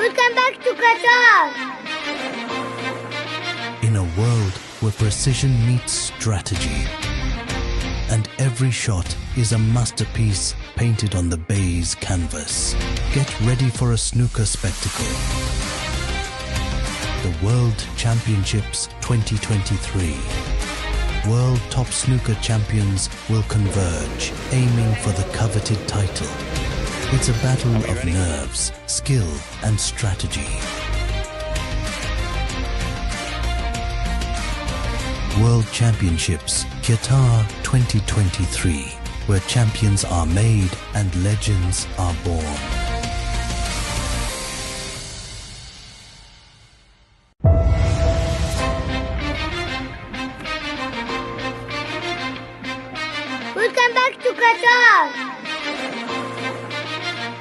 Welcome back to Qatar. In a world where precision meets strategy, and every shot is a masterpiece painted on the beige canvas, get ready for a snooker spectacle. The World Championships 2023. World top snooker champions will converge, aiming for the coveted title. It's a battle of nerves, skill, and strategy. World Championships Qatar 2023, where champions are made and legends are born. Welcome back to Qatar.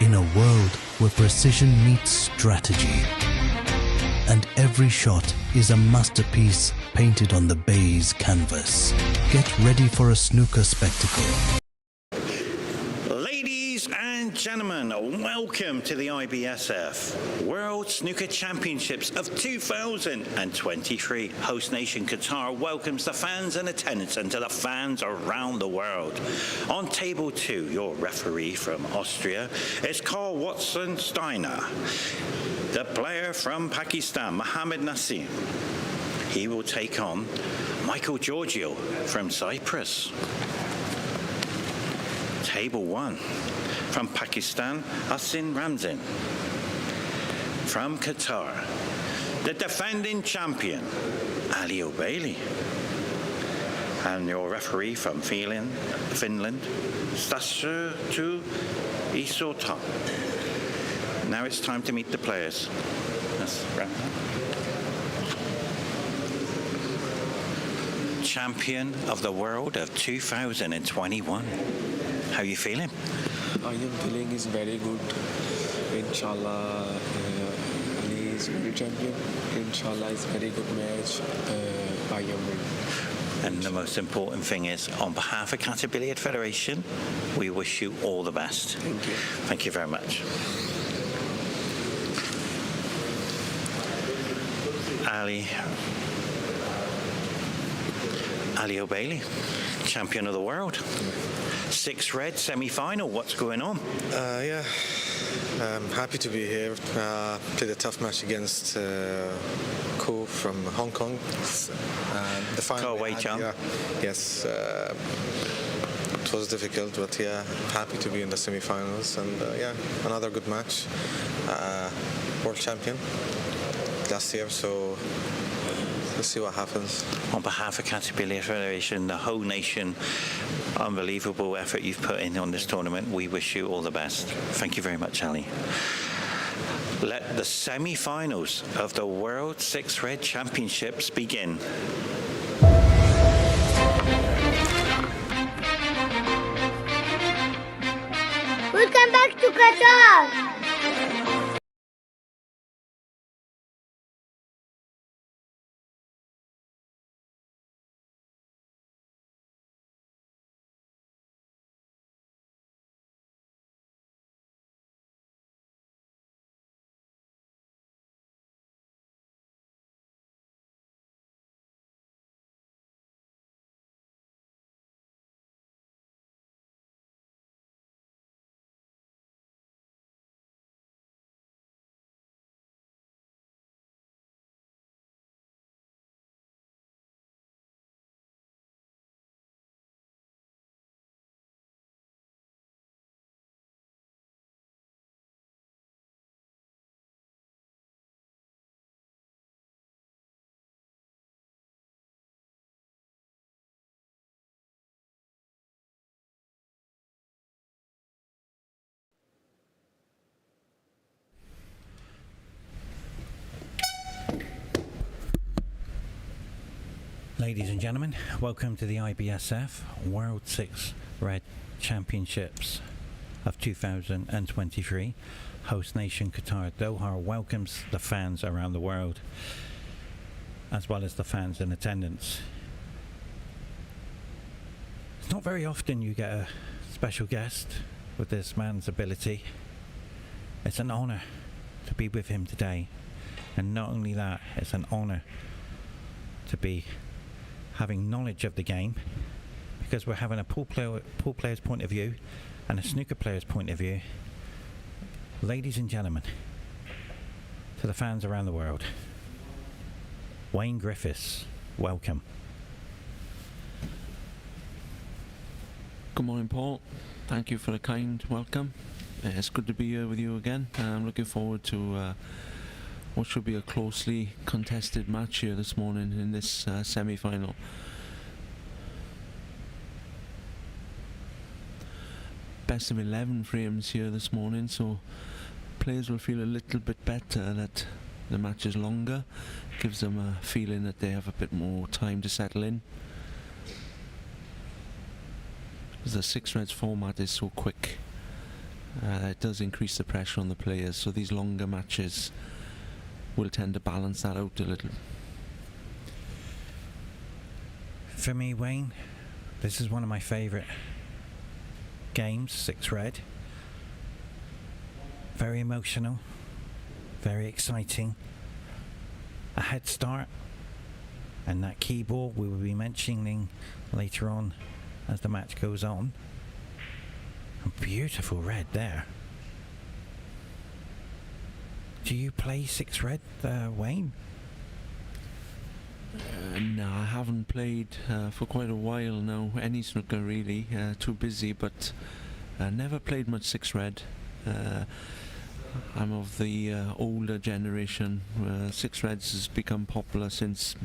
In a world where precision meets strategy, and every shot is a masterpiece painted on the beige canvas, get ready for a snooker spectacle. Ladies and gentlemen, welcome to the IBSF World Snooker Championships of 2023. Host nation Qatar welcomes the fans in attendance and to the fans around the world. On table 2, your referee from Austria is Carl Watson Steiner. The player from Pakistan, Mohammed Nassim. He will take on Michael Giorgio from Cyprus. Table 1, from Pakistan, Ahsan Ramzan. From Qatar, the defending champion, Alobaidli. And your referee from Finland, Stassu Isota. Now it's time to meet the players. That's Ramzan. Champion of the world of 2021. How are you feeling? I am feeling is very good. Inshallah, Ali is very champion. Inshallah, it's very good match. I am winning. And the most important thing is, on behalf of Qatar Billiard Federation, we wish you all the best. Thank you. Thank you very much. Alobaidli, champion of the world. 6 red semi-final. What's going on? I'm happy to be here. Played a tough match against Ko from Hong Kong. The final. Ko Wei-Chang. Yes. It was difficult, but happy to be in the semi-finals. And another good match. World champion last year, so let's see what happens. On behalf of Qatar Billiard Federation, the whole nation, unbelievable effort you've put in on this tournament. We wish you all the best. Thank you very much, Ali. Let the semi-finals of the World 6 Red Championships begin. Welcome back to Qatar. Ladies and gentlemen, welcome to the IBSF World 6 Red Championships of 2023. Host nation Qatar Doha welcomes the fans around the world, as well as the fans in attendance. It's not very often you get a special guest with this man's ability. It's an honour to be with him today. And not only that, it's an honour to be having knowledge of the game, because we're having a pool player's point of view and a snooker player's point of view. Ladies and gentlemen, to the fans around the world, Wayne Griffiths, welcome. Good morning, Paul. Thank you for a kind welcome. It's good to be here with you again. I'm looking forward to what should be a closely contested match here this morning in this semi-final. Best of 11 frames here this morning, so players will feel a little bit better that the match is longer. Gives them a feeling that they have a bit more time to settle in. Because the 6 reds format is so quick, it does increase the pressure on the players, so these longer matches will tend to balance that out a little. For me, Wayne, this is one of my favourite games, 6 red. Very emotional, very exciting. A head start, and that key ball we will be mentioning later on as the match goes on. A beautiful red there. Do you play 6 red, Wayne? No, I haven't played for quite a while now, any snooker really, too busy, but never played much 6 red. I'm of the older generation. 6 reds has become popular since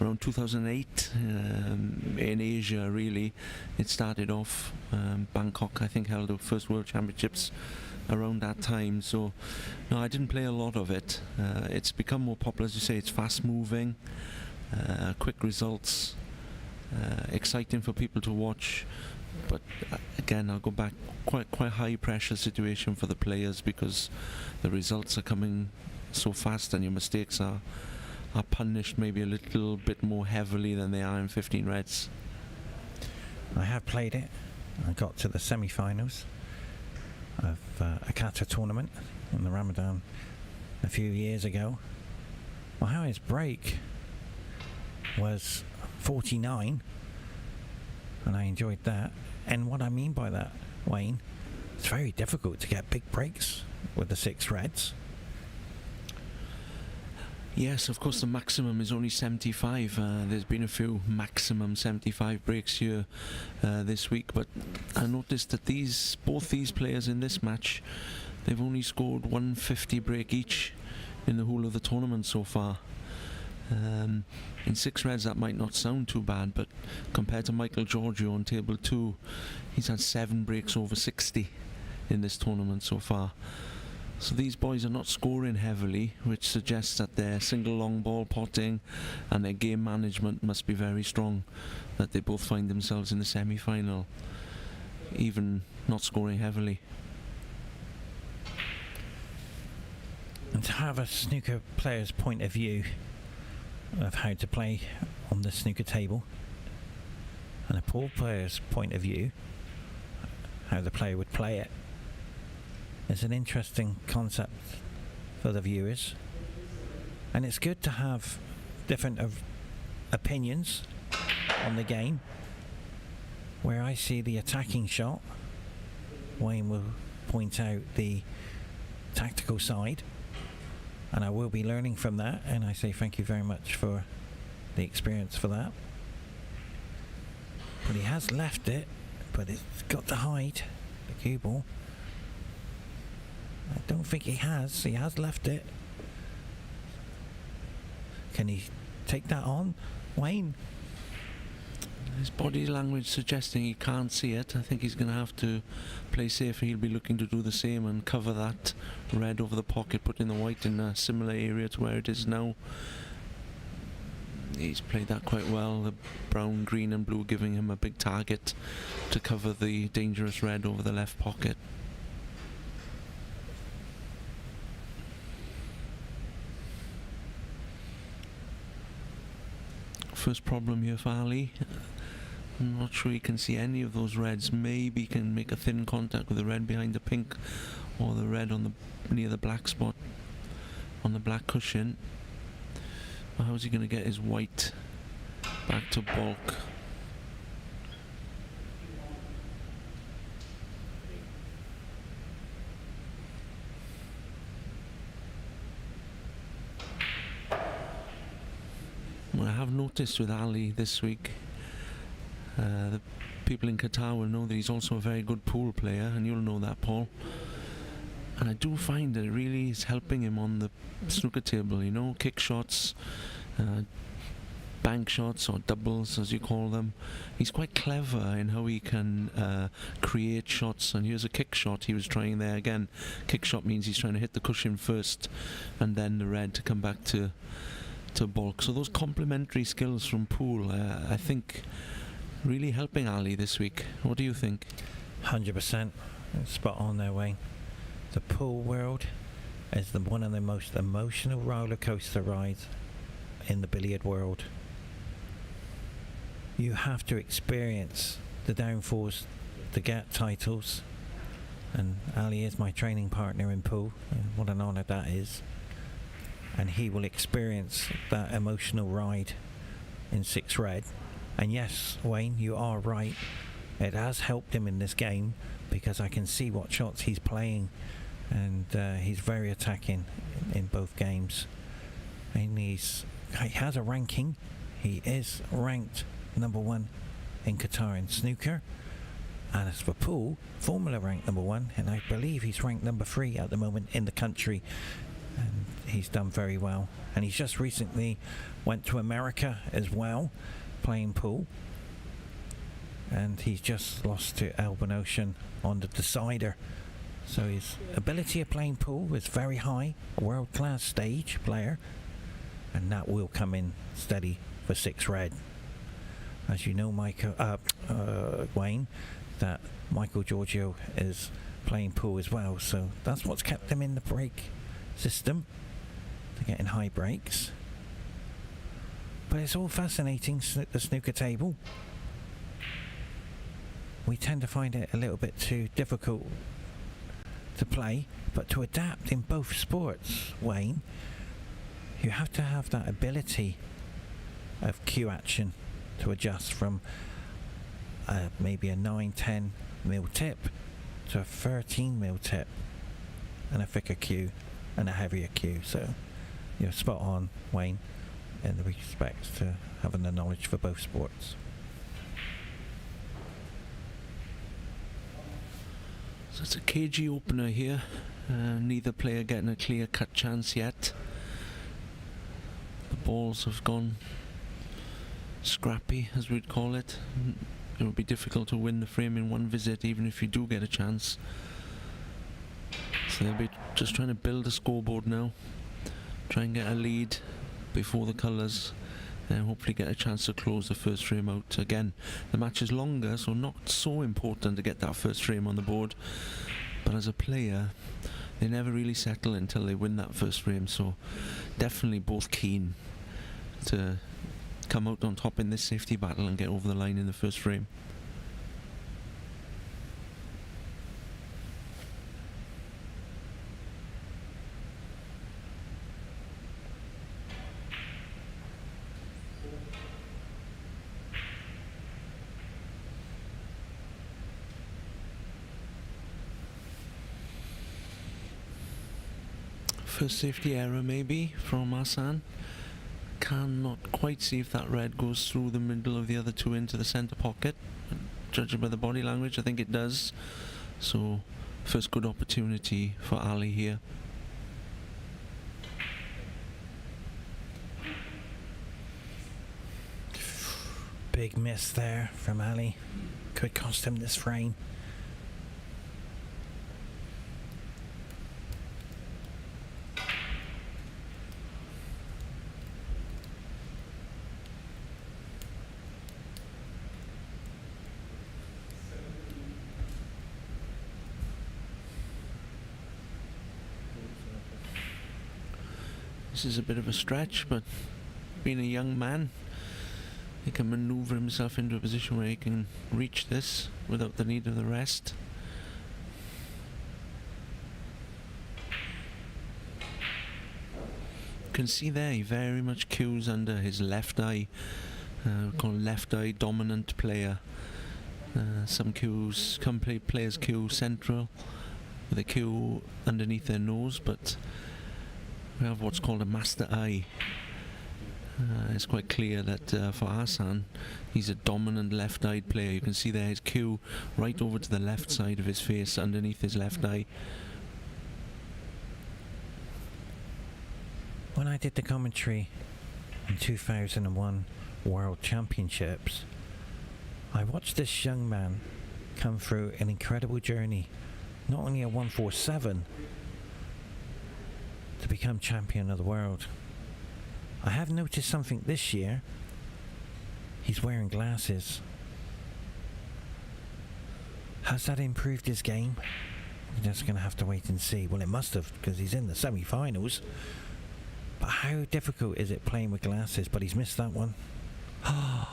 around 2008 in Asia really. It started off, Bangkok I think held the first World Championships around that time, so no, I didn't play a lot of it. It's become more popular, as you say. It's fast moving, quick results, exciting for people to watch, but again I'll go back, quite high pressure situation for the players because the results are coming so fast and your mistakes are punished maybe a little bit more heavily than they are in 15 reds. I have played it. I got to the semi-finals of a Qatar tournament in the Ramadan a few years ago. My highest break was 49, and I enjoyed that. And what I mean by that, Wayne, it's very difficult to get big breaks with the 6 reds. Yes, of course the maximum is only 75. There's been a few maximum 75 breaks here this week, but I noticed that both these players in this match, they've only scored 150 break each in the whole of the tournament so far. In 6 reds that might not sound too bad, but compared to Michael Giorgio on table 2, he's had 7 breaks over 60 in this tournament so far. So these boys are not scoring heavily, which suggests that their single long ball potting and their game management must be very strong, that they both find themselves in the semi-final, even not scoring heavily. And to have a snooker player's point of view of how to play on the snooker table, and a pool player's point of view, how the player would play it, it's an interesting concept for the viewers, and it's good to have different opinions on the game. Where I see the attacking shot, Wayne will point out the tactical side, and I will be learning from that, and I say thank you very much for the experience for that. But he has left it, but it's got to hide the cue ball. I don't think he has left it. Can he take that on, Wayne? His body language suggesting he can't see it. I think he's going to have to play safe. He'll be looking to do the same and cover that red over the pocket, putting the white in a similar area to where it is now. He's played that quite well. The brown, green and blue giving him a big target to cover the dangerous red over the left pocket. First problem here for Ali. I'm not sure you can see any of those reds. Maybe you can make a thin contact with the red behind the pink, or the red on the near the black spot on the black cushion. But how's he going to get his white back to bulk? Well, I have noticed with Ali this week, the people in Qatar will know that he's also a very good pool player, and you'll know that, Paul. And I do find that it really is helping him on the snooker table, you know, kick shots, bank shots, or doubles as you call them. He's quite clever in how he can create shots, and here's a kick shot he was trying there again. Kick shot means he's trying to hit the cushion first and then the red to come back to bulk. So those complementary skills from pool, I think, really helping Ali this week. What do you think? 100%. Spot on there, Wayne. The pool world is one of the most emotional roller coaster rides in the billiard world. You have to experience the downfalls to get titles, and Ali is my training partner in pool, and what an honour that is. And he will experience that emotional ride in 6 red. And yes, Wayne, you are right. It has helped him in this game, because I can see what shots he's playing, and he's very attacking in both games. And he has a ranking. He is ranked number 1 in Qatar in snooker. And as for pool, Formula ranked number 1, and I believe he's ranked number 3 at the moment in the country. And he's done very well. And he's just recently went to America as well, playing pool. And he's just lost to Alban Ocean on the decider. So his ability of playing pool is very high, a world-class stage player. And that will come in steady for 6 red. As you know, Wayne, that Michael Giorgio is playing pool as well. So that's what's kept him in the break system, to get in high breaks. But it's all fascinating, the snooker table. We tend to find it a little bit too difficult to play, but to adapt in both sports, Wayne, you have to have that ability of cue action to adjust from maybe a 9-10 mil tip to a 13 mil tip, and a thicker cue and a heavier cue. So you're spot on, Wayne, in the respect to having the knowledge for both sports. So it's a cagey opener here. Neither player getting a clear-cut chance yet. The balls have gone scrappy, as we'd call it. It would be difficult to win the frame in one visit, even if you do get a chance. So they'll be just trying to build a scoreboard now, try and get a lead before the colours, and hopefully get a chance to close the first frame out. Again, the match is longer, so not so important to get that first frame on the board, but as a player they never really settle until they win that first frame. So definitely both keen to come out on top in this safety battle and get over the line in the first frame. First safety error maybe from Ahsan. Cannot quite see if that red goes through the middle of the other 2 into the centre pocket. Judging by the body language, I think it does. So first good opportunity for Ali here. Big miss there from Ali. Could cost him this frame. This is a bit of a stretch, but being a young man, he can manoeuvre himself into a position where he can reach this without the need of the rest. You can see there he very much cues under his left eye, called left eye dominant player. Some players cue central with a cue underneath their nose, but we have what's called a master eye. It's quite clear that for Ahsan, he's a dominant left-eyed player. You can see there his cue right over to the left side of his face, underneath his left eye. When I did the commentary in 2001 World Championships, I watched this young man come through an incredible journey, not only a 147, to become champion of the world. I have noticed something this year. He's wearing glasses. Has that improved his game? We're just going to have to wait and see. Well, it must have, because he's in the semi-finals. But how difficult is it playing with glasses? But he's missed that one. I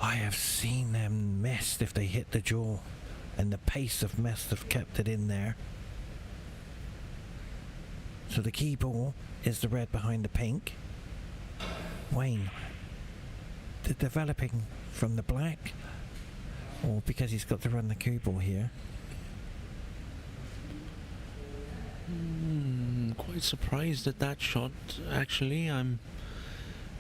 have seen them missed if they hit the jaw, and the pace of must have kept it in there. So the key ball is the red behind the pink. Wayne, the developing from the black, or because he's got to run the cue ball here? Quite surprised at that shot, actually. I'm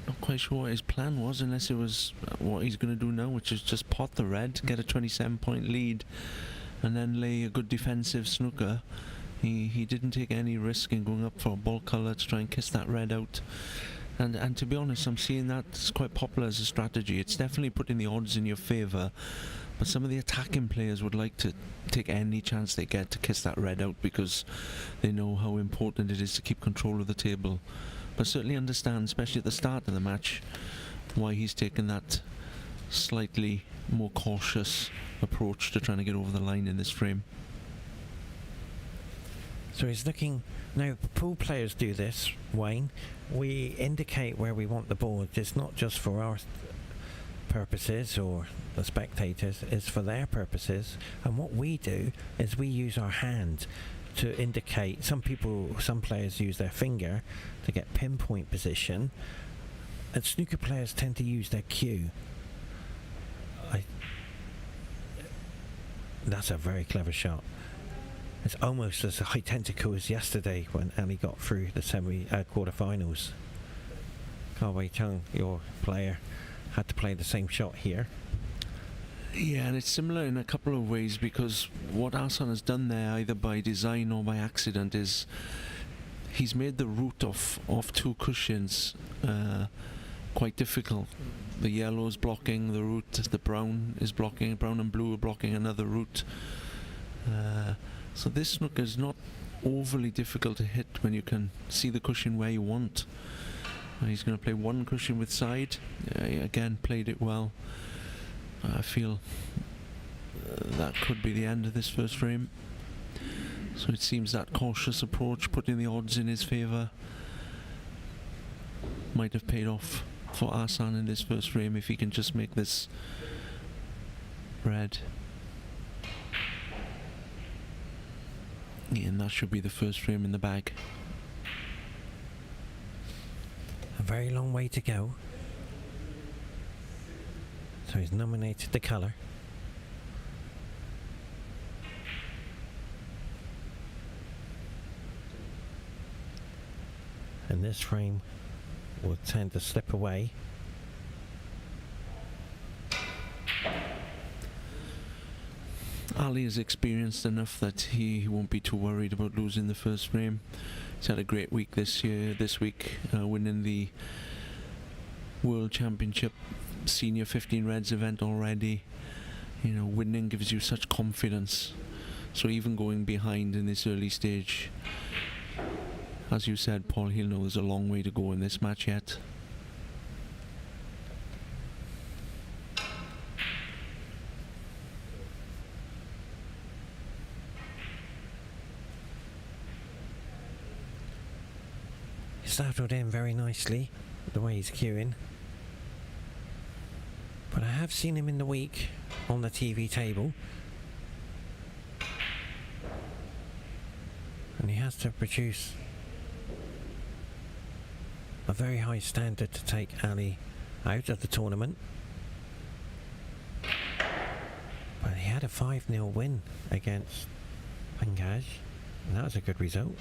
not quite sure what his plan was, unless it was what he's going to do now, which is just pot the red, get a 27-point lead, and then lay a good defensive snooker. He didn't take any risk in going up for a ball colour to try and kiss that red out. And to be honest, I'm seeing that it's quite popular as a strategy. It's definitely putting the odds in your favour, but some of the attacking players would like to take any chance they get to kiss that red out, because they know how important it is to keep control of the table. But certainly understand, especially at the start of the match, why he's taken that slightly more cautious approach to trying to get over the line in this frame. So he's looking... Now, pool players do this, Wayne. We indicate where we want the board. It's not just for our purposes or the spectators, it's for their purposes. And what we do is we use our hand to indicate. Some players use their finger to get pinpoint position, and snooker players tend to use their cue. That's a very clever shot. It's almost as identical as yesterday when Ali got through the quarterfinals. Wei Chung, your player, had to play the same shot here. Yeah, and it's similar in a couple of ways, because what Ahsan has done there, either by design or by accident, is he's made the route of two cushions quite difficult. The yellow is blocking the route, the brown is blocking, brown and blue are blocking another route. So this snooker is not overly difficult to hit when you can see the cushion where you want. He's going to play one cushion with side. Again, played it well. I feel that could be the end of this first frame. So it seems that cautious approach, putting the odds in his favour, might have paid off for Ahsan in this first frame if he can just make this red. Yeah, and that should be the first frame in the bag. A very long way to go. So he's nominated the colour. And this frame will tend to slip away. Ali is experienced enough that he won't be too worried about losing the first frame. He's had a great week this week, winning the World Championship Senior 15 Reds event already. You know, winning gives you such confidence. So even going behind in this early stage, as you said, Paul, he'll know there's a long way to go in this match yet. Started in very nicely, the way he's cueing. have seen him in the week on the TV table. And he has to produce a very high standard to take Ali out of the tournament. But he had a 5-0 win against Pankaj, and that was a good result.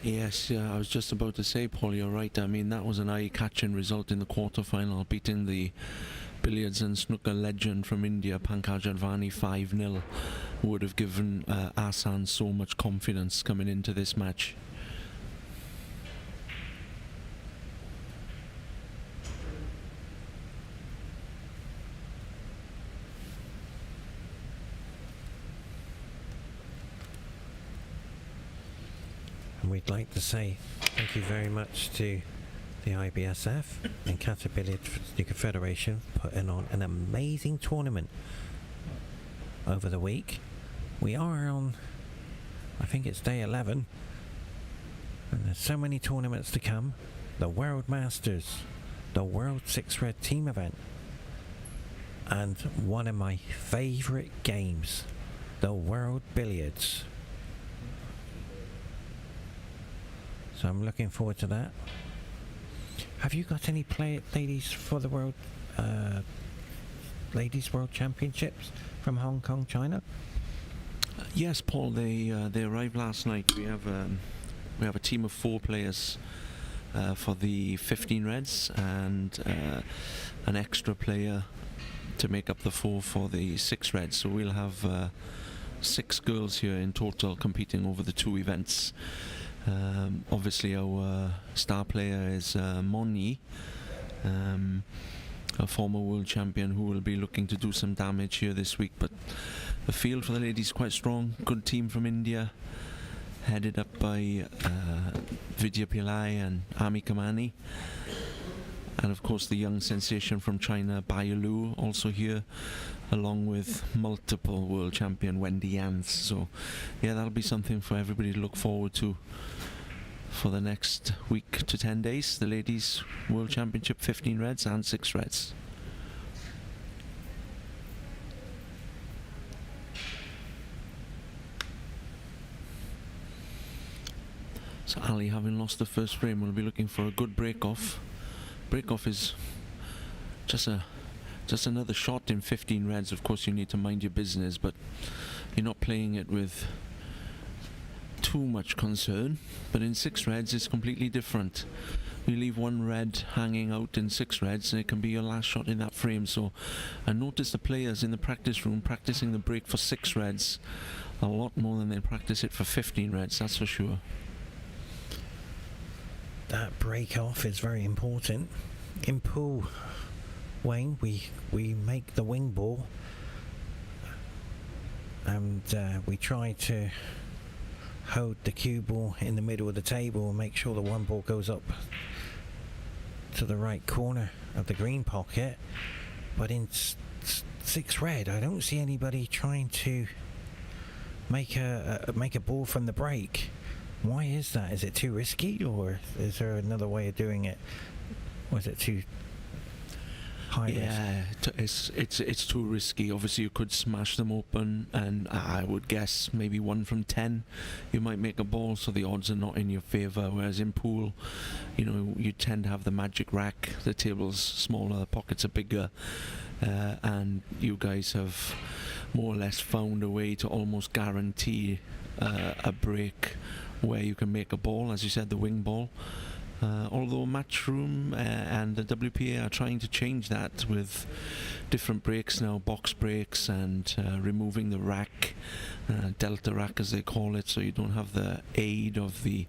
Yes, I was just about to say, Paul, you're right. I mean, that was an eye-catching result in the quarter-final, beating the billiards and snooker legend from India, Pankaj Advani, 5-0. Would have given Ahsan so much confidence coming into this match. And we'd like to say thank you very much to the IBSF and Qatar Billiard Snooker Federation putting on an amazing tournament over the week. We are on, I think it's day 11, and there's so many tournaments to come. The World Masters, the World 6 Red Team event, and one of my favourite games, the World Billiards. So I'm looking forward to that. Have you got any ladies for the World Ladies World Championships from Hong Kong, China? Yes, Paul. They arrived last night. We have a team of 4 players for the 15 Reds and an extra player to make up the 4 for the 6 Reds. So we'll have 6 girls here in total competing over the 2 events. Obviously our star player is Moni, a former world champion who will be looking to do some damage here this week, but the field for the ladies is quite strong. Good team from India, headed up by Vidya Pillai and Ami Kamani, and of course the young sensation from China, Bai Lu, also here, along with multiple world champion Wendy Yans. So yeah, that'll be something for everybody to look forward to for the next week to 10 days. The ladies world championship, 15 Reds and 6 Reds. So Ali, having lost the first frame, will be looking for a good break-off. Break-off is just another shot in 15 Reds. Of course you need to mind your business, but you're not playing it with too much concern. But in 6 Reds it's completely different. You leave 1 red hanging out in 6 Reds and it can be your last shot in that frame. So I noticed the players in the practice room practicing the break for 6 Reds a lot more than they practice it for 15 Reds, that's for sure. That break off is very important. In pool, Wayne, we make the wing ball, and we try to hold the cue ball in the middle of the table and make sure the 1 ball goes up to the right corner of the green pocket. But in 6 Red, I don't see anybody trying to make a ball from the break. Why is that? Is it too risky, or is there another way of doing it? Or is it too high risk? It's too risky. Obviously you could smash them open, and I would guess maybe 1 from 10 you might make a ball, so the odds are not in your favour. Whereas in pool, you know, you tend to have the magic rack, the table's smaller, the pockets are bigger, and you guys have more or less found a way to almost guarantee a break where you can make a ball, as you said, the wing ball. Although Matchroom and the WPA are trying to change that with different breaks now, box breaks, and removing the rack, delta rack as they call it, so you don't have the aid of the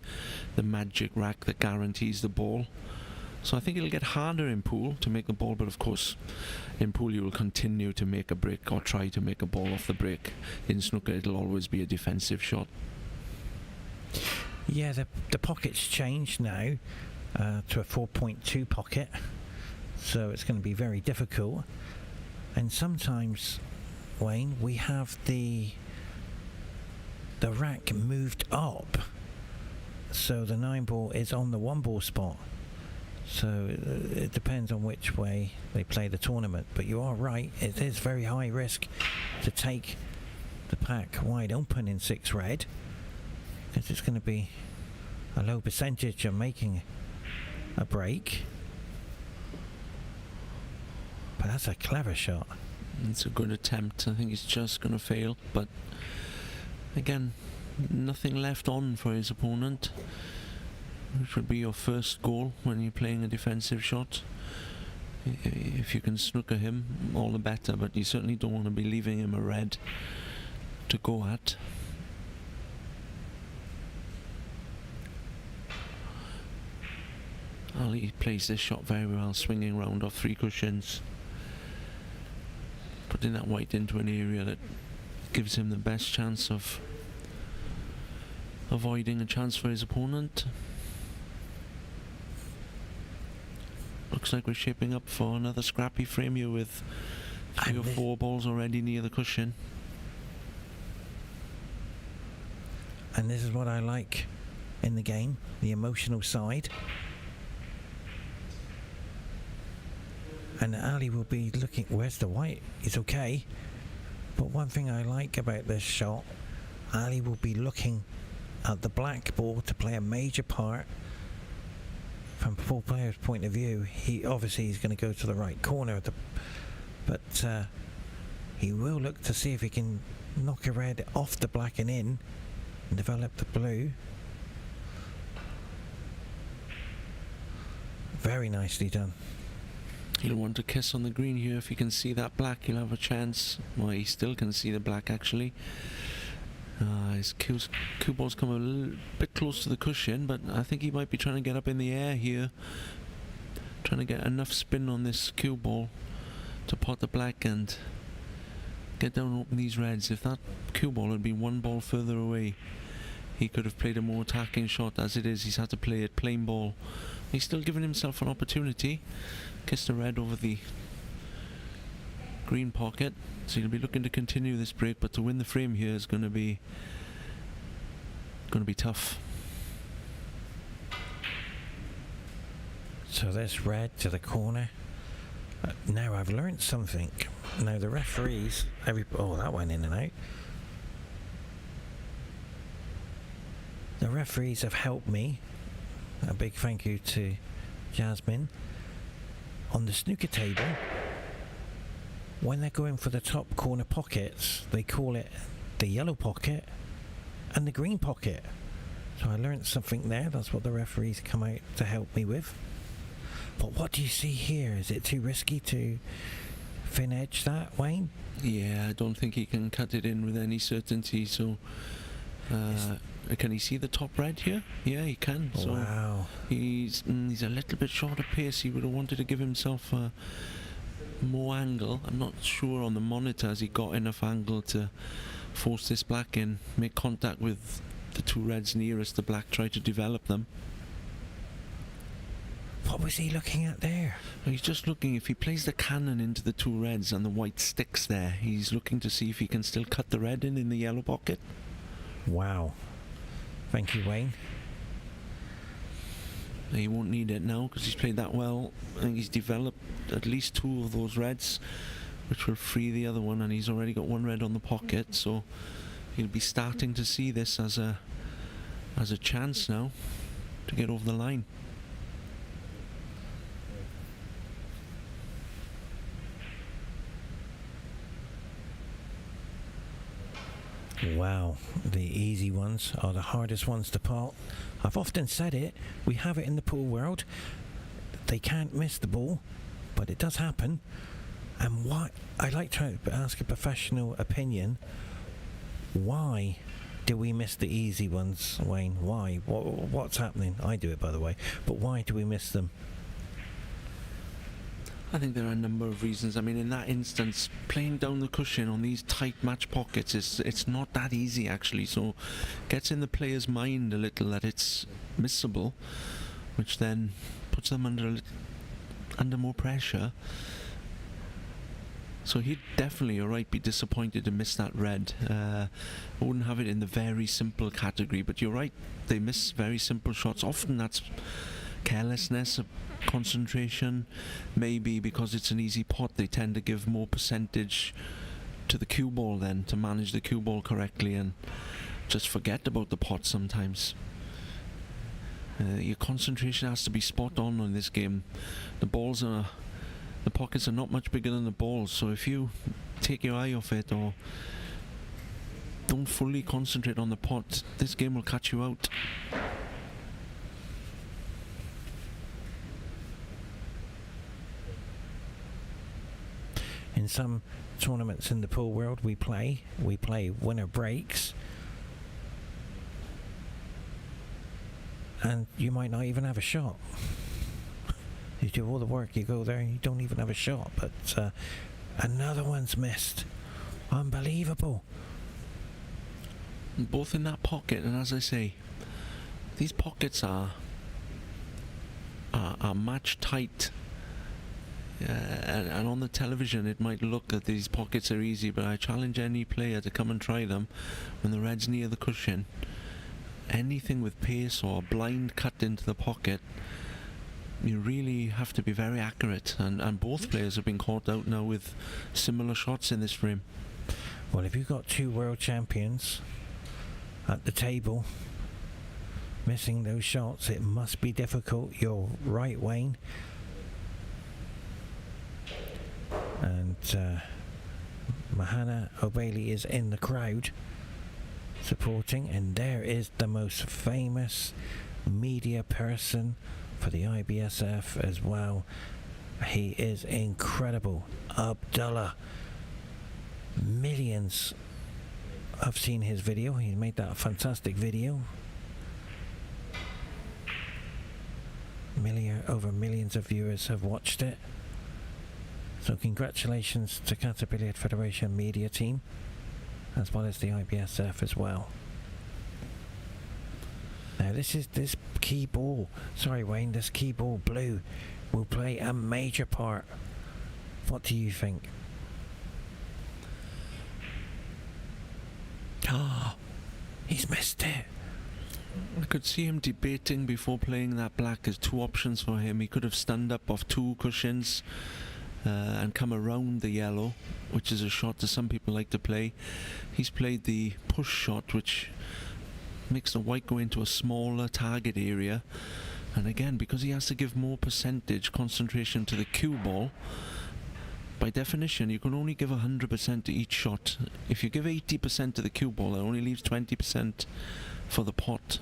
magic rack that guarantees the ball. So I think it'll get harder in pool to make the ball, but of course in pool you will continue to make a break or try to make a ball off the break. In snooker it'll always be a defensive shot. Yeah, the pocket's changed now to a 4.2 pocket, so it's going to be very difficult. And sometimes, Wayne, we have the rack moved up, so the 9 ball is on the 1 ball spot. So it depends on which way they play the tournament. But you are right, it is very high risk to take the pack wide open in 6 red, because it's going to be a low percentage of making a break. But that's a clever shot. It's a good attempt. I think he's just going to fail, but again, nothing left on for his opponent, which would be your first goal when you're playing a defensive shot. If you can snooker him, all the better, but you certainly don't want to be leaving him a red to go at. Ali plays this shot very well, swinging round off 3 cushions, putting that white into an area that gives him the best chance of avoiding a chance for his opponent. Looks like we're shaping up for another scrappy frame here with 3 or 4 balls already near the cushion. And this is what I like in the game, the emotional side. And Ali will be looking, where's the white? It's okay. But one thing I like about this shot, Ali will be looking at the black ball to play a major part. From a full player's point of view, he's going to go to the right corner, but he will look to see if he can knock a red off the black and in and develop the blue. Very nicely done. He'll want to kiss on the green here. If he can see that black, he'll have a chance. Well, he still can see the black, actually. His cue ball's come a little bit close to the cushion, but I think he might be trying to get up in the air here, trying to get enough spin on this cue ball to pot the black and get down and open these reds. If that cue ball had been 1 ball further away, he could have played a more attacking shot. As it is, he's had to play it plain ball. He's still giving himself an opportunity. Kissed the red over the green pocket, so he'll be looking to continue this break, but to win the frame here is going to be tough. So this red to the corner. Now I've learnt something. Now the referees, oh, that went in and out. The referees have helped me. A big thank you to Jasmine. On the snooker table, when they're going for the top corner pockets, they call it the yellow pocket and the green pocket. So I learnt something there. That's what the referees come out to help me with. But what do you see here? Is it too risky to thin edge that, Wayne? Yeah, I don't think he can cut it in with any certainty. So can he see the top red here? Yeah, he can. So wow. He's a little bit short of pace. He would have wanted to give himself more angle. I'm not sure on the monitor has he got enough angle to force this black in, make contact with the 2 reds nearest the black, try to develop them. What was he looking at there? He's just looking, if he plays the cannon into the 2 reds and the white sticks there, he's looking to see if he can still cut the red in the yellow pocket. Wow. Thank you, Wayne. He won't need it now because he's played that well. I think he's developed at least 2 of those reds, which will free the other one, and he's already got 1 red on the pocket, so he'll be starting to see this as a chance now to get over the line. Wow, the easy ones are the hardest ones to pot. I've often said it, we have it in the pool world. They can't miss the ball, but it does happen. And why? I'd like to ask a professional opinion. Why do we miss the easy ones, Wayne? Why? What's happening? I do it, by the way. But why do we miss them? I think there are a number of reasons. I mean, in that instance, playing down the cushion on these tight match pockets, it's not that easy, actually. So gets in the player's mind a little that it's missable, which then puts them under more pressure. So he'd definitely, you're right, be disappointed to miss that red. I wouldn't have it in the very simple category, but you're right, they miss very simple shots. Often that's carelessness, concentration. Maybe because it's an easy pot, they tend to give more percentage to the cue ball then, to manage the cue ball correctly, and just forget about the pot sometimes. Your concentration has to be spot on this game. The pockets are not much bigger than the balls, so if you take your eye off it or don't fully concentrate on the pot, this game will catch you out. In some tournaments in the pool world we play winner breaks, and you might not even have a shot. You do all the work, you go there and you don't even have a shot, but another one's missed. Unbelievable. Both in that pocket, and as I say, these pockets are match tight. And on the television it might look that these pockets are easy, but I challenge any player to come and try them when the red's near the cushion. Anything with pace or blind cut into the pocket, you really have to be very accurate, and both players have been caught out now with similar shots in this frame. Well, if you've got two world champions at the table missing those shots, it must be difficult. You're right, Wayne. And Mahana Alobaidli is in the crowd supporting, and there is the most famous media person for the IBSF as well. He is incredible. Abdullah. Millions have seen his video. He made that fantastic video. Over millions of viewers have watched it. So congratulations to Qatar Billiard Federation media team, as well as the IBSF as well. Now this key ball, sorry Wayne, this key ball blue will play a major part. What do you think? He's missed it. I could see him debating before playing that black. There's two options for him. He could have stand up off two cushions and come around the yellow, which is a shot that some people like to play. He's played the push shot, which makes the white go into a smaller target area, and again, because he has to give more percentage concentration to the cue ball, by definition you can only give 100% to each shot. If you give 80% to the cue ball, it only leaves 20% for the pot.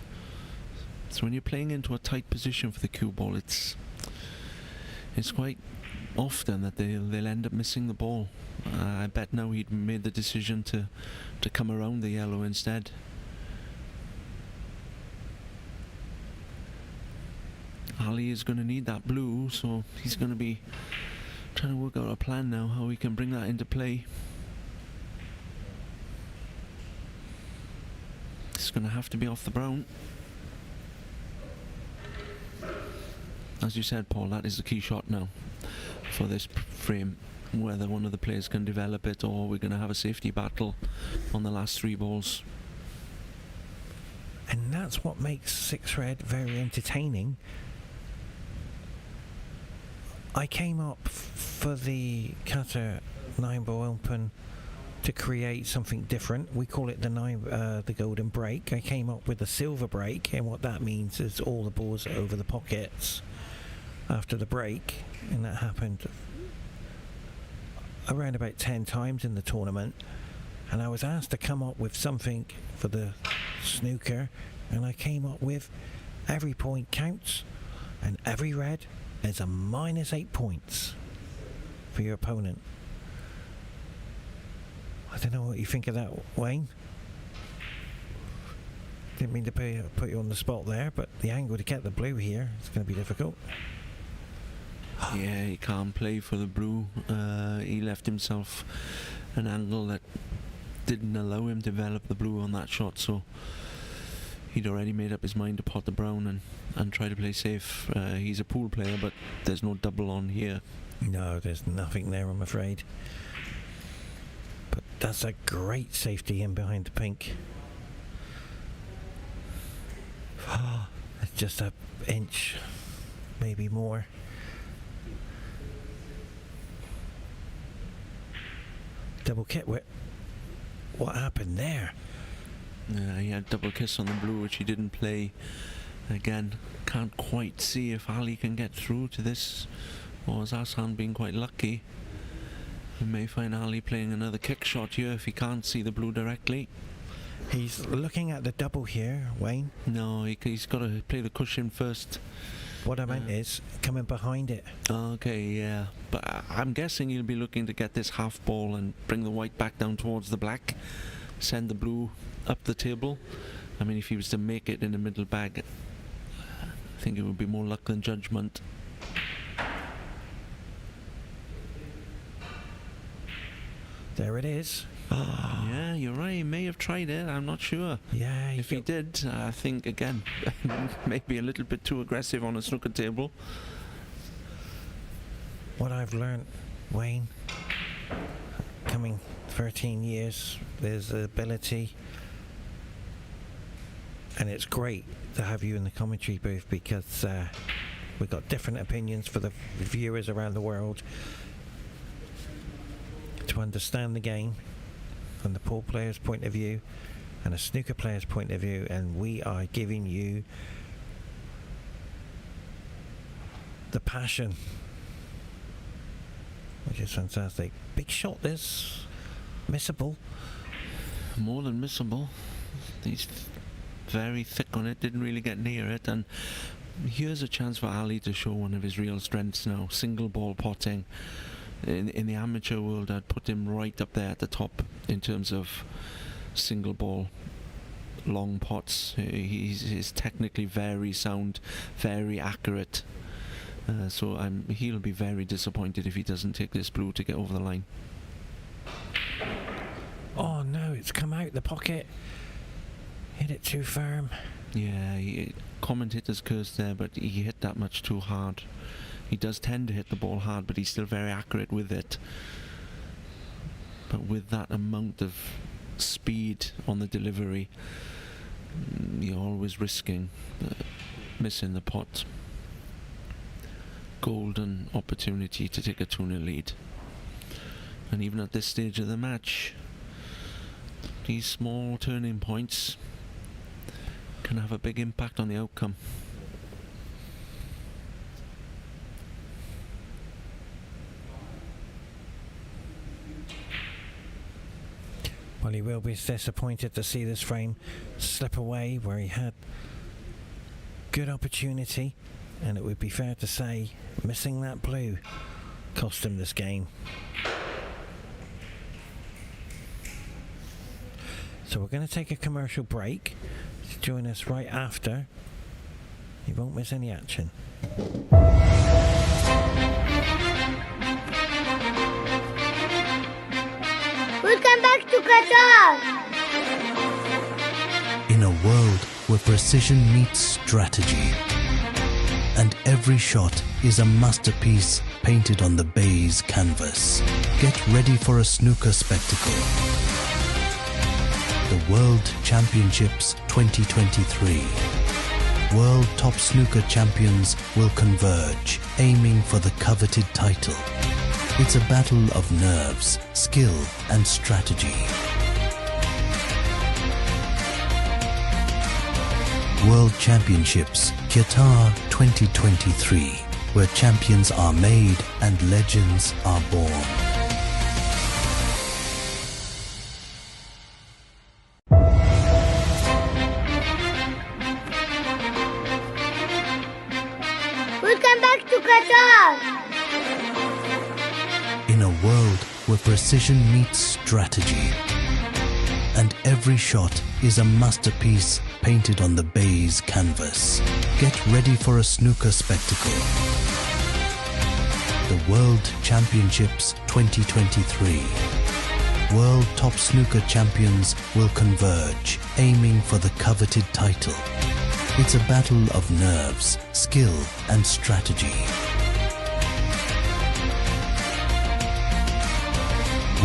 So when you're playing into a tight position for the cue ball, it's quite often that they'll end up missing the ball. I bet now he'd made the decision to come around the yellow instead. Ali is going to need that blue, so he's going to be trying to work out a plan now how he can bring that into play. It's going to have to be off the brown. As you said, Paul, that is the key shot now for this frame. Whether one of the players can develop it, or we're going to have a safety battle on the last three balls. And that's what makes six red very entertaining. I came up for the Qatar 9-ball Open to create something different. We call it the golden break. I came up with the silver break, and what that means is all the balls are over the pockets after the break, and that happened around about 10 times in the tournament. And I was asked to come up with something for the snooker, and I came up with every point counts, and every red is a -8 points for your opponent. I don't know what you think of that, Wayne. Didn't mean to put you on the spot there, but the angle to get the blue here is going to be difficult. Yeah, he can't play for the blue. He left himself an angle that didn't allow him to develop the blue on that shot, so he'd already made up his mind to pot the brown and try to play safe. He's a pool player, but there's no double on here. No, there's nothing there, I'm afraid. But that's a great safety in behind the pink. It's just an inch maybe more. Double kick. What happened there? Yeah, he had double kiss on the blue, which he didn't play. Again, can't quite see if Ali can get through to this, or has Ahsan been quite lucky? We may find Ali playing another kick shot here if he can't see the blue directly. He's looking at the double here, Wayne. No, he's got to play the cushion first. What I meant is coming behind it. Okay, yeah. But I'm guessing he'll be looking to get this half ball and bring the white back down towards the black. Send the blue up the table. I mean, if he was to make it in the middle bag, I think it would be more luck than judgment. There it is. Yeah, you're right. He may have tried it. I'm not sure. Yeah. If he did, I think, again, maybe a little bit too aggressive on a snooker table. What I've learned, Wayne, coming 13 years, there's the ability, and it's great to have you in the commentary booth because we've got different opinions for the viewers around the world to understand the game from the pool player's point of view and a snooker player's point of view, and we are giving you the passion, which is fantastic. Big shot, this missable. More than missable. He's very thick on it, didn't really get near it, and here's a chance for Ali to show one of his real strengths now. Single ball potting. In the amateur world, I'd put him right up there at the top in terms of single ball long pots. He's technically very sound, very accurate. So he'll be very disappointed if he doesn't take this blue to get over the line. Oh no, it's come out the pocket. Hit it too firm. Yeah, commentators cursed there, but he hit that much too hard. He does tend to hit the ball hard, but he's still very accurate with it. But with that amount of speed on the delivery, you're always risking missing the pot. Golden opportunity to take a 2-0 lead. And even at this stage of the match, these small turning points can have a big impact on the outcome. Well, he will be disappointed to see this frame slip away where he had good opportunity, and it would be fair to say missing that blue cost him this game. So we're going to take a commercial break. Join us right after. You won't miss any action. Welcome back to Qatar. In a world where precision meets strategy, and every shot is a masterpiece painted on the baize canvas, get ready for a snooker spectacle. The World Championships 2023. World top snooker champions will converge, aiming for the coveted title. It's a battle of nerves, skill, and strategy. World Championships Qatar 2023, where champions are made and legends are born. Welcome back to Qatar. In a world where precision meets strategy, and every shot is a masterpiece painted on the baize canvas, get ready for a snooker spectacle. The World Championships 2023. World top snooker champions will converge, aiming for the coveted title. It's a battle of nerves, skill, and strategy.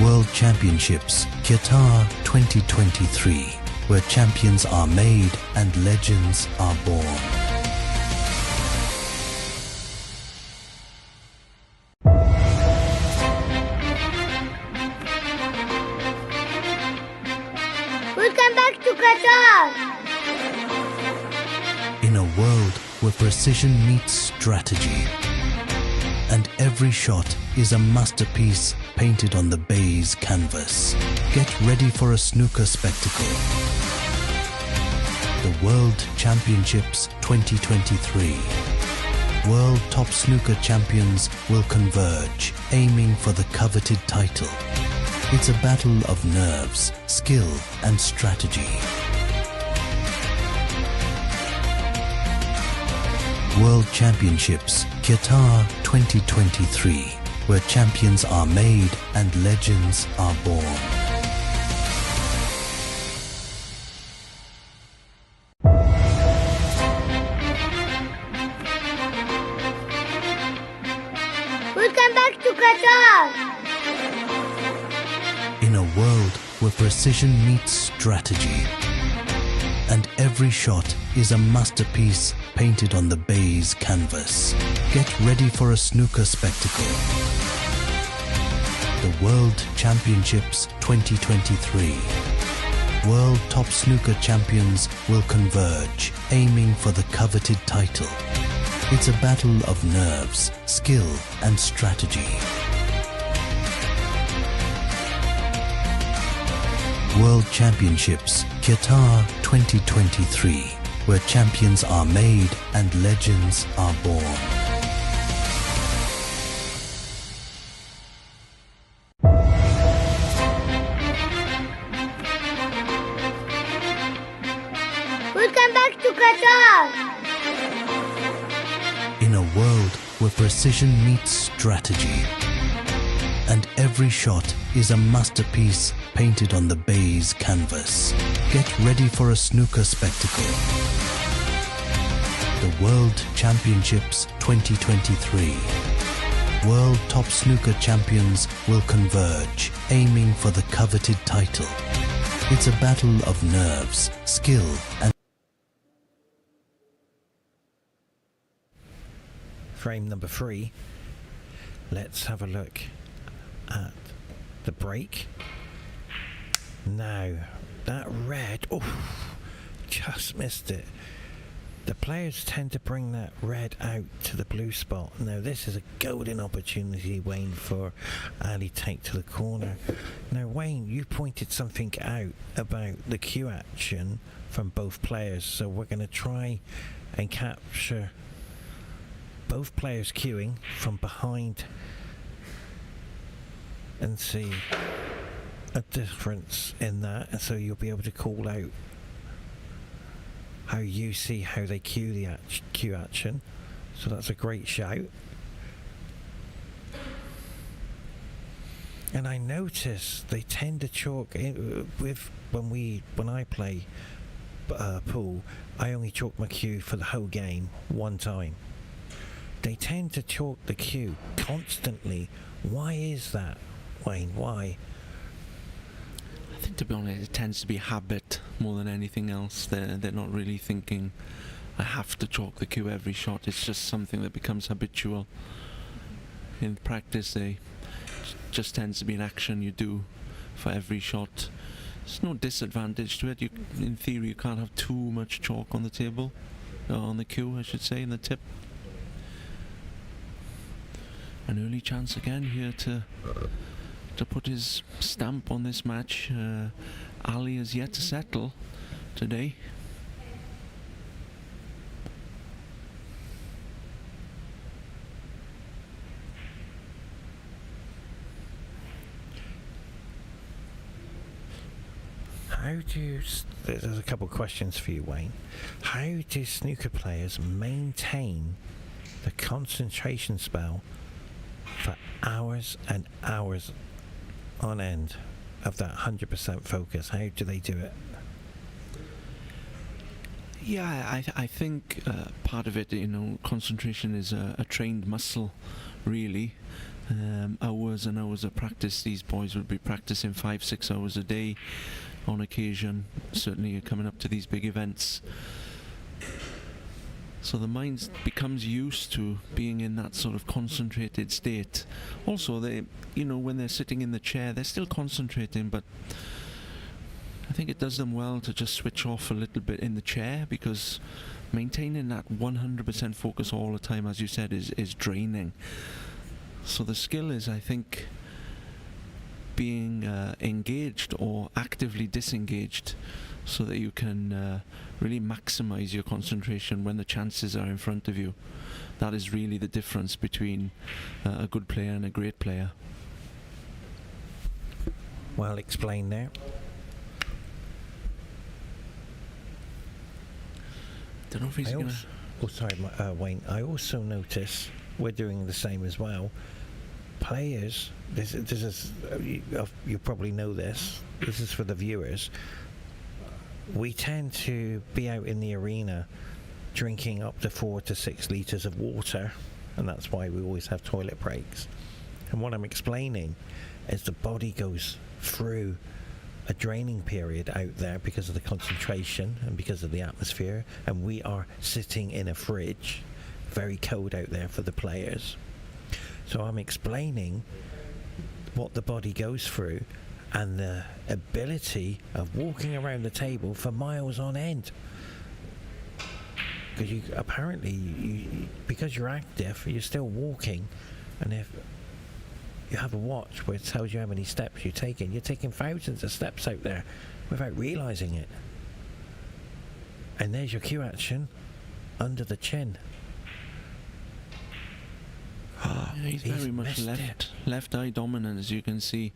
World Championships Qatar 2023, where champions are made and legends are born. Qatar. In a world where precision meets strategy, and every shot is a masterpiece painted on the baize canvas, get ready for a snooker spectacle. The World Championships 2023. World top snooker champions will converge, aiming for the coveted title. It's a battle of nerves, skill, and strategy. World Championships Qatar 2023, where champions are made and legends are born. Welcome back to Qatar. In a world where precision meets strategy, and every shot is a masterpiece painted on the baize canvas, get ready for a snooker spectacle. The World Championships 2023. World top snooker champions will converge, aiming for the coveted title. It's a battle of nerves, skill, and strategy. World Championships Qatar 2023, where champions are made and legends are born. Welcome back to Qatar. In a world where precision meets strategy, and every shot is a masterpiece painted on the baize canvas, get ready for a snooker spectacle. The World Championships 2023. World top snooker champions will converge, aiming for the coveted title. It's a battle of nerves, skill, and Frame number 3. Let's have a look at the break. Now, that red, just missed it. The players tend to bring that red out to the blue spot. Now, this is a golden opportunity, Wayne, for Ali take to the corner. Now, Wayne, you pointed something out about the cue action from both players, so we're going to try and capture both players queuing from behind and see a difference in that, and so you'll be able to call out how you see how they cue the cue action. So that's a great shout. And I notice they tend to chalk with when I play pool, I only chalk my cue for the whole game one time. They tend to chalk the cue constantly. Why is that, Wayne? Why? I think, to be honest, it tends to be habit more than anything else. They're not really thinking, I have to chalk the cue every shot. It's just something that becomes habitual. In practice, they just tends to be an action you do for every shot. There's no disadvantage to it. In theory, you can't have too much chalk on the table, on the cue, I should say, in the tip. An early chance again here to put his stamp on this match. Ali is yet to settle today. There's a couple of questions for you, Wayne. How do snooker players maintain the concentration spell for hours and hours on end of that 100% focus? How do they do it? Yeah, I think part of it, concentration is a trained muscle, really. Hours and hours of practice. These boys would be practicing 5-6 hours a day on occasion, certainly coming up to these big events. So the mind becomes used to being in that sort of concentrated state. Also, they, when they're sitting in the chair, they're still concentrating, but I think it does them well to just switch off a little bit in the chair, because maintaining that 100% focus all the time, as you said, is draining. So the skill is, I think, being engaged or actively disengaged, so that you can really maximize your concentration when the chances are in front of you. That is really the difference between a good player and a great player. Well explained there. Don't know if he's gonna... Oh, sorry, Wayne. I also notice we're doing the same as well. Players, this is you probably know this. This is for the viewers. We tend to be out in the arena drinking up to 4 to 6 litres of water, and that's why we always have toilet breaks. And what I'm explaining is the body goes through a draining period out there because of the concentration and because of the atmosphere, and we are sitting in a fridge, very cold out there for the players. So I'm explaining what the body goes through and the ability of walking around the table for miles on end. Because you apparently, because you're active, you're still walking, and if you have a watch where it tells you how many steps you're taking thousands of steps out there without realising it. And there's your cue action under the chin. Yeah, he's very much left eye dominant, as you can see.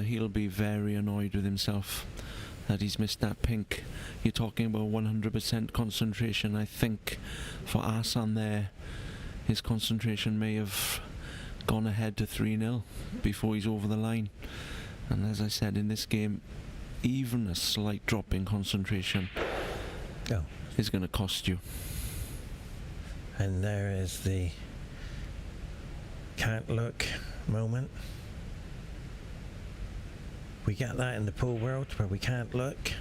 He'll be very annoyed with himself that he's missed that pink. You're talking about 100% concentration. I think for Ahsan there, his concentration may have gone ahead to 3-0 before he's over the line. And as I said, in this game, even a slight drop in concentration is going to cost you. And there is the can't look moment. We get that in the pool world where we can't look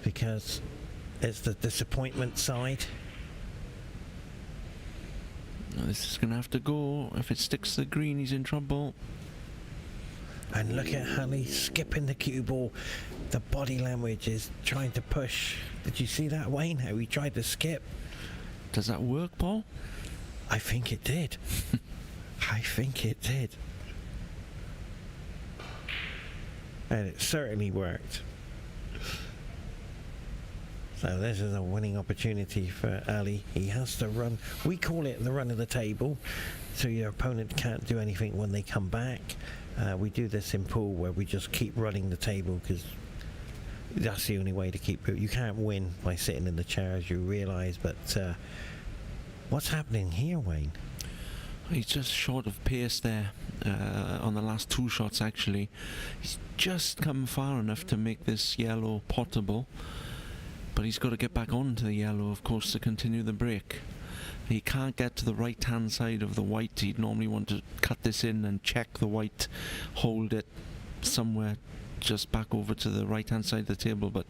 because it's the disappointment side. Now this is going to have to go. If it sticks to the green, he's in trouble. And look at Halley skipping the cue ball. The body language is trying to push. Did you see that, Wayne? How he tried to skip? Does that work, Paul? I think it did. I think it did. And it certainly worked. So this is a winning opportunity for Ali. He has to run. We call it the run of the table, so your opponent can't do anything when they come back. We do this in pool where we just keep running the table because that's the only way to keep it. You can't win by sitting in the chair, as you realise, but what's happening here, Wayne? He's just short of pace there on the last 2 shots, actually. He's just come far enough to make this yellow potable, but he's got to get back onto the yellow, of course, to continue the break. He can't get to the right hand side of the white. He'd normally want to cut this in and check the white, hold it somewhere just back over to the right hand side of the table, but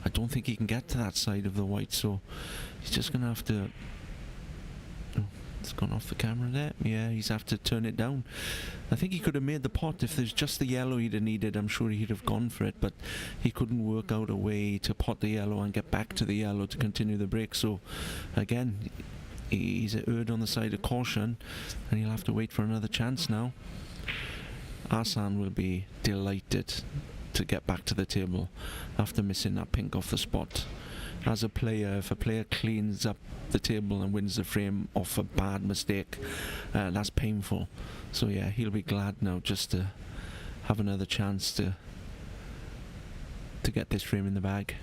I don't think he can get to that side of the white, so he's just going to have to... It's gone off the camera there. Yeah, he's have to turn it down. I think he could have made the pot. If there's just the yellow he'd have needed, I'm sure he'd have gone for it, but he couldn't work out a way to pot the yellow and get back to the yellow to continue the break. So again, he's erred on the side of caution, and he'll have to wait for another chance now. Ahsan will be delighted to get back to the table after missing that pink off the spot. As a player, if a player cleans up the table and wins the frame off a bad mistake, that's painful. So yeah, he'll be glad now just to have another chance to get this frame in the bag.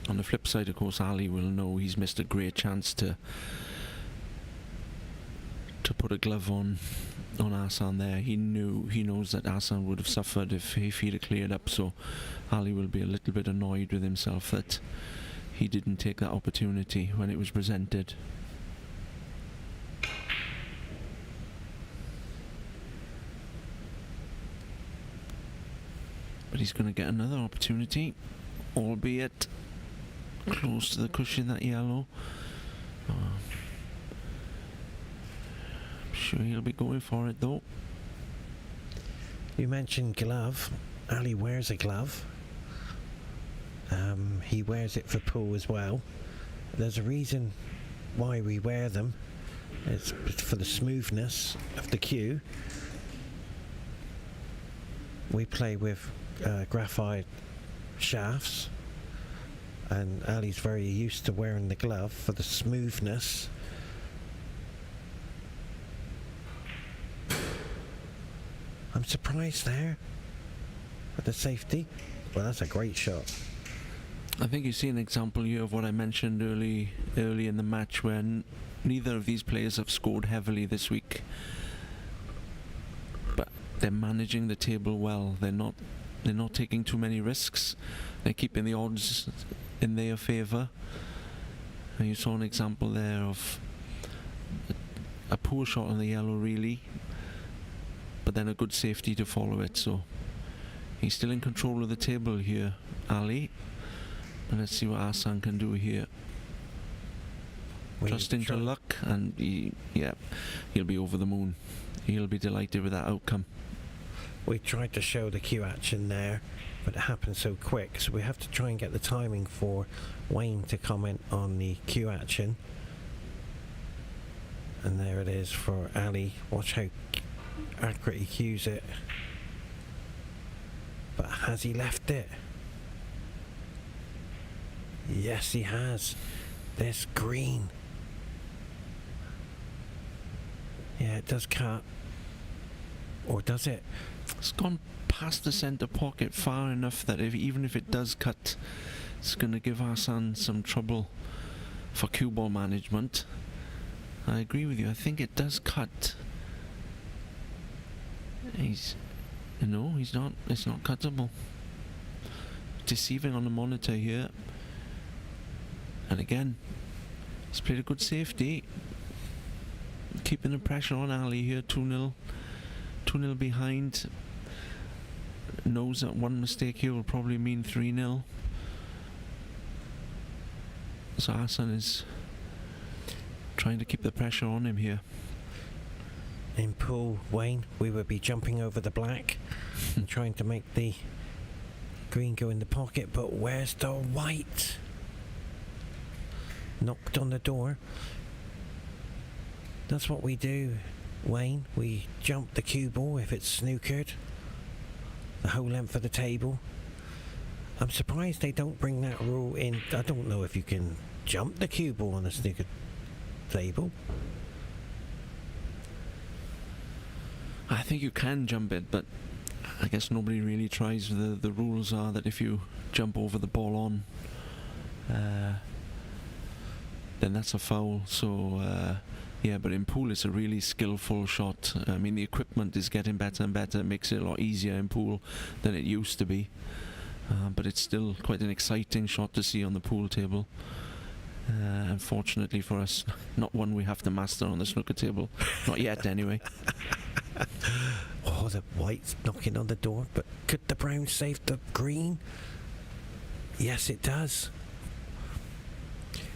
On the flip side, of course, Ali will know he's missed a great chance to put a glove on Ahsan there. He knows that Ahsan would have suffered if he'd have cleared up, so Ali will be a little bit annoyed with himself that he didn't take that opportunity when it was presented. But he's going to get another opportunity, albeit close to the cushion, that yellow. sure he'll be going for it though. You mentioned glove. Ali wears a glove. He wears it for pool as well. There's a reason why we wear them. It's for the smoothness of the cue. We play with graphite shafts, and Ali's very used to wearing the glove for the smoothness. I'm surprised there at the safety. Well, that's a great shot. I think you see an example here of what I mentioned early in the match, when neither of these players have scored heavily this week, but they're managing the table well. They're not taking too many risks. They're keeping the odds in their favour. And you saw an example there of a poor shot on the yellow, really, but then a good safety to follow it. So he's still in control of the table here, Ali. And let's see what Ahsan can do here. Trusting to luck, and he'll be over the moon. He'll be delighted with that outcome. We tried to show the cue action there, but it happened so quick, so we have to try and get the timing for Wayne to comment on the cue action. And there it is for Ali. Watch how accurate he cues it. But has he left it? Yes, he has. This green. Yeah, it does cut. Or does it? It's gone past the centre pocket far enough that even if it does cut, it's going to give Ahsan some trouble for cue ball management. I agree with you. I think it does cut. It's not cuttable. Deceiving on the monitor here. And again, he's played a good safety. Keeping the pressure on Ali here, 2-0 behind. Knows that one mistake here will probably mean 3-0. So Ahsan is trying to keep the pressure on him here. In pool, Wayne, we would be jumping over the black and trying to make the green go in the pocket, but where's the white? Knocked on the door. That's what we do, Wayne. We jump the cue ball if it's snookered, the whole length of the table. I'm surprised they don't bring that rule in. I don't know if you can jump the cue ball on a snooker table. I think you can jump it, but I guess nobody really tries. The rules are that if you jump over the ball on, then that's a foul. So but in pool it's a really skillful shot. I mean, the equipment is getting better and better. It makes it a lot easier in pool than it used to be, but it's still quite an exciting shot to see on the pool table. Unfortunately for us, not one we have to master on the snooker table. Not yet, anyway. Oh, the white's knocking on the door, but could the brown save the green? Yes, it does.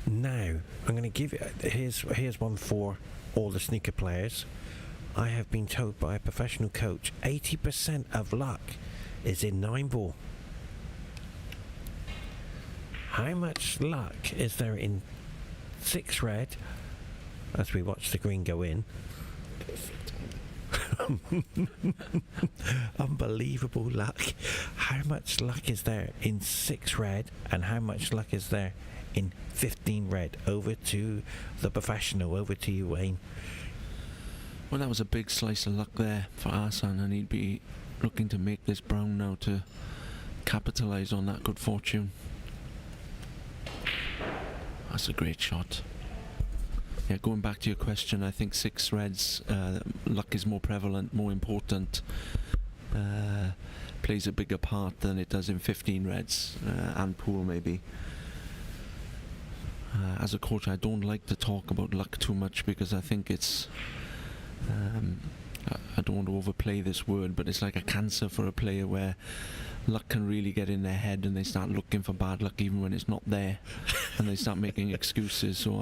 Now, I'm going to give it. Here's one for all the snooker players. I have been told by a professional coach 80% of luck is in 9-ball. How much luck is there in 6 red as we watch the green go in? Unbelievable luck. How much luck is there in 6 red, and how much luck is there in 15 red? Over to the professional, over to you, Wayne. Well, that was a big slice of luck there for Ahsan, and he'd be looking to make this brown now to capitalise on that good fortune. That's a great shot. Yeah, going back to your question, I think 6 reds, luck is more prevalent, more important, plays a bigger part than it does in 15 reds, and pool maybe. As a coach, I don't like to talk about luck too much, because I think it's I don't want to overplay this word, but it's like a cancer for a player where luck can really get in their head and they start looking for bad luck even when it's not there, and they start making excuses. So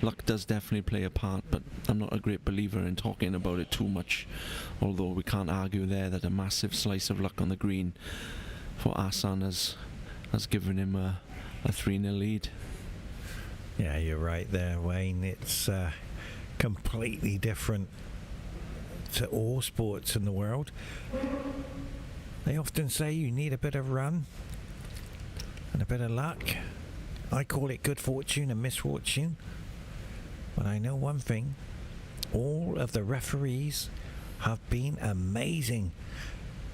luck does definitely play a part, but I'm not a great believer in talking about it too much, although we can't argue there that a massive slice of luck on the green for Ahsan has given him a 3-0 lead. Yeah, you're right there, Wayne. It's completely different to all sports in the world. They often say you need a bit of run and a bit of luck. I call it good fortune and misfortune. But I know one thing. All of the referees have been amazing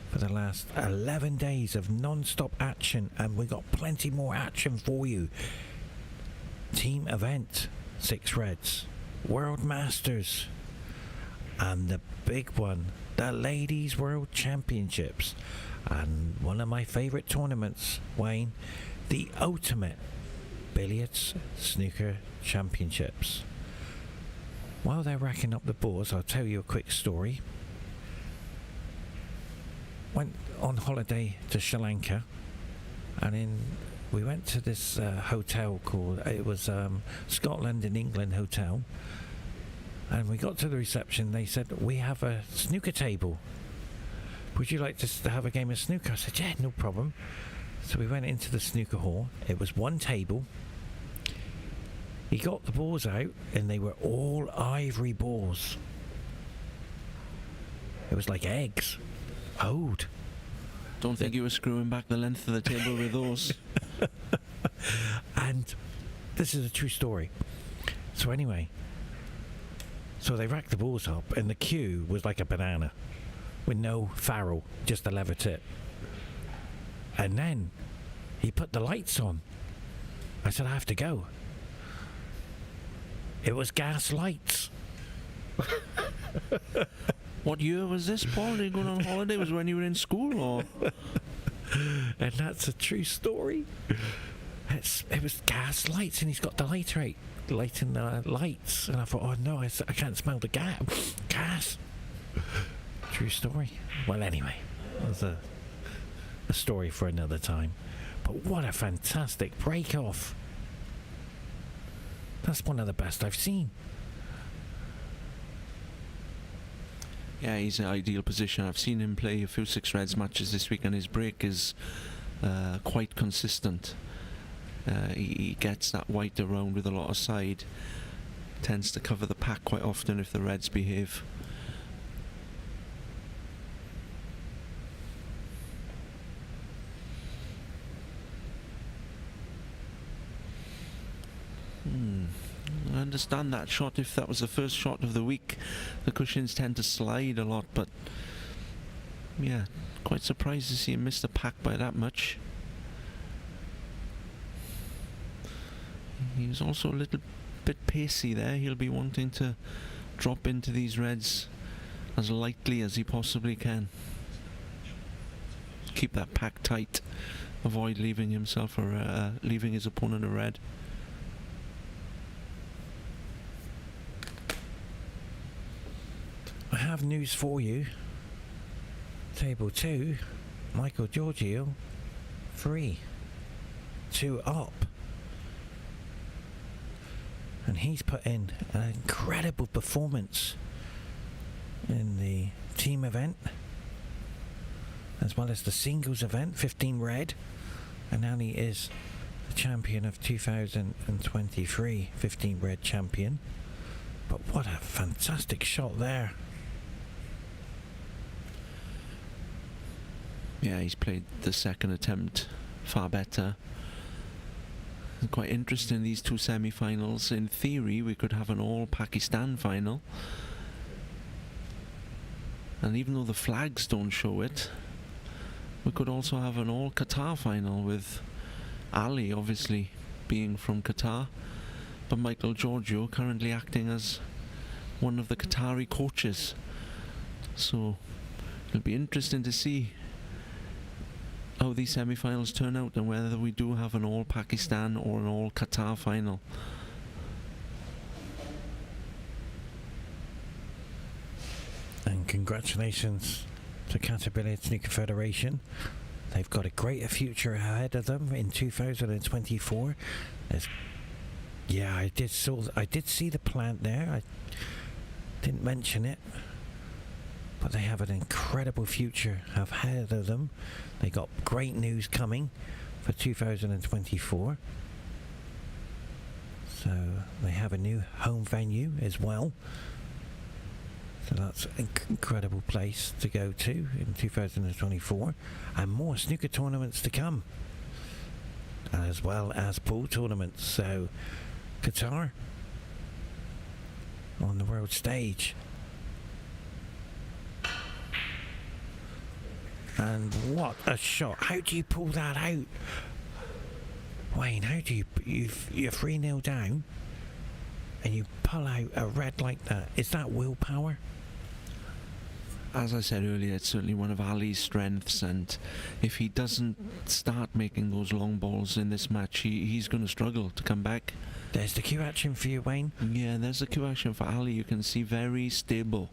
for the last 11 days of non-stop action, and we got plenty more action for you. Team event, 6 reds, World Masters, and the big one, the Ladies World Championships, and one of my favourite tournaments, Wayne, the Ultimate Billiards Snooker Championships. While they're racking up the balls, I'll tell you a quick story. Went on holiday to Sri Lanka, and we went to this hotel called, it was Scotland and England Hotel, and we got to the reception. They said, we have a snooker table. Would you like to have a game of snooker? I said, yeah, no problem. So we went into the snooker hall. It was one table. He got the balls out, and they were all ivory balls. It was like eggs. Old. Don't think you were screwing back the length of the table with those. And this is a true story. So anyway, so they racked the balls up, and the cue was like a banana with no farrel, just a lever tip. And then he put the lights on. I said, I have to go. It was gas lights. What year was this, Paul? Are you going on holiday? Was it when you were in school, or? And that's a true story. It was gas lights, and he's got the lighting the lights. And I thought, oh no, I can't smell the gas. True story. Well, anyway, that's a story for another time. But what a fantastic break off. That's one of the best I've seen. Yeah, he's in an ideal position. I've seen him play a few 6 reds matches this week, and his break is quite consistent. He gets that white around with a lot of side. Tends to cover the pack quite often if the reds behave. I understand that shot. If that was the first shot of the week, the cushions tend to slide a lot, but yeah, quite surprised to see him miss the pack by that much. He was also a little bit pacey there. He'll be wanting to drop into these reds as lightly as he possibly can. Keep that pack tight. Avoid leaving himself or leaving his opponent a red. I have news for you. Table 2, Michael Giorgio, 3, 2 up. And he's put in an incredible performance in the team event, as well as the singles event, 15 red. And now he is the champion of 2023, 15 red champion. But what a fantastic shot there. Yeah, he's played the second attempt far better. Quite interesting, these 2 semi-finals. In theory, we could have an all-Pakistan final. And even though the flags don't show it, we could also have an all-Qatar final, with Ali obviously being from Qatar, but Michael Giorgio currently acting as one of the Qatari coaches. So it'll be interesting to see how these semi-finals turn out, and whether we do have an all-Pakistan or an all-Qatar final. And congratulations to Qatar Snooker Federation. They've got a greater future ahead of them in 2024. I did see the plant there. I didn't mention it, but they have an incredible future ahead of them. They got great news coming for 2024. So they have a new home venue as well. So that's an incredible place to go to in 2024. And more snooker tournaments to come, as well as pool tournaments. So Qatar on the world stage. And what a shot. How do you pull that out? Wayne, how do you're 3-0 down and you pull out a red like that? Is that willpower? As I said earlier, it's certainly one of Ali's strengths, and if he doesn't start making those long balls in this match, he's going to struggle to come back. There's the cue action for you, Wayne. Yeah, there's the cue action for Ali. You can see very stable,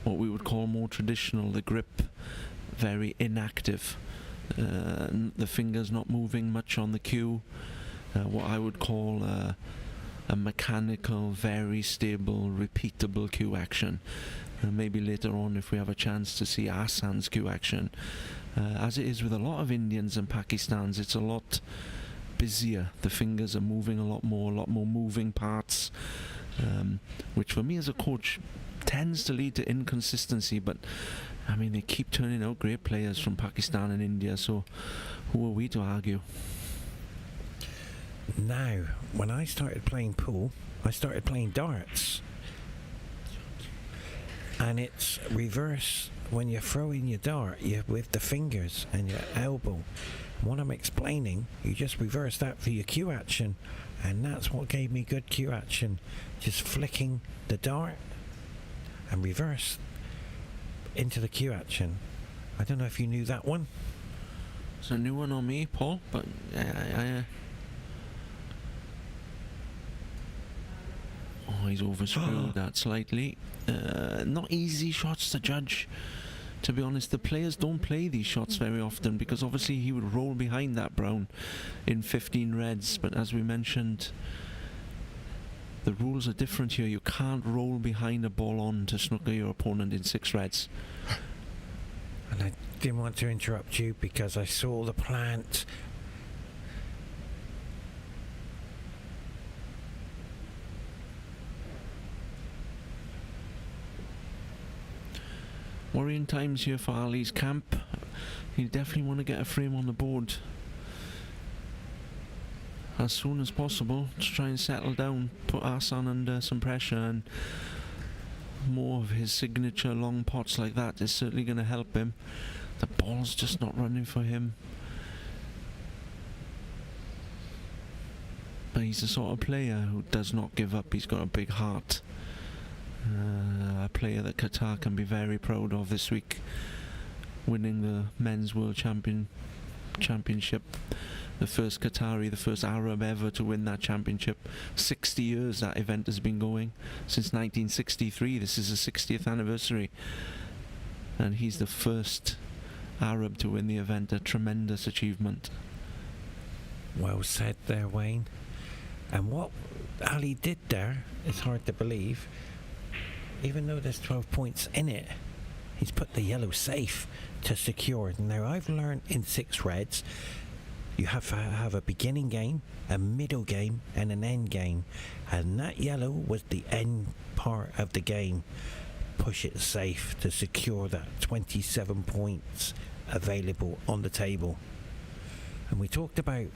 what we would call more traditional, the grip very inactive, the fingers not moving much on the cue, what I would call a mechanical, very stable, repeatable cue action. Maybe later on, if we have a chance to see Ahsan's cue action, as it is with a lot of Indians and Pakistans, it's a lot busier. The fingers are moving a lot more moving parts, which for me as a coach tends to lead to inconsistency. But I mean, they keep turning out great players from Pakistan and India, so who are we to argue? Now, when I started playing pool, I started playing darts. And it's reverse when you're throwing your dart, with the fingers and your elbow. What I'm explaining, you just reverse that for your cue action, and that's what gave me good cue action. Just flicking the dart and reverse into the cue action. I don't know if you knew that one. It's a new one on me, Paul, but oh, he's overscrewed that slightly. Not easy shots to judge. To be honest, the players don't play these shots very often, because obviously he would roll behind that brown in 15 reds, but as we mentioned, the rules are different here. You can't roll behind a ball on to snooker your opponent in 6 reds. And I didn't want to interrupt you because I saw the plant. Worrying times here for Ali's camp. He definitely want to get a frame on the board as soon as possible to try and settle down, put Ahsan under some pressure, and more of his signature long pots like that is certainly going to help him. The ball's just not running for him. But he's the sort of player who does not give up. He's got a big heart. A player that Qatar can be very proud of this week, winning the Men's World Championship. The first Qatari, the first Arab ever to win that championship. 60 years that event has been going, since 1963. This is the 60th anniversary, and he's the first Arab to win the event. A tremendous achievement. Well said there, Wayne. And what Ali did there is hard to believe. Even though there's 12 points in it, he's put the yellow safe to secure it. Now, I've learned in 6 reds, you have to have a beginning game, a middle game, and an end game. And that yellow was the end part of the game. Push it safe to secure that 27 points available on the table. And we talked about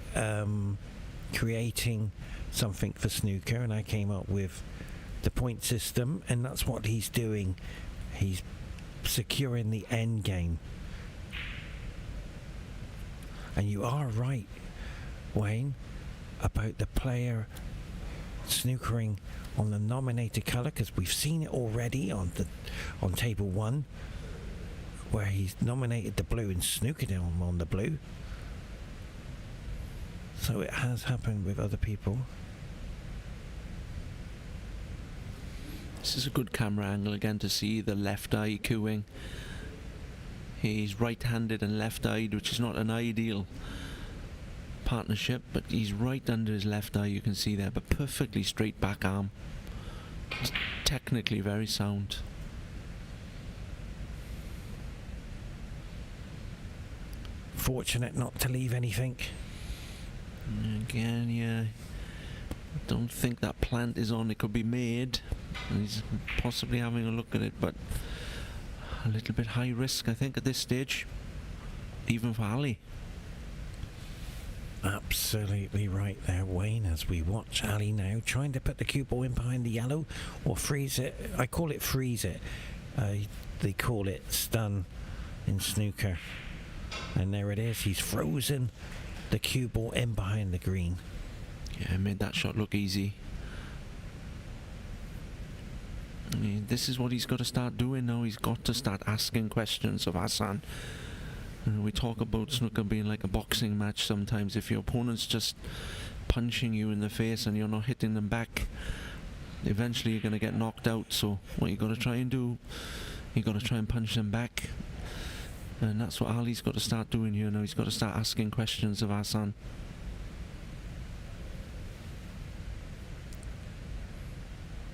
creating something for snooker, and I came up with the point system, and that's what he's doing. He's securing the end game. And you are right, Wayne, about the player snookering on the nominated colour, because we've seen it already on table 1, where he's nominated the blue and snookered him on the blue. So it has happened with other people. This is a good camera angle again to see the left eye cueing. He's right-handed and left-eyed, which is not an ideal partnership, but he's right under his left eye, you can see there, but perfectly straight back arm. It's technically very sound. Fortunate not to leave anything. Again, yeah. I don't think that plant is on. It could be made. And he's possibly having a look at it, but a little bit high risk, I think, at this stage. Even for Ali. Absolutely right there, Wayne, as we watch Ali now trying to put the cue ball in behind the yellow or freeze it. I call it freeze it. They call it stun in snooker. And there it is. He's frozen the cue ball in behind the green. Yeah, made that shot look easy. I mean, this is what he's got to start doing now. He's got to start asking questions of Ahsan. We talk about snooker being like a boxing match sometimes. If your opponent's just punching you in the face and you're not hitting them back, eventually you're going to get knocked out. So what you got to try and do, you got to try and punch them back. And that's what Ali's got to start doing here now. He's got to start asking questions of Ahsan.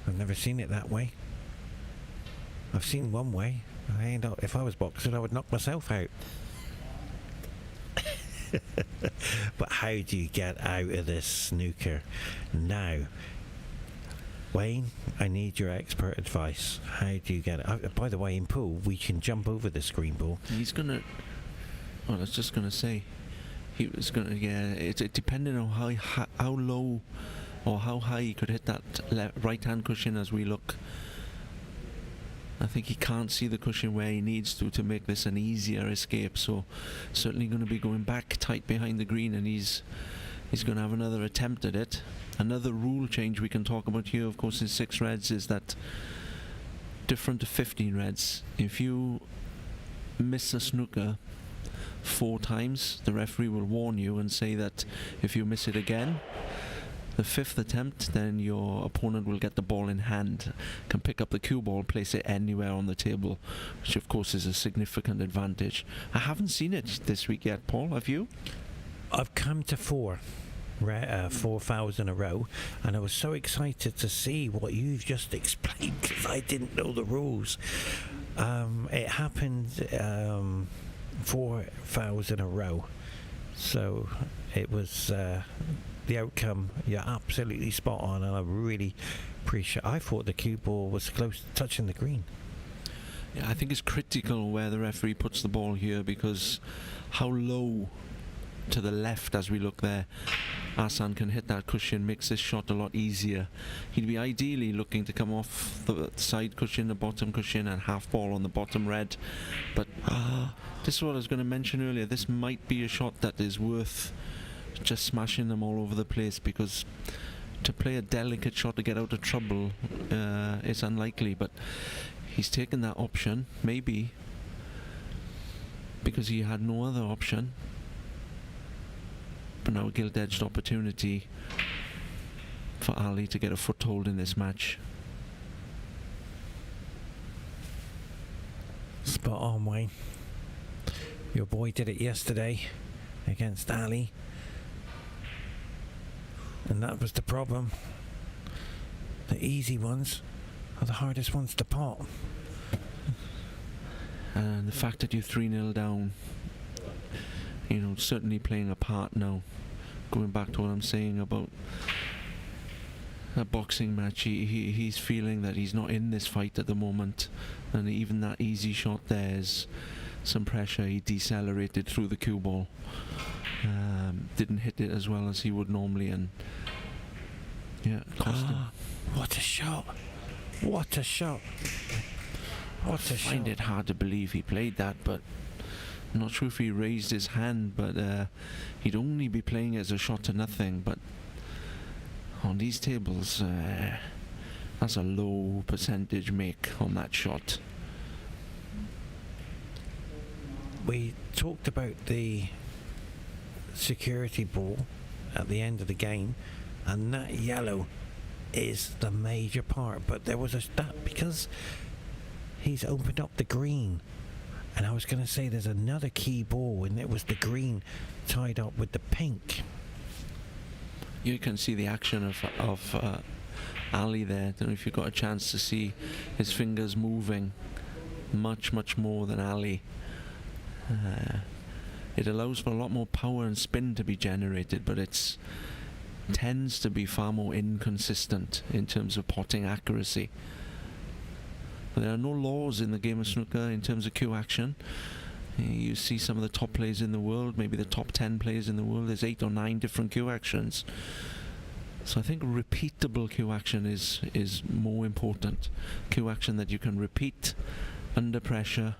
I've never seen it that way. I've seen one way. If I was boxing, I would knock myself out. But how do you get out of this snooker now? Wayne, I need your expert advice. How do you get it? By the way, in pool, we can jump over the screen ball. He's gonna. Well, I was just gonna say, he was gonna. Yeah, it depending on how low or how high he could hit that right hand cushion as we look. I think he can't see the cushion where he needs to make this an easier escape. So certainly going to be going back tight behind the green, and he's going to have another attempt at it. Another rule change we can talk about here, of course, in 6 reds is that different to 15 reds. If you miss a snooker 4 times, the referee will warn you and say that if you miss it again, the 5th attempt, then your opponent will get the ball in hand, can pick up the cue ball, place it anywhere on the table, which of course is a significant advantage. I haven't seen it this week yet, Paul, have you? I've come to 4 fouls in a row, and I was so excited to see what you've just explained because I didn't know the rules. It happened 4 fouls in a row, so it was the outcome. You're absolutely spot on, and I really appreciate. I thought the cue ball was close to touching the green. Yeah, I think it's critical where the referee puts the ball here, because how low to the left as we look there Ahsan can hit that cushion makes this shot a lot easier. He'd be ideally looking to come off the side cushion, the bottom cushion, and half ball on the bottom red, but this is what I was going to mention earlier. This might be a shot that is worth just smashing them all over the place, because to play a delicate shot to get out of trouble is unlikely, but he's taken that option, maybe because he had no other option. But now a gilt-edged opportunity for Ali to get a foothold in this match. Spot on, Wayne. Your boy did it yesterday against Ali, and that was the problem. The easy ones are the hardest ones to pot. And the fact that you're 3-0 down, you know, certainly playing a part now. Going back to what I'm saying about a boxing match, he's feeling that he's not in this fight at the moment, and even that easy shot, there's some pressure. He decelerated through the cue ball, didn't hit it as well as he would normally, and yeah, cost him. What a shot! What a shot! What a shot! I find it hard to believe he played that, but I'm not sure if he raised his hand, but he'd only be playing as a shot to nothing. But on these tables, that's a low percentage make on that shot. We talked about the security ball at the end of the game, and that yellow is the major part. But there was because he's opened up the green. And I was going to say there's another key ball, and it was the green tied up with the pink. You can see the action of Ali there. I don't know if you got a chance to see his fingers moving much more than Ali. It allows for a lot more power and spin to be generated, but it tends to be far more inconsistent in terms of potting accuracy. But there are no laws in the game of snooker in terms of cue action. You see some of the top players in the world, maybe the top 10 players in the world, there's 8 or 9 different cue actions. So I think repeatable cue action is more important. Cue action that you can repeat under pressure.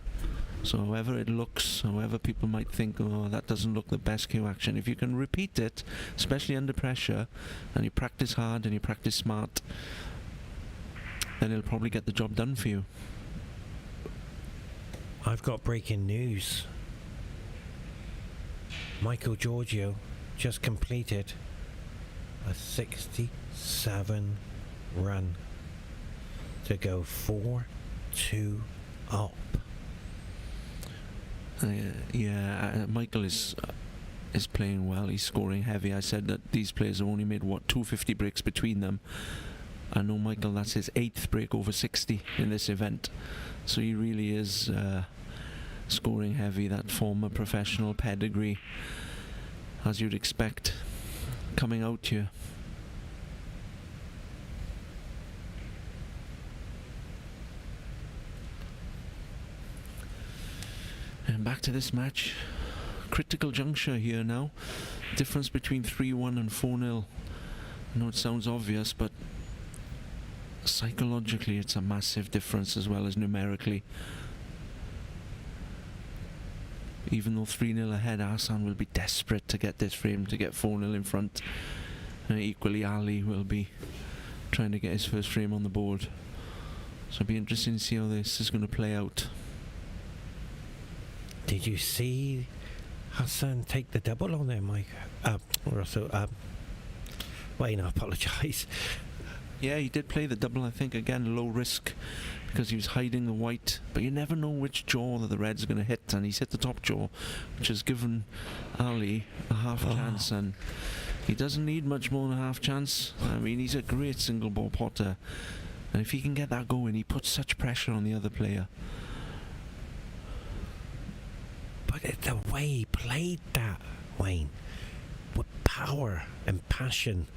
So however it looks, however people might think, oh, that doesn't look the best cue action. If you can repeat it, especially under pressure, and you practice hard and you practice smart, then it'll probably get the job done for you. I've got breaking news. Michael Giorgio just completed a 67 run to go 4-2 up. Michael is playing well. He's scoring heavy. I said that these players have only made 250 breaks between them. I know Michael, that's his 8th break over 60 in this event. So he really is scoring heavy. That former professional pedigree, as you'd expect, coming out here. And back to this match. Critical juncture here now. Difference between 3-1 and 4-0. I know it sounds obvious, but psychologically it's a massive difference as well as numerically. Even though 3-0 ahead, Ahsan will be desperate to get this frame, to get 4-0 in front. And equally Ali will be trying to get his first frame on the board. So it'll be interesting to see how this is going to play out. Did you see Ahsan take the double on there, Mike? Russell, Wayne, I apologise. Yeah, he did play the double, I think, again, low risk, because he was hiding the white, but you never know which jaw that the red's are going to hit, and he's hit the top jaw, which has given Ali a half chance, and he doesn't need much more than a half chance. I mean, he's a great single ball potter, and if he can get that going, he puts such pressure on the other player. But the way he played that, Wayne, with power and passion.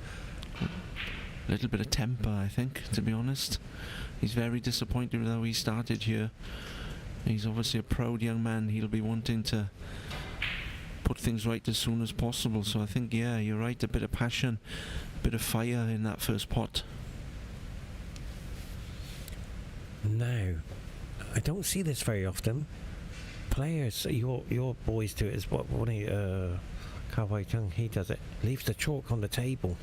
A little bit of temper, I think, to be honest. He's very disappointed with how he started here. He's obviously a proud young man. He'll be wanting to put things right as soon as possible. So I think, yeah, you're right, a bit of passion, a bit of fire in that first pot. No, I don't see this very often. Players, your boys do it as what Kawai Chung, he does it. Leaves the chalk on the table.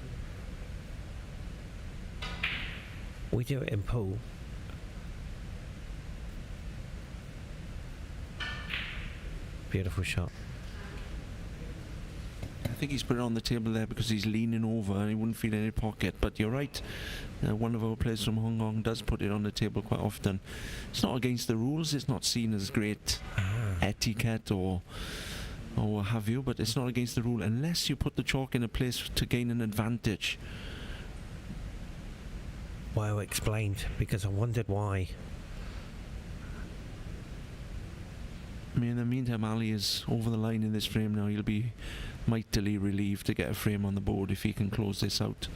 We do it in pool. Beautiful shot. I think he's put it on the table there because he's leaning over and he wouldn't feel any pocket. But you're right, one of our players from Hong Kong does put it on the table quite often. It's not against the rules, it's not seen as great etiquette or what have you, but it's not against the rule unless you put the chalk in a place to gain an advantage. Well explained, because I wondered why. I mean, in the meantime, Ali is over the line in this frame now. He'll be mightily relieved to get a frame on the board if he can close this out.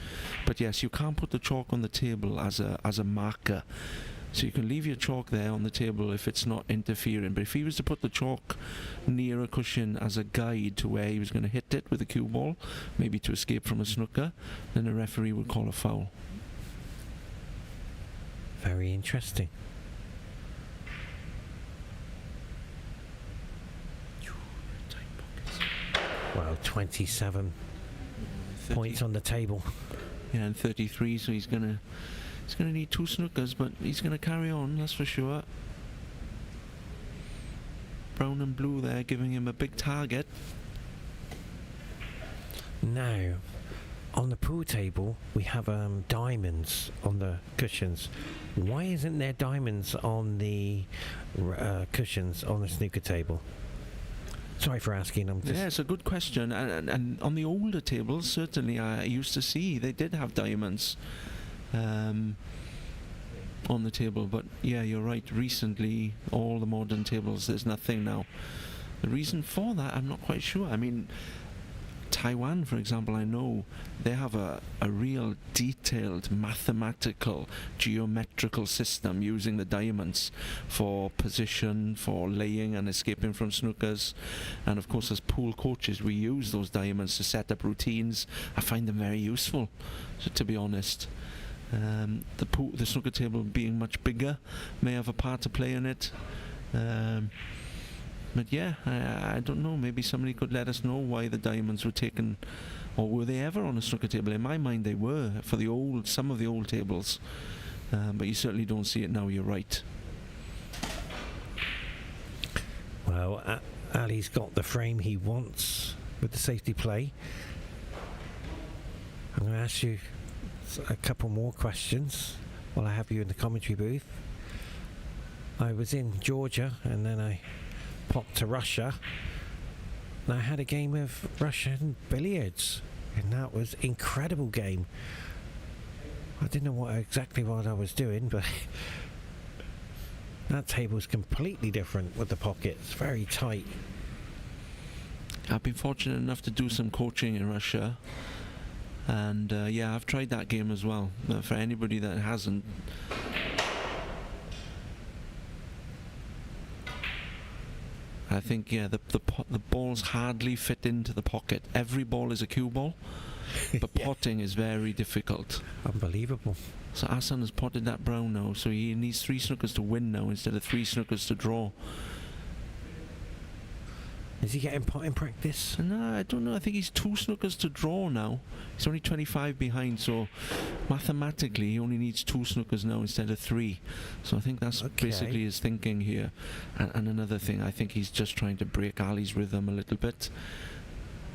But yes, you can't put the chalk on the table as a marker. So you can leave your chalk there on the table if it's not interfering. But if he was to put the chalk near a cushion as a guide to where he was going to hit it with a cue ball, maybe to escape from a snooker, then the referee would call a foul. Very interesting. Well, 27 points on the table. Yeah, and 33, so he's gonna need 2 snookers, but he's gonna carry on, that's for sure. Brown and blue there, giving him a big target. Now, On the pool table, we have diamonds on the cushions. Why isn't there diamonds on the cushions on the snooker table? Sorry for asking. Yeah, it's a good question. And on the older tables, certainly I used to see they did have diamonds on the table. But yeah, you're right. Recently, all the modern tables, there's nothing now. The reason for that, I'm not quite sure. I mean, Taiwan, for example, I know they have a real detailed mathematical geometrical system using the diamonds for position, for laying and escaping from snookers. And of course, as pool coaches, we use those diamonds to set up routines. I find them very useful, so, to be honest. The snooker table being much bigger may have a part to play in it. But yeah, I don't know, maybe somebody could let us know why the diamonds were taken, or were they ever on a snooker table? In my mind they were, for some of the old tables, but you certainly don't see it now, you're right. Well, Ali's got the frame he wants with the safety play. I'm going to ask you a couple more questions while I have you in the commentary booth. I was in Georgia and then I popped to Russia, and I had a game of Russian billiards, and that was an incredible game. I didn't know exactly what I was doing, but that table's completely different with the pockets, very tight. I've been fortunate enough to do some coaching in Russia, and yeah, I've tried that game as well. For anybody that hasn't, I think, yeah, the balls hardly fit into the pocket. Every ball is a cue ball, but yeah. Potting is very difficult. Unbelievable. So Ahsan has potted that brown now, so he needs 3 snookers to win now instead of 3 snookers to draw. Is he getting potting practice? No, I don't know. I think he's 2 snookers to draw now. He's only 25 behind, so mathematically he only needs 2 snookers now instead of 3. So I think that's basically his thinking here. And another thing, I think he's just trying to break Ali's rhythm a little bit.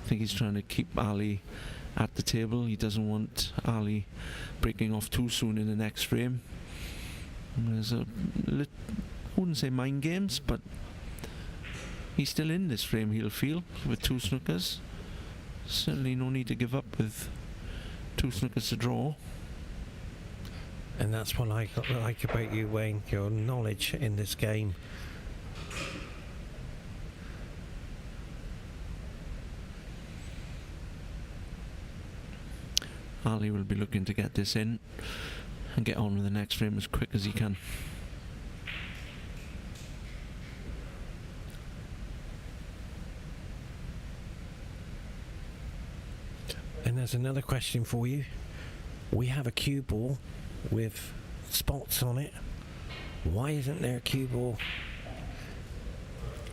I think he's trying to keep Ali at the table. He doesn't want Ali breaking off too soon in the next frame. And there's I wouldn't say mind games, but he's still in this frame, he'll feel, with 2 snookers. Certainly no need to give up with 2 snookers to draw. And that's what I like about you, Wayne, your knowledge in this game. Ali will be looking to get this in and get on with the next frame as quick as he can. And there's another question for you. We have a cue ball with spots on it. Why isn't there a cue ball?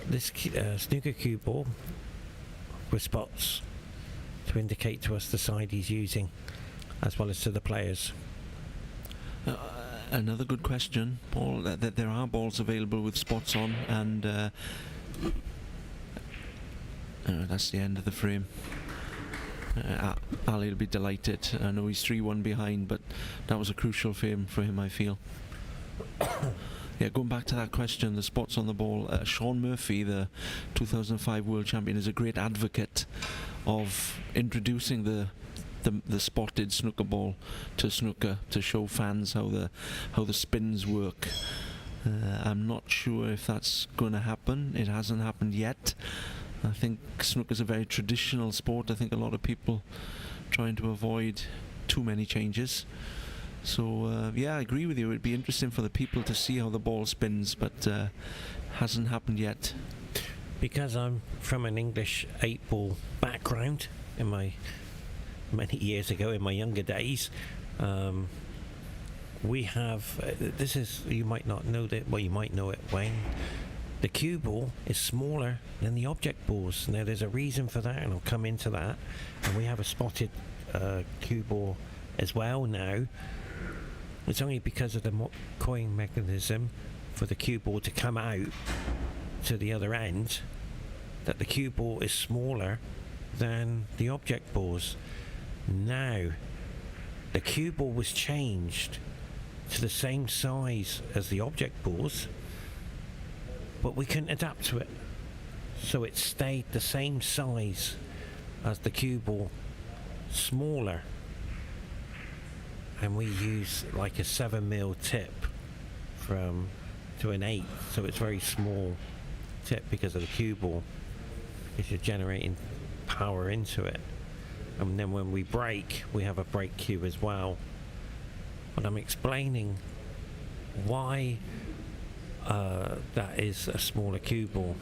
This snooker cue ball with spots to indicate to us the side he's using, as well as to the players. Another good question, Paul. That there are balls available with spots on, and that's the end of the frame. Ali will be delighted. I know he's 3-1 behind, but that was a crucial frame for him, I feel. Yeah, going back to that question, the spots on the ball, Sean Murphy, the 2005 world champion, is a great advocate of introducing the spotted snooker ball to snooker to show fans how the spins work. I'm not sure if that's going to happen. It hasn't happened yet. I think snooker's a very traditional sport. I think a lot of people trying to avoid too many changes. So yeah, I agree with you. It'd be interesting for the people to see how the ball spins, but hasn't happened yet. Because I'm from an English 8-ball background in my many years ago, in my younger days, we have this is, you might not know that, well, you might know it, Wayne. The cue ball is smaller than the object balls. Now there's a reason for that, and I'll come into that. And we have a spotted cue ball as well now. It's only because of the coin mechanism for the cue ball to come out to the other end that the cue ball is smaller than the object balls. Now, the cue ball was changed to the same size as the object balls, but we couldn't adapt to it. So it stayed the same size as the cue ball, smaller. And we use like a 7mm tip to an 8, so it's very small tip because of the cue ball, because you're generating power into it. And then when we break, we have a break cue as well. But I'm explaining why that is a smaller cue ball,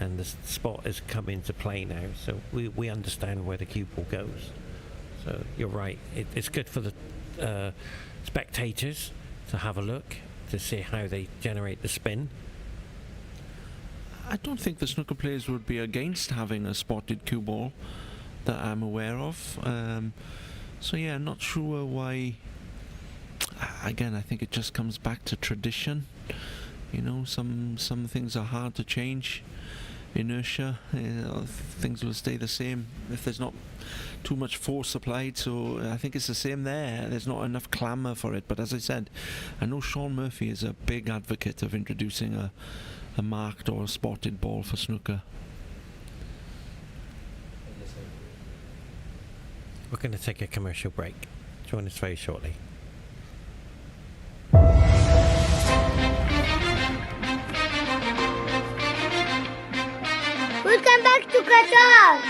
and the spot has come into play now, so we understand where the cue ball goes. So you're right, it's good for the spectators to have a look to see how they generate the spin. I don't think the snooker players would be against having a spotted cue ball that I'm aware of. So yeah, not sure why. Again, I think it just comes back to tradition. You know, some things are hard to change. Inertia, things will stay the same if there's not too much force applied. So I think it's the same there. There's not enough clamour for it. But as I said, I know Sean Murphy is a big advocate of introducing a marked or a spotted ball for snooker. We're going to take a commercial break. Join us very shortly. Welcome back to Qatar.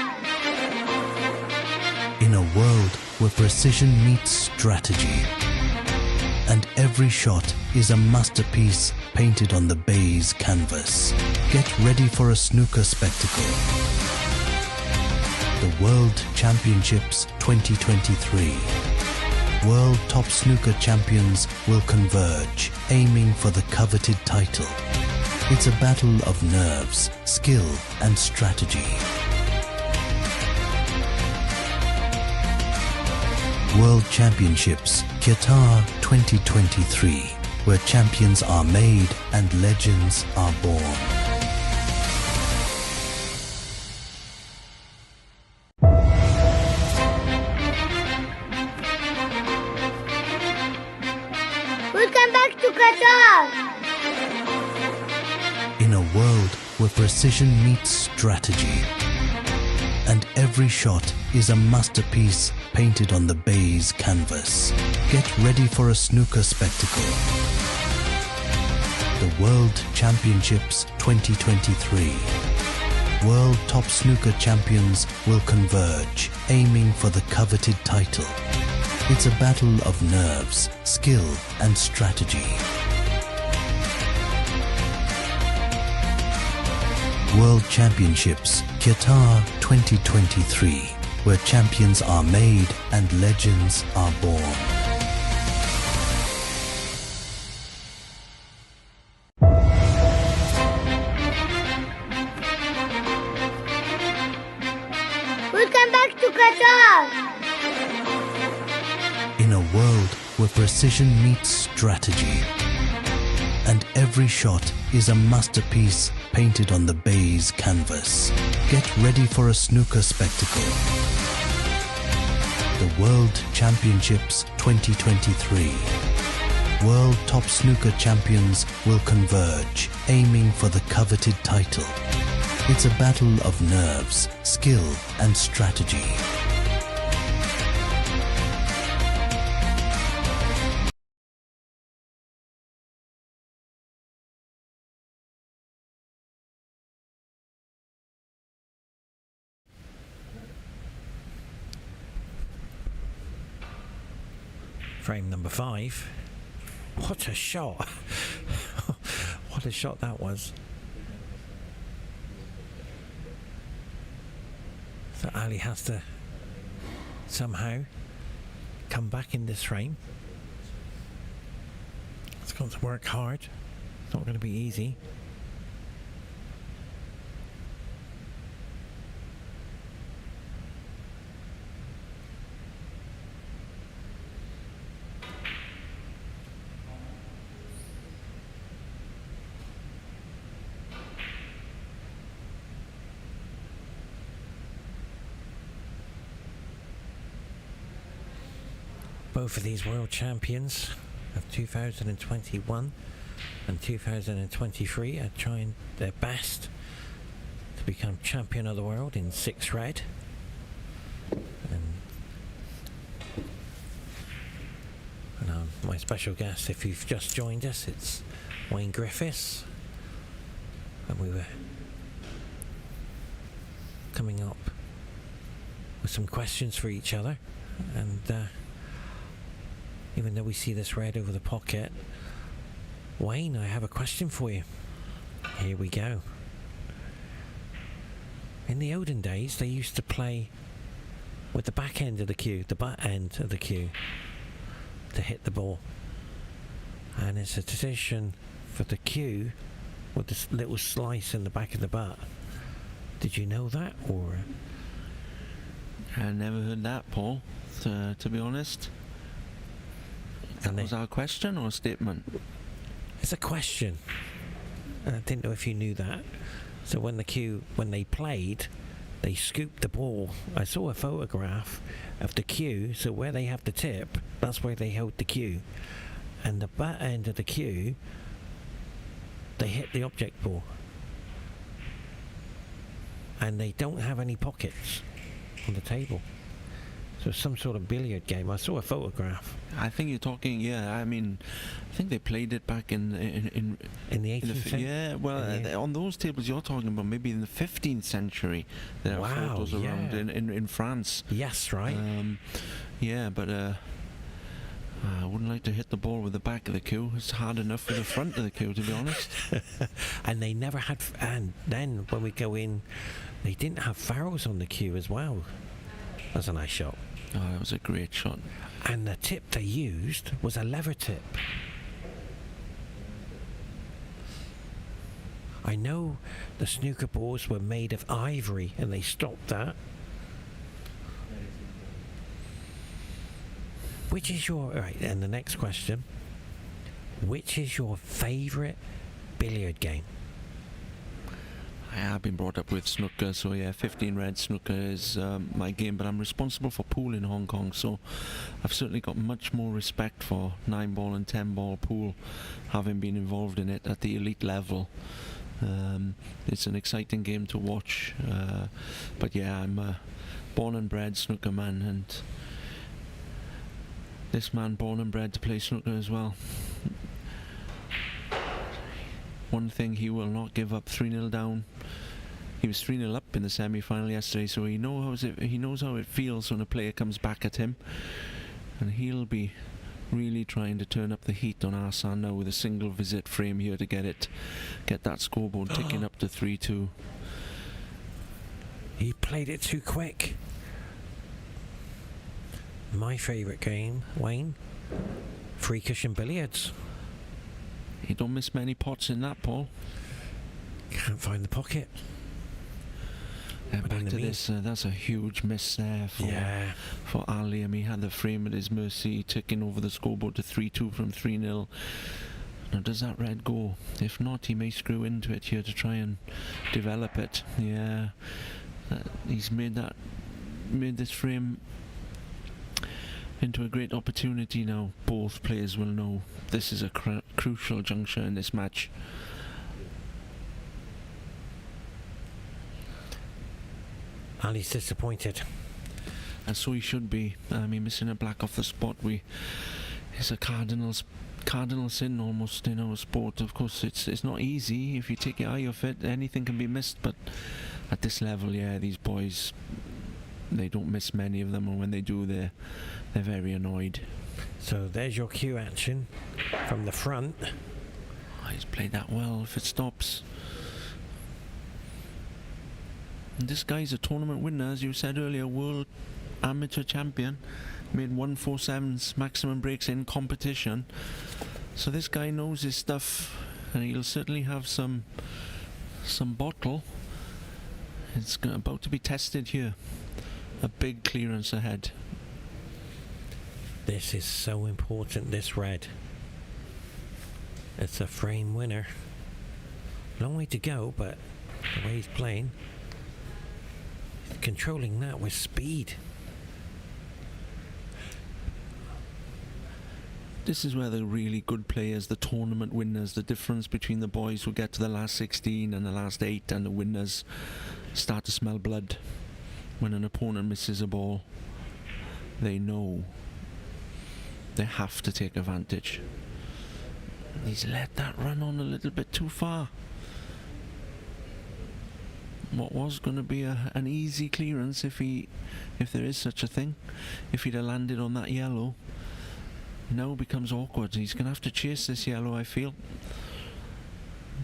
In a world where precision meets strategy, and every shot is a masterpiece painted on the baize canvas, get ready for a snooker spectacle. The World Championships 2023. World top snooker champions will converge, aiming for the coveted title. It's a battle of nerves, skill, and strategy. World Championships Qatar 2023, where champions are made and legends are born. Welcome back to Qatar. In a world where precision meets strategy, and every shot is a masterpiece painted on the baize canvas, get ready for a snooker spectacle. The World Championships 2023. World top snooker champions will converge, aiming for the coveted title. It's a battle of nerves, skill, and strategy. World Championships Qatar 2023, where champions are made and legends are born. Welcome back to Qatar. In a world where precision meets strategy, and every shot is a masterpiece painted on the baize canvas, get ready for a snooker spectacle. The World Championships 2023. World top snooker champions will converge, aiming for the coveted title. It's a battle of nerves, skill, and strategy. Frame number 5. What a shot! What a shot that was. So Ali has to somehow come back in this frame. It's got to work hard. It's not going to be easy. Both of these world champions of 2021 and 2023 are trying their best to become champion of the world in 6 red. And my special guest, if you've just joined us, it's Wayne Griffiths, and we were coming up with some questions for each other, and even though we see this red over the pocket, Wayne, I have a question for you. Here we go. In the olden days, they used to play with the back end of the cue, the butt end of the cue, to hit the ball. And it's a tradition for the cue with this little slice in the back of the butt. Did you know that, or...? I never heard that, Paul, to be honest. Was that a question or a statement? It's a question. I didn't know if you knew that. So when they played, they scooped the ball. I saw a photograph of the cue, so where they have the tip, that's where they held the cue. And the butt end of the cue, they hit the object ball. And they don't have any pockets on the table. So some sort of billiard game. I saw a photograph. I think you're talking, I think they played it back in the 18th century? Yeah, well, on those tables you're talking about, maybe in the 15th century, there are photos around in France. Yes, right. But I wouldn't like to hit the ball with the back of the cue. It's hard enough with the front of the cue, to be honest. And they never had... And then, when we go in, they didn't have farrows on the cue as well. That's a nice shot. Oh, that was a great shot. And the tip they used was a lever tip. I know the snooker balls were made of ivory and they stopped that. Which is your... Right, and the next question. Which is your favourite billiard game? I have been brought up with snooker, so 15 red snooker is my game, but I'm responsible for pool in Hong Kong, so I've certainly got much more respect for 9-ball and 10-ball pool, having been involved in it at the elite level. It's an exciting game to watch, but I'm a born and bred snooker man, and this man born and bred to play snooker as well. One thing, he will not give up. 3-0 down. He was 3-0 up in the semi-final yesterday, so he knows how it feels when a player comes back at him, and he'll be really trying to turn up the heat on Ahsan now with a single visit frame here to get that scoreboard ticking up to 3-2. He played it too quick. My favourite game, Wayne, free cushion billiards. You don't miss many pots in that, Paul. Can't find the pocket. Back to this, that's a huge miss there for Ali. I mean, he had the frame at his mercy, ticking over the scoreboard to 3-2 from 3-0. Now, does that red go? If not, he may screw into it here to try and develop it. Yeah, he's made this frame into a great opportunity now. Both players will know this is a crucial juncture in this match. Ali's disappointed. And so he should be. I mean, missing a black off the spot, it's a cardinal sin almost in our sport. Of course, it's not easy. If you take your eye off it, anything can be missed. But at this level, these boys, they don't miss many of them, and when they do, they're very annoyed. So there's your cue action from the front. He's played that well. If it stops. And this guy's a tournament winner, as you said earlier, world amateur champion, made 147's maximum breaks in competition. So this guy knows his stuff, and he'll certainly have some bottle. It's about to be tested here. A big clearance ahead. This is so important, this red. It's a frame winner. Long way to go, but the way he's playing, controlling that with speed. this is where the really good players, the tournament winners, the difference between the boys who get to the last 16 and the last 8 and the winners start to smell blood. When an opponent misses a ball, they know they have to take advantage. He's let that run on a little bit too far. What was going to be an easy clearance, if there is such a thing, if he'd have landed on that yellow, now becomes awkward. He's going to have to chase this yellow, I feel.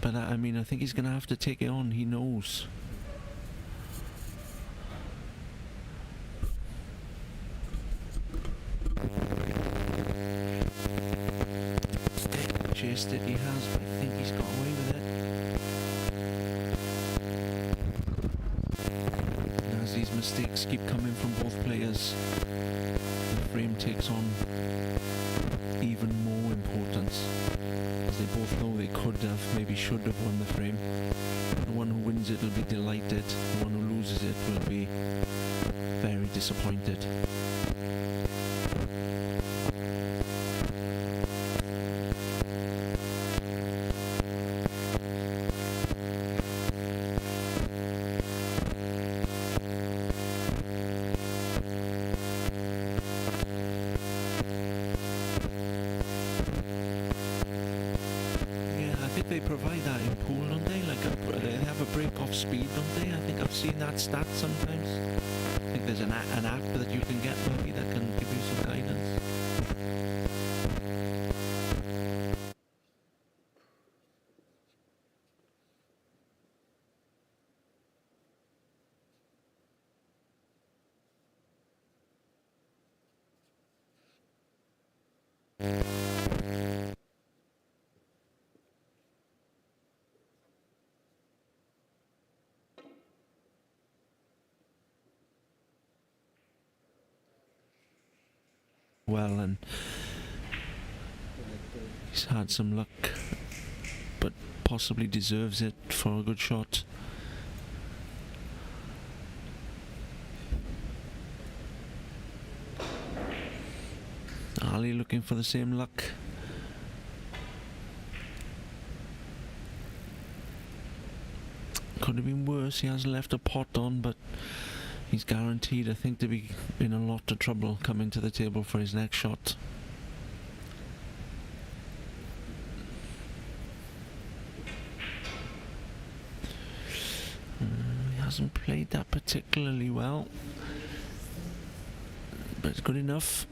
But I mean, I think he's going to have to take it on. He knows. Chased it, he has, but I think he's got away with it. And as these mistakes keep coming from both players, the frame takes on even more importance, as they both know they could have, maybe should have won the frame. The one who wins it will be delighted, the one who loses it will be very disappointed. They provide that in pool, don't they? Like they have a break-off speed, don't they? I think I've seen that stat sometimes. I think there's an app that you can get maybe that can give you some guidance. Well, and he's had some luck, but possibly deserves it for a good shot. Ali looking for the same luck. Could have been worse. He has left a pot on, but he's guaranteed, I think, to be in a lot of trouble coming to the table for his next shot. He hasn't played that particularly well, but it's good enough.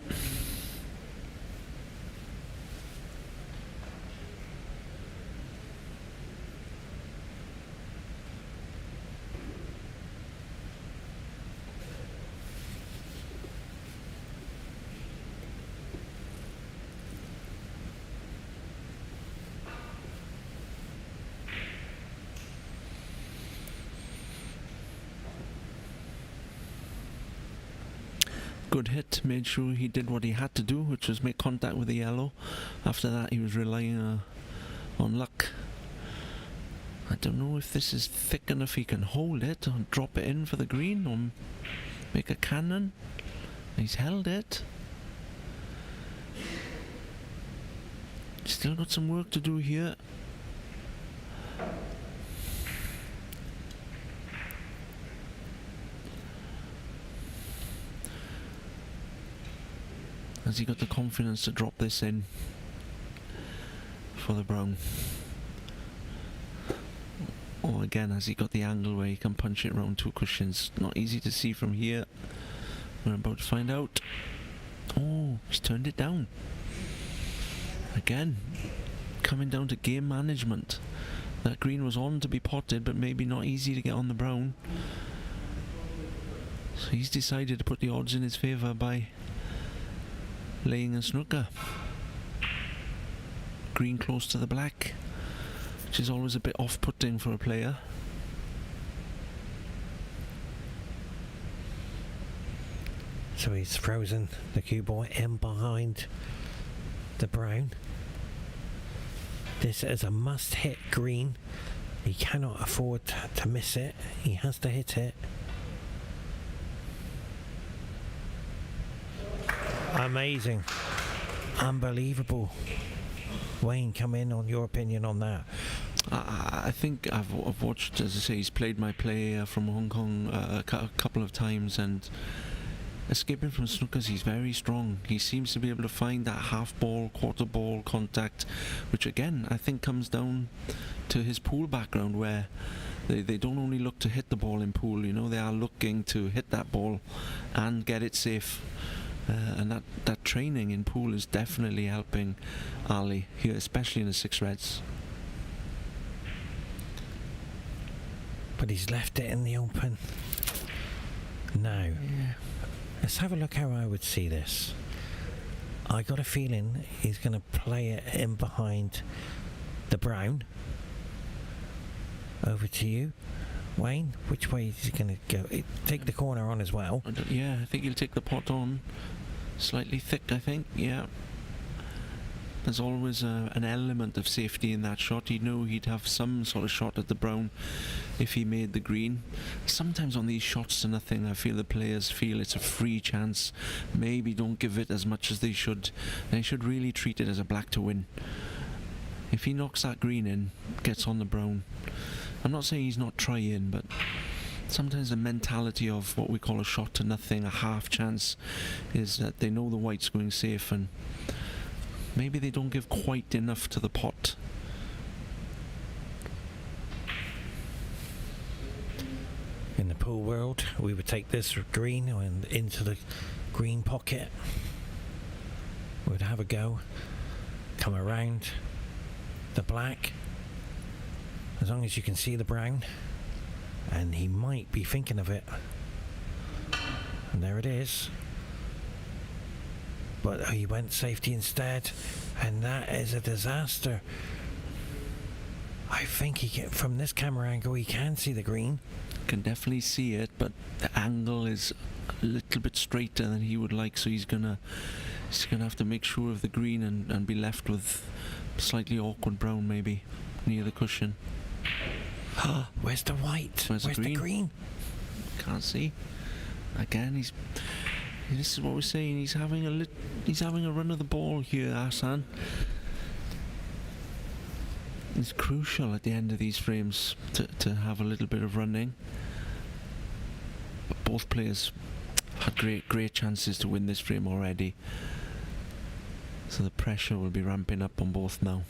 Good hit, made sure he did what he had to do, which was make contact with the yellow. After that he was relying on luck. I don't know if this is thick enough he can hold it or drop it in for the green or make a cannon. He's held it. Still got some work to do here. Has he got the confidence to drop this in for the brown? Or again, has he got the angle where he can punch it round two cushions? Not easy to see from here. We're about to find out. Oh, he's turned it down. Again, coming down to game management. That green was on to be potted, but maybe not easy to get on the brown. So he's decided to put the odds in his favour by laying a snooker. Green close to the black, which is always a bit off-putting for a player. So he's frozen the cue ball in behind the brown. This is a must-hit green. He cannot afford to miss it. He has to hit it. Amazing. unbelievable. Wayne, come in on your opinion on that. I think I've watched, as I say, he's played my play from Hong Kong a couple of times, and escaping from snookers, he's very strong. He seems to be able to find that half ball, quarter ball contact, which again I think comes down to his pool background, where they don't only look to hit the ball in pool, you know, they are looking to hit that ball and get it safe. And that training in pool is definitely helping Ali here, especially in the 6 reds. But he's left it in the open. Now, let's have a look how I would see this. I got a feeling he's going to play it in behind the brown. Over to you, Wayne. Which way is he going to go? Take the corner on as well. I think he'll take the pot on. Slightly thick, I think, yeah. There's always an element of safety in that shot. He'd know he'd have some sort of shot at the brown if he made the green. Sometimes on these shots to nothing, I feel the players feel it's a free chance. Maybe don't give it as much as they should. They should really treat it as a black to win. If he knocks that green in, gets on the brown, I'm not saying he's not trying, but sometimes the mentality of what we call a shot to nothing, a half chance, is that they know the white's going safe, and maybe they don't give quite enough to the pot. In the pool world, we would take this green and into the green pocket. We'd have a go, come around the black, as long as you can see the brown, and he might be thinking of it. And there it is. But he went safety instead, and that is a disaster. I think from this camera angle he can see the green. Can definitely see it, but the angle is a little bit straighter than he would like, so he's gonna have to make sure of the green and be left with slightly awkward brown maybe near the cushion. Where's the white? Where's the green? Can't see. Again, this is what we're saying. He's having a run of the ball here, Ahsan. It's crucial at the end of these frames to have a little bit of running. But both players had great chances to win this frame already. So the pressure will be ramping up on both now.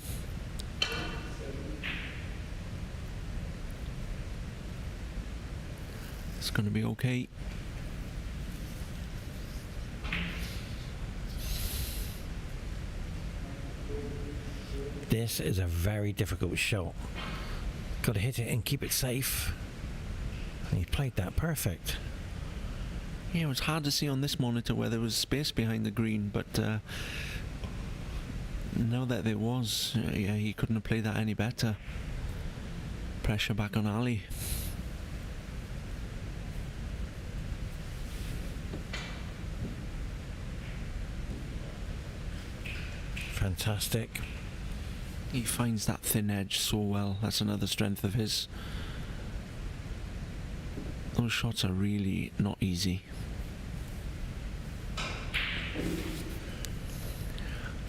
It's going to be okay. This is a very difficult shot. Got to hit it and keep it safe. And he played that perfect. Yeah, it was hard to see on this monitor where there was space behind the green, but now that there was, he couldn't have played that any better. Pressure back on Ali. Fantastic. He finds that thin edge so well. That's another strength of his. Those shots are really not easy.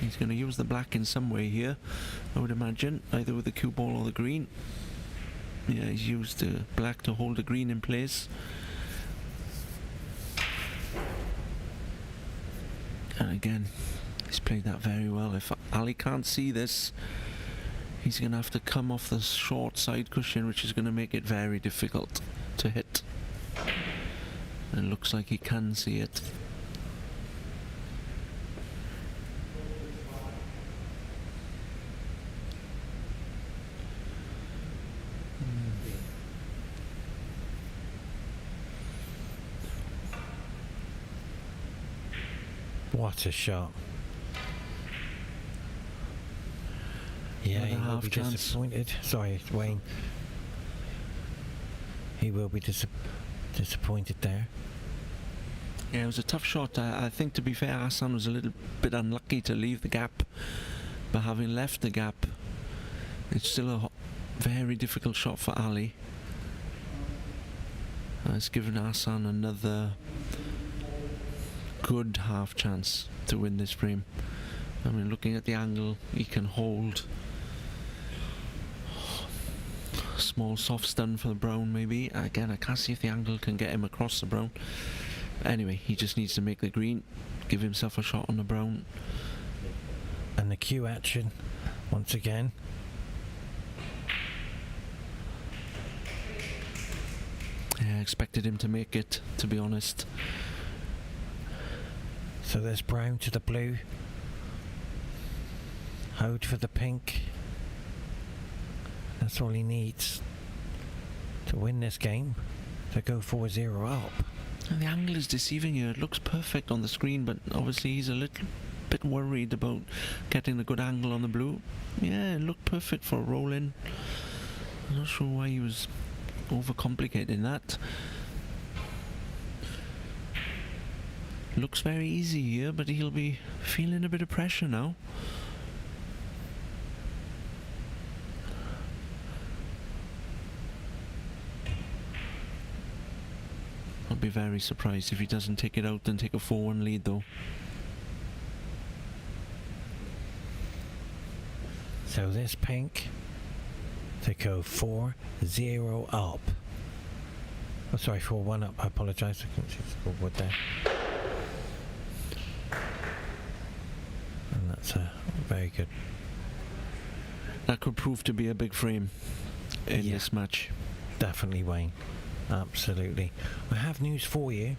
He's going to use the black in some way here, I would imagine, either with the cue ball or the green. Yeah, he's used the black to hold the green in place. And again, he's played that very well. If Ali can't see this, he's going to have to come off the short side cushion, which is going to make it very difficult to hit. And it looks like he can see it. What a shot. Yeah, he will be disappointed. Sorry, Wayne. He will be disappointed there. Yeah, it was a tough shot. I think, to be fair, Ahsan was a little bit unlucky to leave the gap. But having left the gap, it's still a very difficult shot for Ali. It's given Ahsan another good half chance to win this frame. I mean, looking at the angle he can hold. Small soft stun for the brown, maybe. Again, I can't see if the angle can get him across the brown. Anyway, he just needs to make the green, give himself a shot on the brown. And the cue action once again. Yeah, I expected him to make it, to be honest. So there's brown to the blue. Hold for the pink. That's all he needs to win this game, to go 4-0 up. And the angle is deceiving you. It looks perfect on the screen, but obviously he's a little bit worried about getting a good angle on the blue. Yeah, it looked perfect for a roll-in. I'm not sure why he was overcomplicating that. Looks very easy here, but he'll be feeling a bit of pressure now. I'll be very surprised if he doesn't take it out and take a 4-1 lead though. So this pink to go 4-0 up. Oh, sorry, 4-1 up. I apologise. I couldn't see the scoreboard there. And that's very good. That could prove to be a big frame in Yeah. this match. Definitely, Wayne. Absolutely. I have news for you.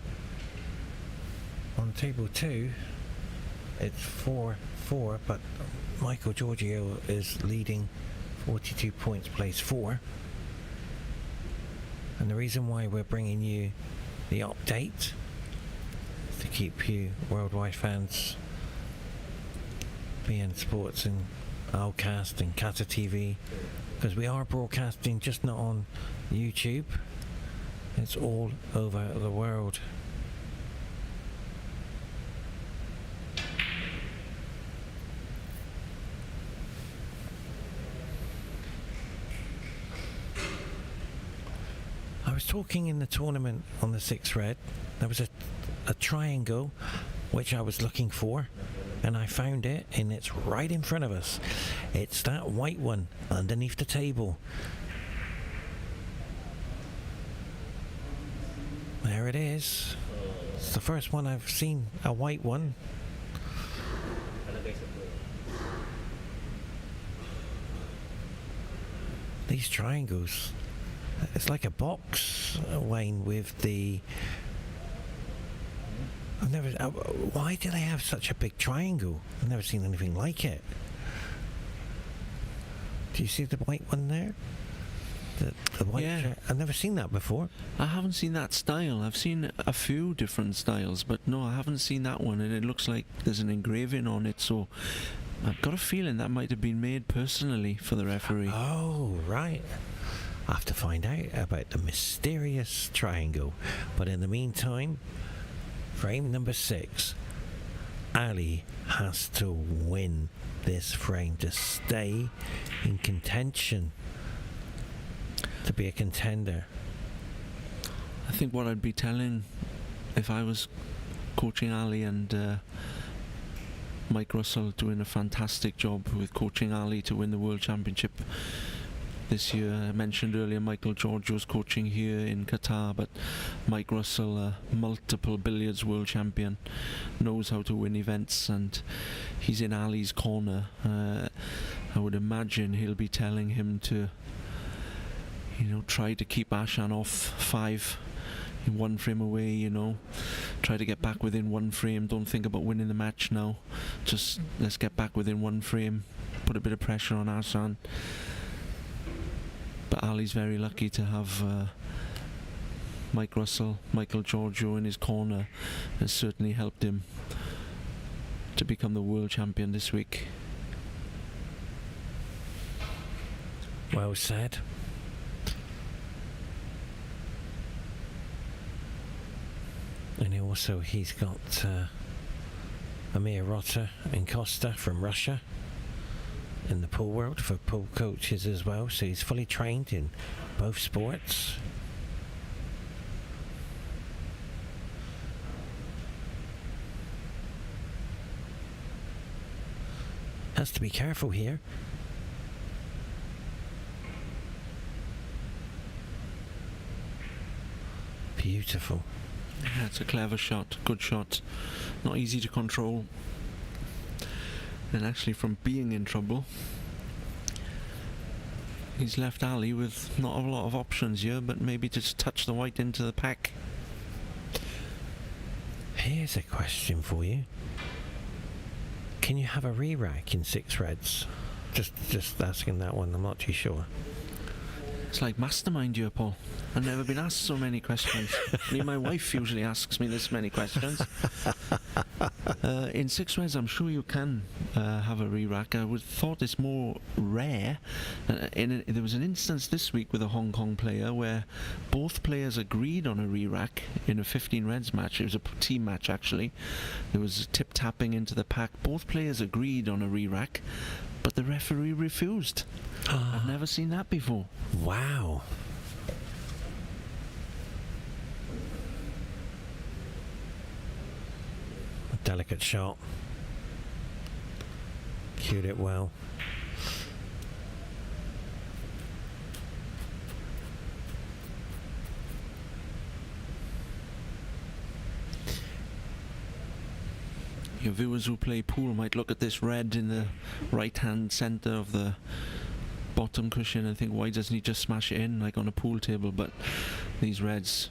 On table 2, it's 4-4, but Michael Giorgio is leading 42 points, place 4. And the reason why we're bringing you the update is to keep you worldwide fans, BN Sports and Alcast and Qatar TV, because we are broadcasting, just not on YouTube. It's all over the world. I was talking in the tournament on the 6 red. There was a triangle which I was looking for, and I found it, and it's right in front of us. It's that white one underneath the table. There it is. It's the first one I've seen, a white one. These triangles, it's like a box, Wayne, with the... I've never... why do they have such a big triangle? I've never seen anything like it. Do you see the white one there? The white Yeah. I've never seen that before. I haven't seen that style. I've seen a few different styles, but no, I haven't seen that one, and it looks like there's an engraving on it, so I've got a feeling that might have been made personally for the referee. Oh, right. I have to find out about the mysterious triangle. But in the meantime, frame number 6. Ali has to win this frame to stay in contention, to be a contender. I think what I'd be telling if I was coaching Ali, and Mike Russell doing a fantastic job with coaching Ali to win the World Championship this year. I mentioned earlier Michael Giorgio's coaching here in Qatar, but Mike Russell, multiple billiards world champion, knows how to win events, and he's in Ali's corner. I would imagine he'll be telling him to, try to keep Ahsan off 5 in 1 frame away, try to get back within 1 frame. Don't think about winning the match now, just let's get back within 1 frame, put a bit of pressure on Ahsan. But Ali's very lucky to have Mike Russell, Michael Giorgio in his corner. Has certainly helped him to become the world champion this week. Well said. And he's got Amir Rotter and Costa from Russia in the pool world for pool coaches as well, so he's fully trained in both sports. Has to be careful here. Beautiful. Yeah, it's a clever shot, good shot. Not easy to control. And actually, from being in trouble, he's left Ali with not a lot of options here, but maybe just touch the white into the pack. Here's a question for you. Can you have a re-rack in 6 reds? Just asking that one, I'm not too sure. It's like mastermind here, Paul. I've never been asked so many questions. Only my wife usually asks me this many questions. In 6 reds, I'm sure you can have a re-rack. I would thought it's more rare. There was an instance this week with a Hong Kong player where both players agreed on a re-rack in a 15 reds match. It was a team match, actually. There was tip-tapping into the pack. Both players agreed on a re-rack, but the referee refused. I've never seen that before. Wow. A delicate shot. Cued it well. Your viewers who play pool might look at this red in the right-hand centre of the bottom cushion and think, why doesn't he just smash it in like on a pool table? But these reds,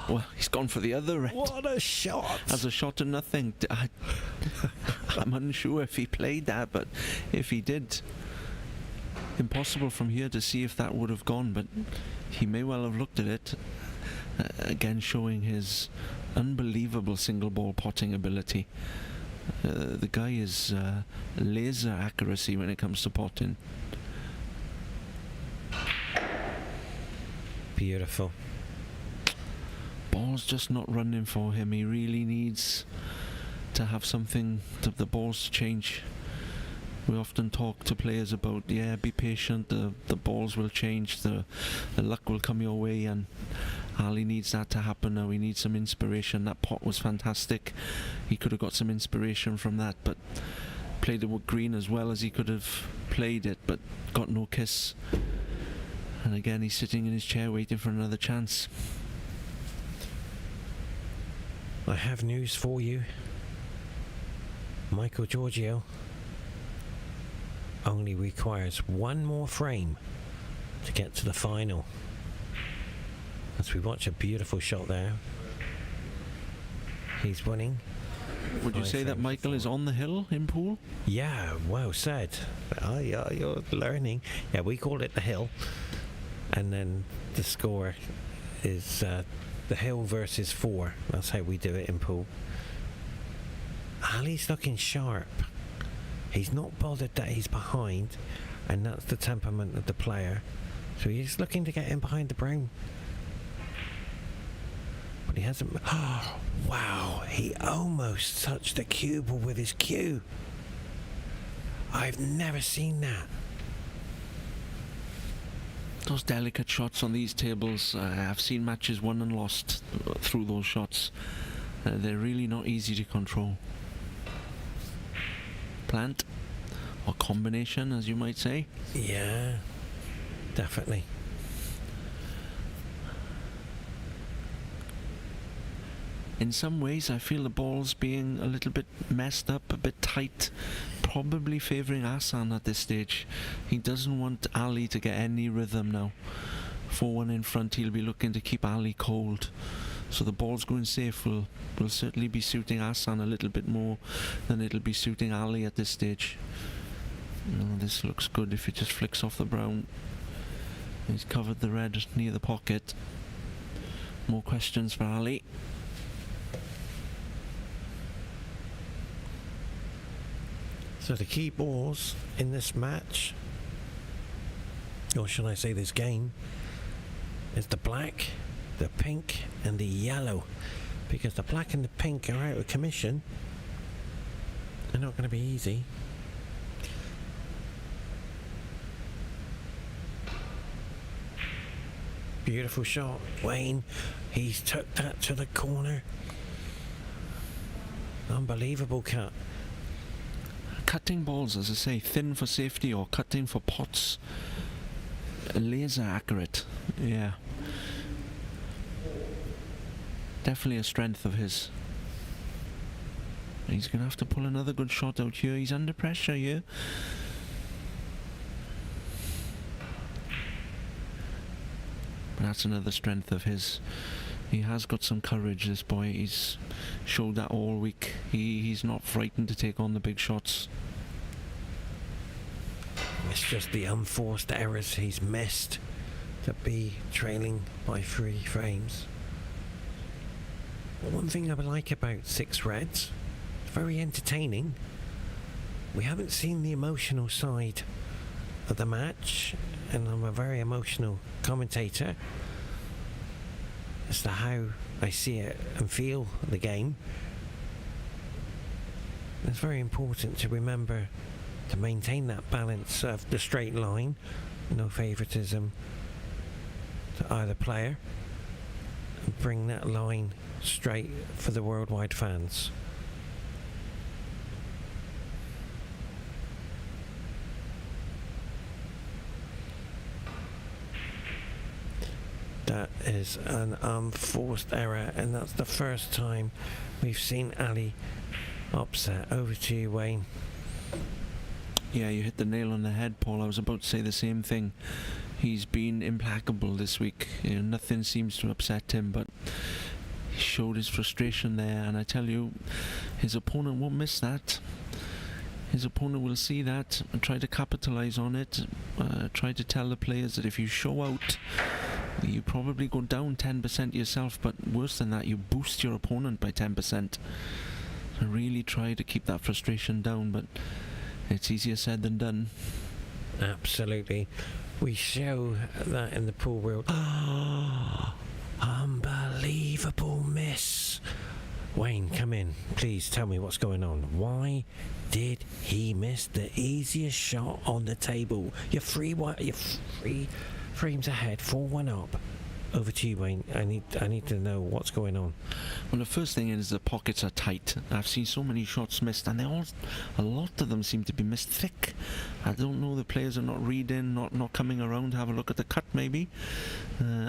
well, he's gone for the other red. What a shot! As a shot to nothing. I'm unsure if he played that, but if he did, impossible from here to see if that would have gone, but he may well have looked at it. Again, showing his unbelievable single ball potting ability. The guy is laser accuracy when it comes to potting. Beautiful. Ball's just not running for him. He really needs to have something, the balls to change. We often talk to players about, yeah, be patient, the balls will change, the luck will come your way, and Ali needs that to happen now. He needs some inspiration. That pot was fantastic. He could have got some inspiration from that, but played it with green as well as he could have played it, but got no kiss. And again, he's sitting in his chair waiting for another chance. I have news for you. Michael Giorgio only requires one more frame to get to the final. As we watch a beautiful shot there. He's winning. Would you say that Michael is on the hill in pool? Yeah, well said. Oh, yeah, you're learning. Yeah, we call it the hill. And then the score is the hill versus 4. That's how we do it in pool. Ali's looking sharp. He's not bothered that he's behind, and that's the temperament of the player. So he's looking to get in behind the brown. But he hasn't. Oh, wow, he almost touched the cue ball with his cue. I've never seen that. Those delicate shots on these tables, I've seen matches won and lost through those shots. They're really not easy to control. Plant, or combination, as you might say. Yeah, definitely. In some ways, I feel the ball's being a little bit messed up, a bit tight, probably favouring Ahsan at this stage. He doesn't want Ali to get any rhythm now. 4-1 in front, he'll be looking to keep Ali cold. So the ball's going safe will certainly be suiting Ahsan a little bit more than it'll be suiting Ali at this stage. This looks good if it just flicks off the brown. He's covered the red near the pocket. More questions for Ali. So the key balls in this match, or should I say this game, is the black, the pink and the yellow, because the black and the pink are out of commission. They're not going to be easy. Beautiful shot, Wayne. He's took that to the corner. Unbelievable cut. cutting balls, as I say, thin for safety or cutting for pots. Laser accurate. Yeah. Definitely a strength of his. He's going to have to pull another good shot out here. He's under pressure here. But that's another strength of his. He has got some courage, this boy. He's showed that all week. He's not frightened to take on the big shots. It's just the unforced errors he's missed to be trailing by 3 frames. But one thing I like about 6 Reds, it's very entertaining. We haven't seen the emotional side of the match, and I'm a very emotional commentator as to how I see it and feel the game. It's very important to remember to maintain that balance of the straight line, no favoritism to either player, and bring that line straight for the worldwide fans. That is an unforced error, and that's the first time we've seen Ali upset. Over to you, Wayne. Yeah, you hit the nail on the head, Paul. I was about to say the same thing. He's been implacable this week. You know, nothing seems to upset him, but he showed his frustration there, and I tell you, his opponent won't miss that. His opponent will see that and try to capitalize on it. Try to tell the players that if you show out, you probably go down 10% yourself, but worse than that, you boost your opponent by 10%. So really try to keep that frustration down, but it's easier said than done. Absolutely. We show that in the pool world. Unbelievable miss. Wayne, come in. Please tell me what's going on. Why did he miss the easiest shot on the table? You're 3 frames ahead, 4-1 up. Over to you, Wayne. I need to know what's going on. Well, the first thing is the pockets are tight. I've seen so many shots missed, and a lot of them seem to be missed thick. I don't know, the players are not reading, not coming around to have a look at the cut maybe.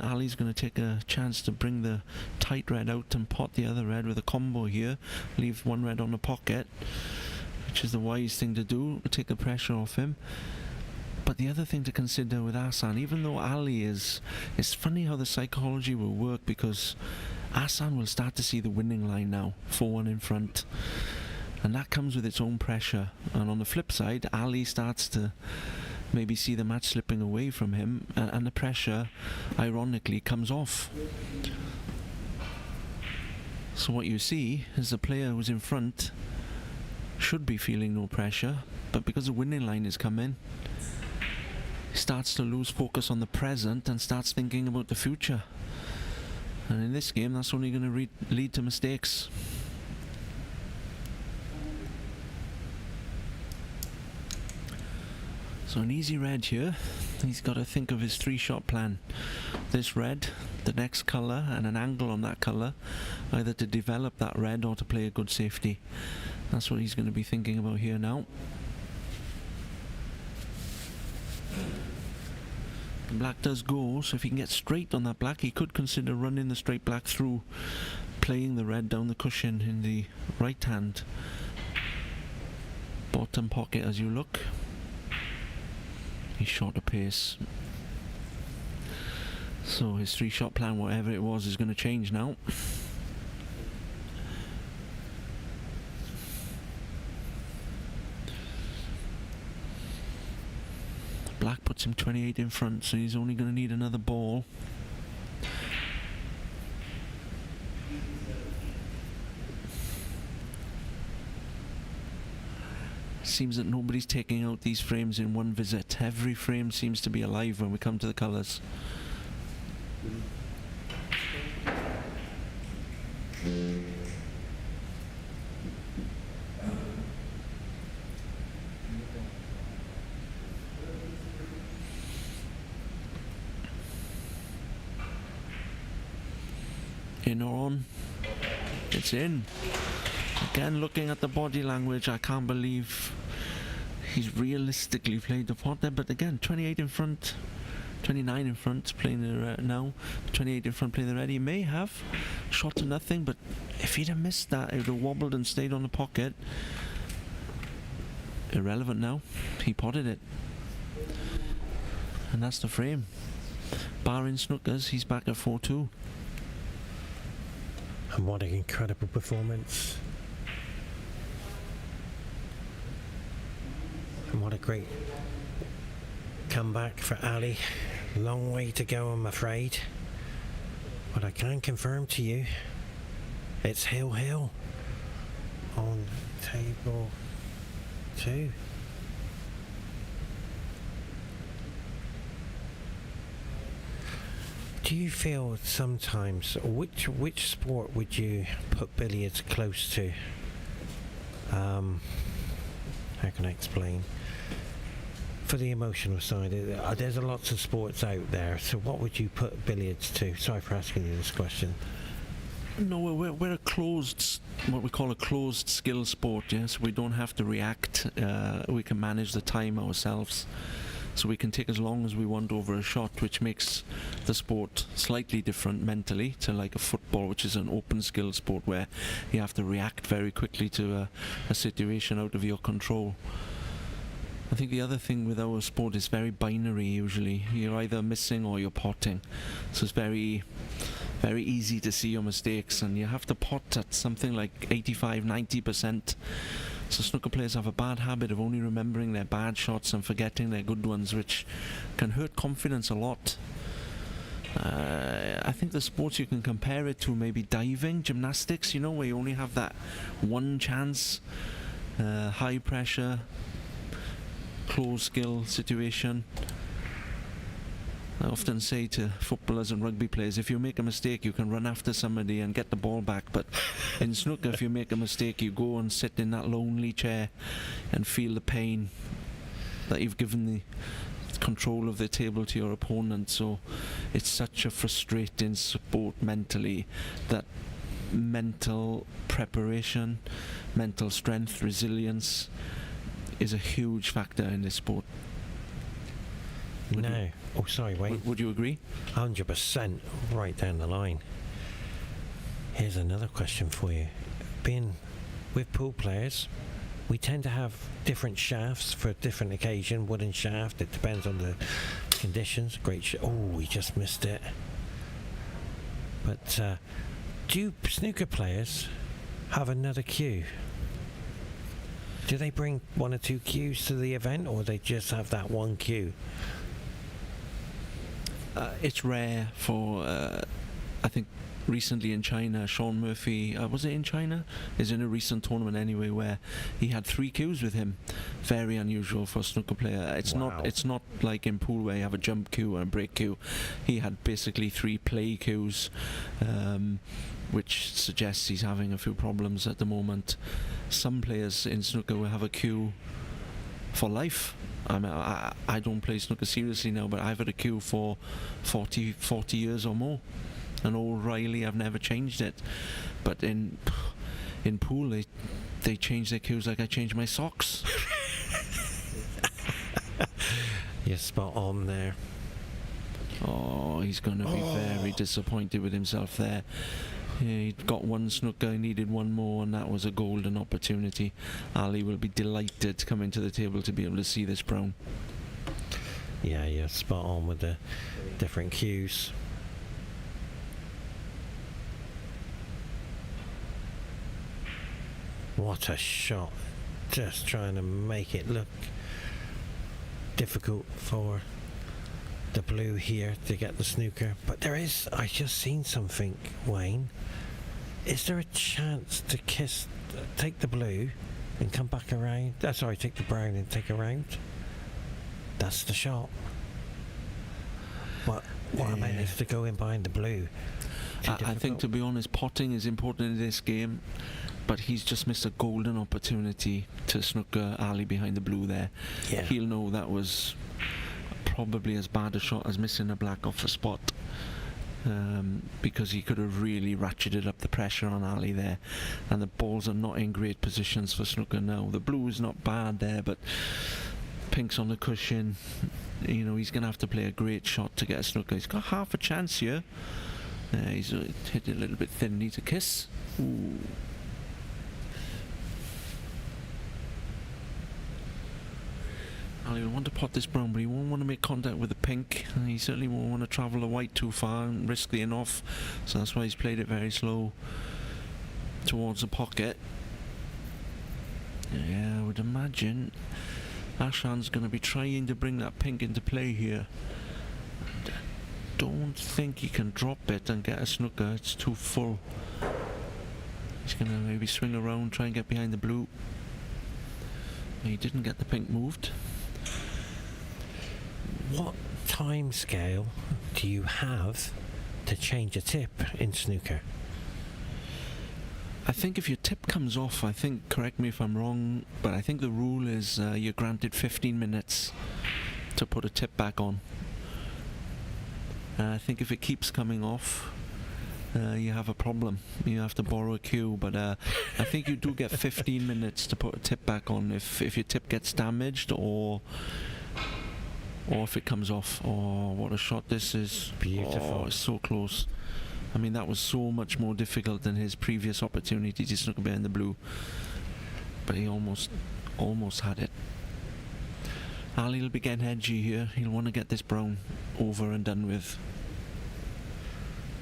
Ali's going to take a chance to bring the tight red out and pot the other red with a combo here. Leave one red on the pocket, which is the wise thing to do, take the pressure off him. But the other thing to consider with Ahsan, even though Ali it's funny how the psychology will work, because Ahsan will start to see the winning line now, 4-1 in front. And that comes with its own pressure. And on the flip side, Ali starts to maybe see the match slipping away from him, and the pressure, ironically, comes off. So what you see is the player who's in front should be feeling no pressure, but because the winning line is coming, starts to lose focus on the present and starts thinking about the future. And in this game, that's only going to lead to mistakes. So an easy red here. He's got to think of his 3-shot plan. This red, the next colour, and an angle on that colour, either to develop that red or to play a good safety. That's what he's going to be thinking about here now. Black does go, so if he can get straight on that black, he could consider running the straight black through, playing the red down the cushion in the right hand bottom pocket as you look. He's short of pace, so his 3-shot plan, whatever it was, is going to change now. Black puts him 28 in front, so he's only going to need another ball. Seems that nobody's taking out these frames in one visit. Every frame seems to be alive when we come to the colours. In or on? It's in. Again, looking at the body language, I can't believe he's realistically played the pot there, but again, 28 in front, 29 in front, playing the now, 28 in front, playing the red. He may have shot to nothing, but if he'd have missed that, he would have wobbled and stayed on the pocket. Irrelevant now. He potted it. And that's the frame. Barring snookers, he's back at 4-2. And what an incredible performance. And what a great comeback for Ali. Long way to go, I'm afraid. But I can confirm to you, it's Hill on table 2. Do you feel sometimes, which sport would you put billiards close to? How can I explain? For the emotional side, there's lots of sports out there, so what would you put billiards to? Sorry for asking you this question. No, we're a closed, what we call a closed skill sport, yes? We don't have to react, we can manage the time ourselves. So we can take as long as we want over a shot, which makes the sport slightly different mentally to like a football, which is an open skill sport where you have to react very quickly to a situation out of your control. I think the other thing with our sport is very binary usually. You're either missing or you're potting. So it's very easy to see your mistakes, and you have to pot at something like 85-90%. So snooker players have a bad habit of only remembering their bad shots and forgetting their good ones, which can hurt confidence a lot. I think the sports you can compare it to, maybe diving, gymnastics, you know, where you only have that one chance, high pressure, close skill situation. I often say to footballers and rugby players, if you make a mistake you can run after somebody and get the ball back, but in snooker if you make a mistake you go and sit in that lonely chair and feel the pain that you've given the control of the table to your opponent. So it's such a frustrating sport mentally, that mental preparation, mental strength, resilience is a huge factor in this sport. No. Oh, sorry, Wayne. Would you agree? 100%, right down the line. Here's another question for you. Being with pool players, we tend to have different shafts for a different occasion. Wooden shaft, it depends on the conditions. Great oh, we just missed it. But do snooker players have another cue? Do they bring one or two cues to the event, or they just have that one cue? It's rare for, I think recently in China, Sean Murphy, was it in China? Is in a recent tournament anyway, where he had 3 cues with him. Very unusual for a snooker player. It's not like in pool where you have a jump cue and a break cue. He had basically 3 play cues, which suggests he's having a few problems at the moment. Some players in snooker will have a cue for life. I mean, I don't play snooker seriously now, but I've had a cue for 40 years or more. And O'Reilly, I've never changed it. But in pool, they change their cues like I change my socks. You're spot on there. Oh, he's going to be very disappointed with himself there. Yeah, he'd got one snooker, he needed one more, and that was a golden opportunity. Ali will be delighted coming to the table to be able to see this brown. Yeah, you're spot on with the different cues. What a shot. Just trying to make it look difficult for the blue here to get the snooker. But there is, I just seen something, Wayne. Is there a chance to take the blue and come back around? Sorry, take the brown and take a round? That's the shot. What I meant is to go in behind the blue. I think, to be honest, potting is important in this game, but he's just missed a golden opportunity to snooker Ali behind the blue there. Yeah. He'll know that was probably as bad a shot as missing a black off the spot. because he could have really ratcheted up the pressure on Ali there, and the balls are not in great positions for snooker now. The blue is not bad there, but pink's on the cushion. You know, he's going to have to play a great shot to get a snooker. He's got half a chance here. He's hit it a little bit thin, needs a kiss. Ooh. Ali will want to pot this brown, but he won't want to make contact with the pink. He certainly won't want to travel the white too far and risk the in-off. So that's why he's played it very slow towards the pocket. Yeah, I would imagine Ahsan's going to be trying to bring that pink into play here. And I don't think he can drop it and get a snooker. It's too full. He's going to maybe swing around, try and get behind the blue. He didn't get the pink moved. What time scale do you have to change a tip in snooker? I think if your tip comes off, I think, correct me if I'm wrong, but I think the rule is you're granted 15 minutes to put a tip back on. I think if it keeps coming off, you have a problem. You have to borrow a cue, but I think you do get 15 minutes to put a tip back on if your tip gets damaged or if it comes off. Oh, what a shot this is. Beautiful. Oh, it's so close. I mean, that was so much more difficult than his previous opportunity to snook behind the blue. But he almost had it. Ali will be getting edgy here. He'll want to get this brown over and done with.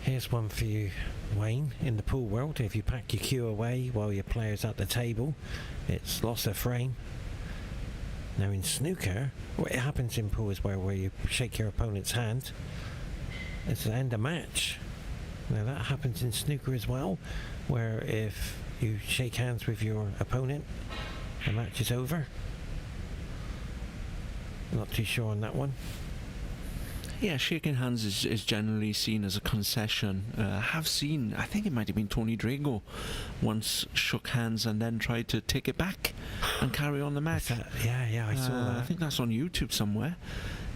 Here's one for you, Wayne. In the pool world, if you pack your cue away while your player's at the table, it's loss of frame. Now in snooker, what happens in pool is where you shake your opponent's hand. It's the end of match. Now that happens in snooker as well, where if you shake hands with your opponent, the match is over. Not too sure on that one. Yeah, shaking hands is generally seen as a concession. I have seen, I think it might have been Tony Drago once shook hands and then tried to take it back and carry on the match. Yeah, I saw that. I think that's on YouTube somewhere.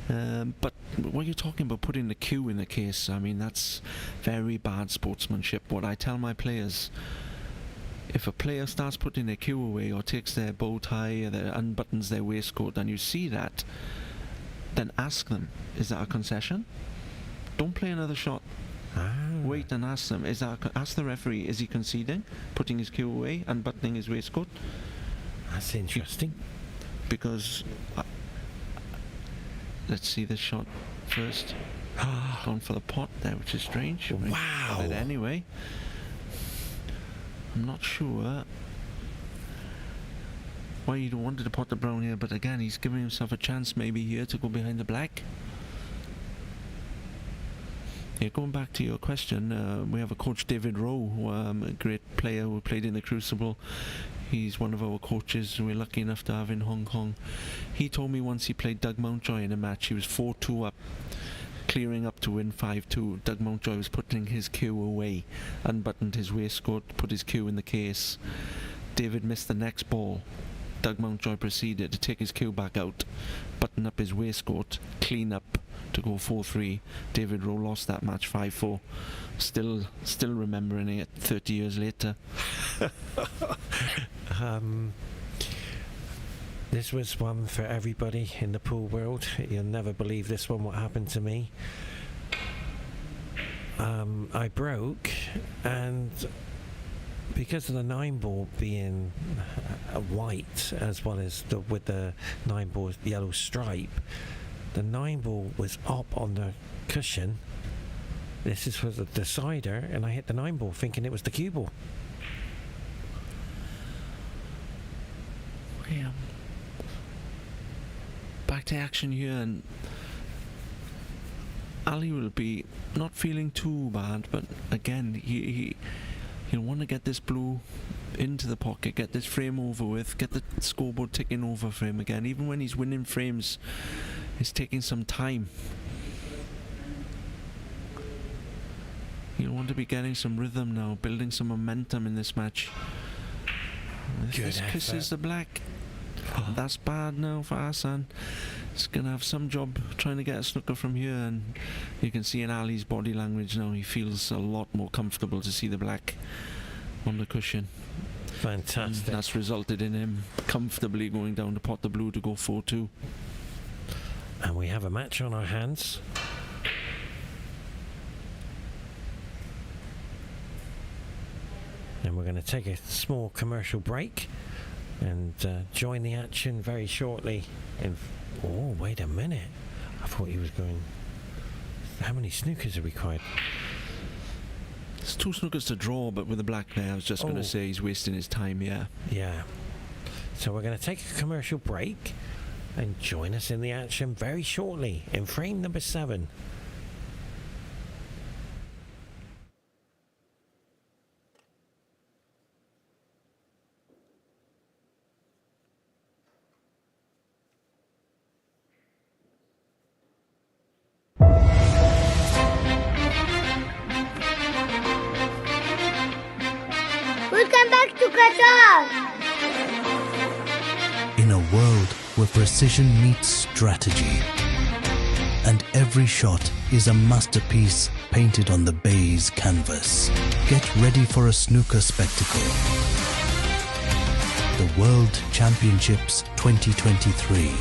But what you're talking about, putting the cue in the case, I mean, that's very bad sportsmanship. What I tell my players, if a player starts putting their cue away or takes their bow tie or unbuttons their waistcoat and you see that, then ask them, is that a concession? Don't play another shot. Wait and ask them, ask the referee, is he conceding? Putting his cue away, unbuttoning his waistcoat? That's interesting. Because let's see this shot first. Gone for the pot there, which is strange. Wow. But anyway, I'm not sure why you don't wanted to pot the brown here, but again, he's giving himself a chance maybe here to go behind the black. Yeah, going back to your question, we have a coach, David Rowe, a great player who played in the Crucible. He's one of our coaches we're lucky enough to have in Hong Kong. He told me once he played Doug Mountjoy in a match. He was 4-2 up, clearing up to win 5-2. Doug Mountjoy was putting his cue away, unbuttoned his waistcoat, put his cue in the case. David missed the next ball. Doug Mountjoy proceeded to take his cue back out, button up his waistcoat, clean up to go 4-3. David Rowe lost that match 5-4. Still remembering it 30 years later. This was one for everybody in the pool world. You'll never believe this one, what happened to me. I broke, and because of the 9-ball being white as well as with the 9-ball yellow stripe, the 9-ball was up on the cushion. This is for the decider, and I hit the 9-ball thinking it was the cue ball. Yeah. Back to action here, and Ali will be not feeling too bad, but again, he'll want to get this blue into the pocket, get this frame over with, get the scoreboard ticking over for him again. Even when he's winning frames, it's taking some time. He'll want to be getting some rhythm now, building some momentum in this match. This kisses the black. That's bad now for Ahsan. He's going to have some job trying to get a snooker from here, and you can see in Ali's body language now he feels a lot more comfortable to see the black on the cushion. Fantastic. And that's resulted in him comfortably going down to pot the blue to go 4-2. And we have a match on our hands. And we're going to take a small commercial break and join the action very shortly. Oh, wait a minute. I thought he was going... How many snookers are required? It's 2 snookers to draw, but with the black there, I was just going to say he's wasting his time, yeah. Yeah. So we're going to take a commercial break and join us in the action very shortly in frame number 7. Welcome back to Qatar. In a world where precision meets strategy, and every shot is a masterpiece painted on the baize canvas, get ready for a snooker spectacle. The World Championships 2023.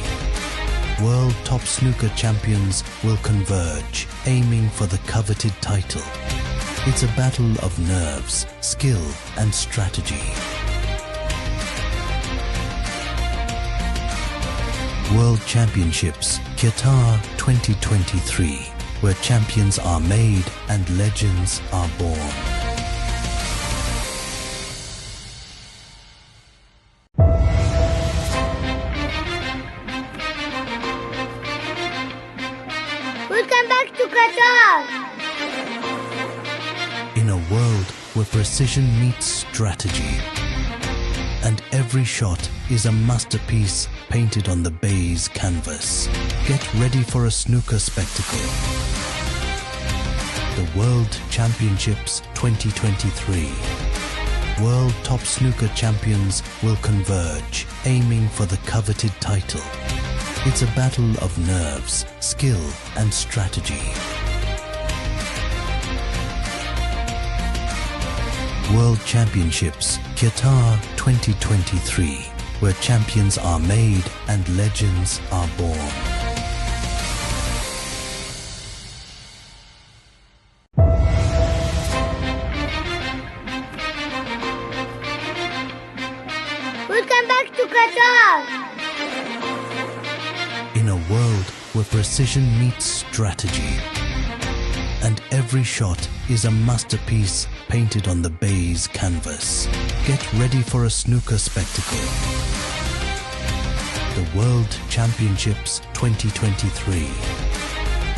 World top snooker champions will converge, aiming for the coveted title. It's a battle of nerves, skill, and strategy. World Championships Qatar 2023, where champions are made and legends are born. Welcome back to Qatar. In a world where precision meets strategy, and every shot is a masterpiece painted on the baize canvas, get ready for a snooker spectacle. The World Championships 2023. World top snooker champions will converge, aiming for the coveted title. It's a battle of nerves, skill, and strategy. World Championships Qatar 2023, where champions are made and legends are born. Welcome back to Qatar. In a world where precision meets strategy, and every shot is a masterpiece painted on the baize canvas, get ready for a snooker spectacle. The World Championships 2023.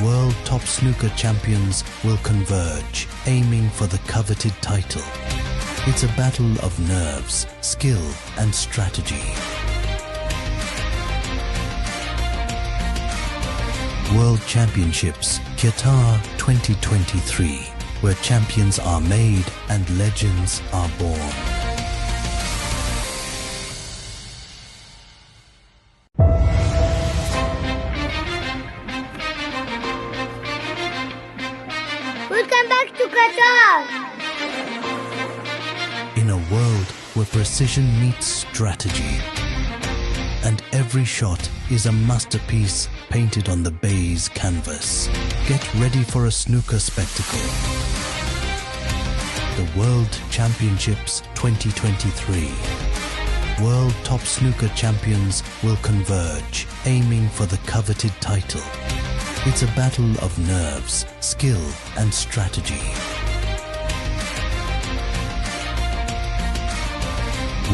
World top snooker champions will converge, aiming for the coveted title. It's a battle of nerves, skill, and strategy. World Championships Qatar 2023, where champions are made and legends are born. Welcome back to Qatar. In a world where precision meets strategy, and every shot is a masterpiece painted on the baize canvas, get ready for a snooker spectacle. The World Championships 2023. World top snooker champions will converge, aiming for the coveted title. It's a battle of nerves, skill, and strategy.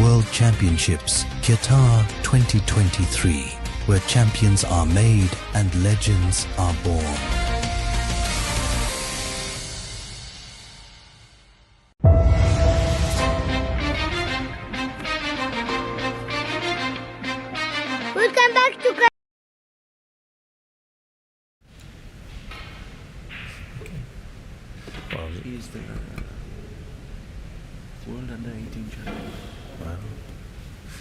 World Championships Qatar 2023, where champions are made and legends are born. Welcome back to Qatar. Well, He's the World Under 18 champion. well,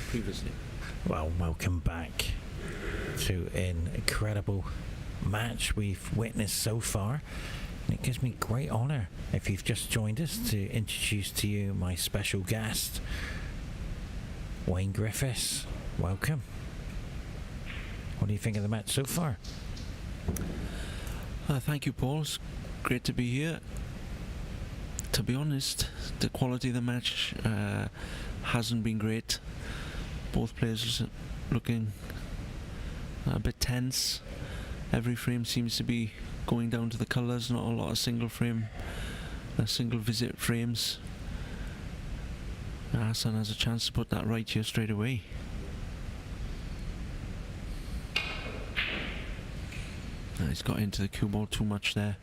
previously. Well, welcome back to an incredible match we've witnessed so far. And it gives me great honour, if you've just joined us, to introduce to you my special guest, Wayne Griffiths. Welcome. What do you think of the match so far? Thank you, Paul. It's great to be here. To be honest, the quality of the match hasn't been great. Both players looking a bit tense. Every frame seems to be going down to the colours, not a lot of single visit frames. Ahsan has a chance to put that right here straight away. He's got into the cue ball too much there.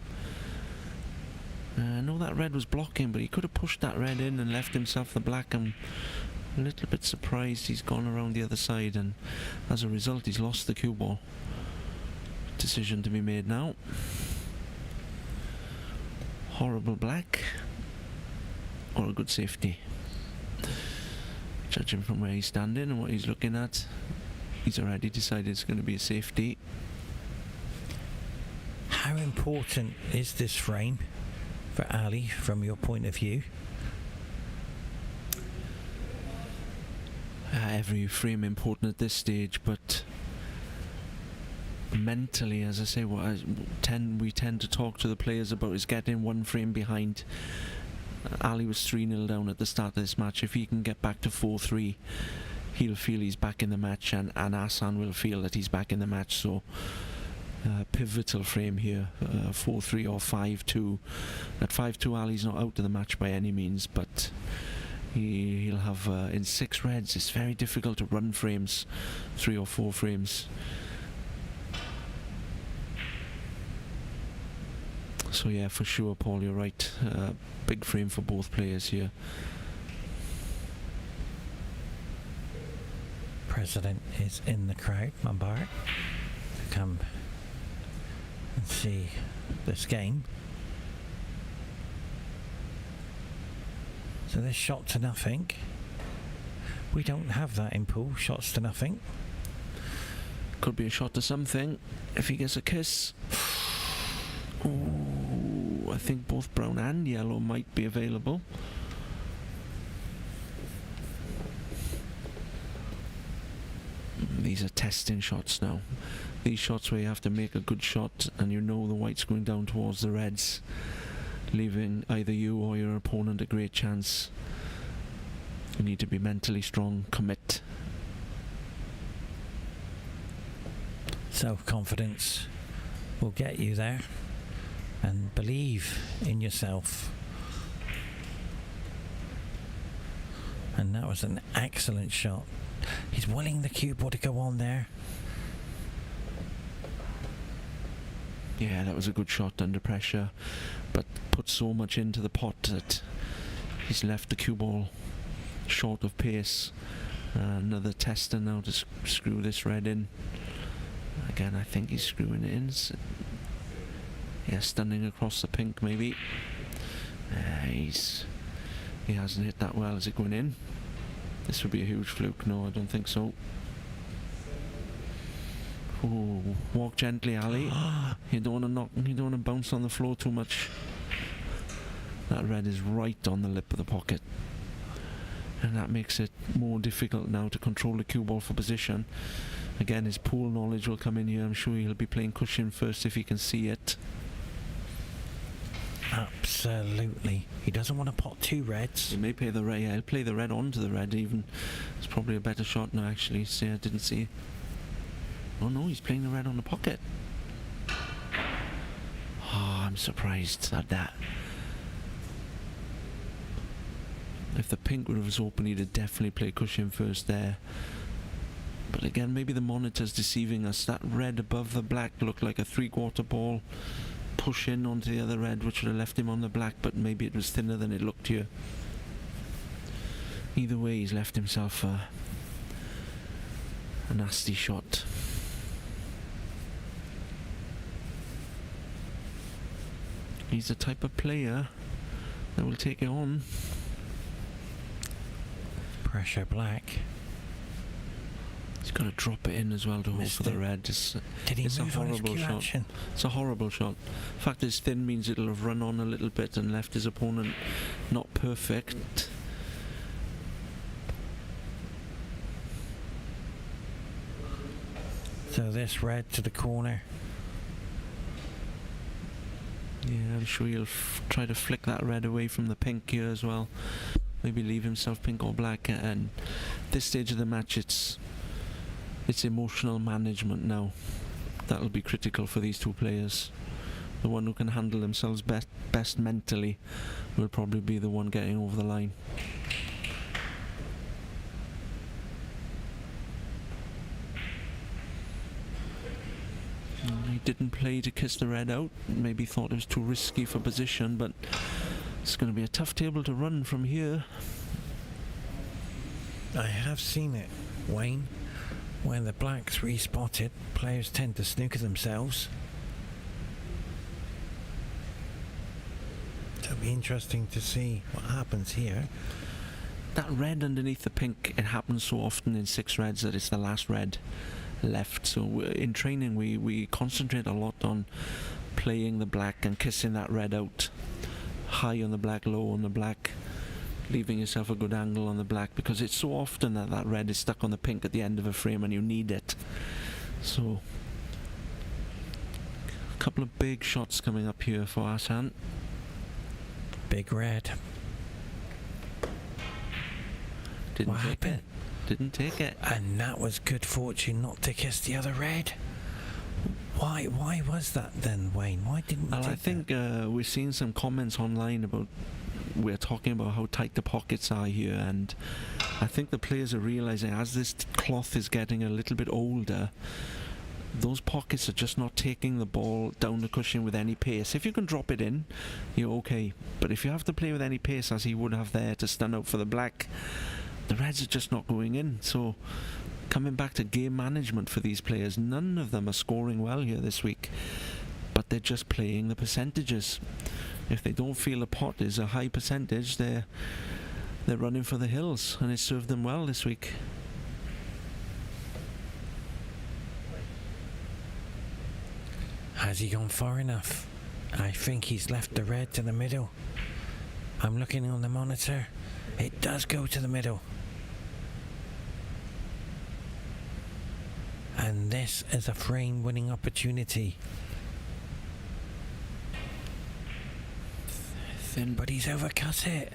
I know that red was blocking, but he could have pushed that red in and left himself the black. I'm a little bit surprised he's gone around the other side, and as a result he's lost the cue ball. Decision to be made now. Horrible black or a good safety. Judging from where he's standing and what he's looking at, he's already decided it's going to be a safety. How important is this frame for Ali from your point of view? Every frame important at this stage, but mentally, as I say, what we tend to talk to the players about is getting one frame behind. Ali was 3-0 down at the start of this match. If he can get back to 4-3, he'll feel he's back in the match, and Ahsan will feel that he's back in the match. So pivotal frame here, 4-3 or 5-2. At 5-2, Ali's not out of the match by any means, but he'll have in 6 reds. It's very difficult to run frames, 3 or 4 frames. So yeah, for sure, Paul, you're right. Big frame for both players here. President is in the crowd, Mubarak, to come and see this game. So this shot to nothing. We don't have that in pool, shots to nothing. Could be a shot to something if he gets a kiss. Ooh, I think both brown and yellow might be available. These are testing shots now. These shots where you have to make a good shot and you know the white's going down towards the reds, leaving either you or your opponent a great chance. You need to be mentally strong, commit. Self-confidence will get you there, and believe in yourself. And that was an excellent shot. He's willing the cue ball to go on there. Yeah, that was a good shot under pressure, but put so much into the pot that he's left the cue ball short of pace. Another tester now to screw this red in. Again, I think he's screwing it in. Yeah, stunning across the pink maybe. He hasn't hit that well. Is it going in? This would be a huge fluke. No, I don't think so. Ooh, walk gently, Ali. You don't want to knock. You don't want to bounce on the floor too much. That red is right on the lip of the pocket, and that makes it more difficult now to control the cue ball for position. Again, his pool knowledge will come in here. I'm sure he'll be playing cushion first if he can see it. Absolutely. He doesn't want to pot 2 reds. He may play the red. Yeah, he'll play the red onto the red even. It's probably a better shot now, actually. See, I didn't see. Oh no, he's playing the red on the pocket. Oh, I'm surprised at that. If the pink was open, he'd have definitely played cushion first there. But again, maybe the monitor's deceiving us. That red above the black looked like a 3/4 ball. Push in onto the other red, which would have left him on the black, but maybe it was thinner than it looked here. Either way, he's left himself a nasty shot. He's the type of player that will take it on. Pressure black. He's got to drop it in as well to hope for the red. Did he it's move a on his horrible cue shot. action? It's a horrible shot. The fact it's thin means it'll have run on a little bit and left his opponent not perfect. So this red to the corner. Yeah, I'm sure he'll try to flick that red away from the pink here as well. Maybe leave himself pink or black. And this stage of the match, it's emotional management now. That'll be critical for these two players. The one who can handle themselves best mentally will probably be the one getting over the line. He didn't play to kiss the red out. Maybe thought it was too risky for position, but it's going to be a tough table to run from here. I have seen it, Wayne. When the black's respotted, players tend to snooker themselves. It'll be interesting to see what happens here. That red underneath the pink, it happens so often in 6 reds that it's the last red left. So in training we concentrate a lot on playing the black and kissing that red out. High on the black, low on the black, leaving yourself a good angle on the black, because it's so often that red is stuck on the pink at the end of a frame and you need it. So a couple of big shots coming up here for Ahsan. Big red. Didn't What take happened? it. Didn't take it. And that was good fortune not to kiss the other red. Why was that then, Wayne? Why didn't you Well, take I think we're seeing some comments online about, we're talking about how tight the pockets are here, and I think the players are realising as this cloth is getting a little bit older, those pockets are just not taking the ball down the cushion with any pace. If you can drop it in, you're okay, but if you have to play with any pace as he would have there to stun out for the black, the reds are just not going in. So coming back to game management for these players, none of them are scoring well here this week, but they're just playing the percentages. If they don't feel a pot is a high percentage, they're running for the hills, and it served them well this week. Has he gone far enough? I think he's left the red to the middle. I'm looking on the monitor. It does go to the middle. And this is a frame winning opportunity. Thin, But he's overcut it.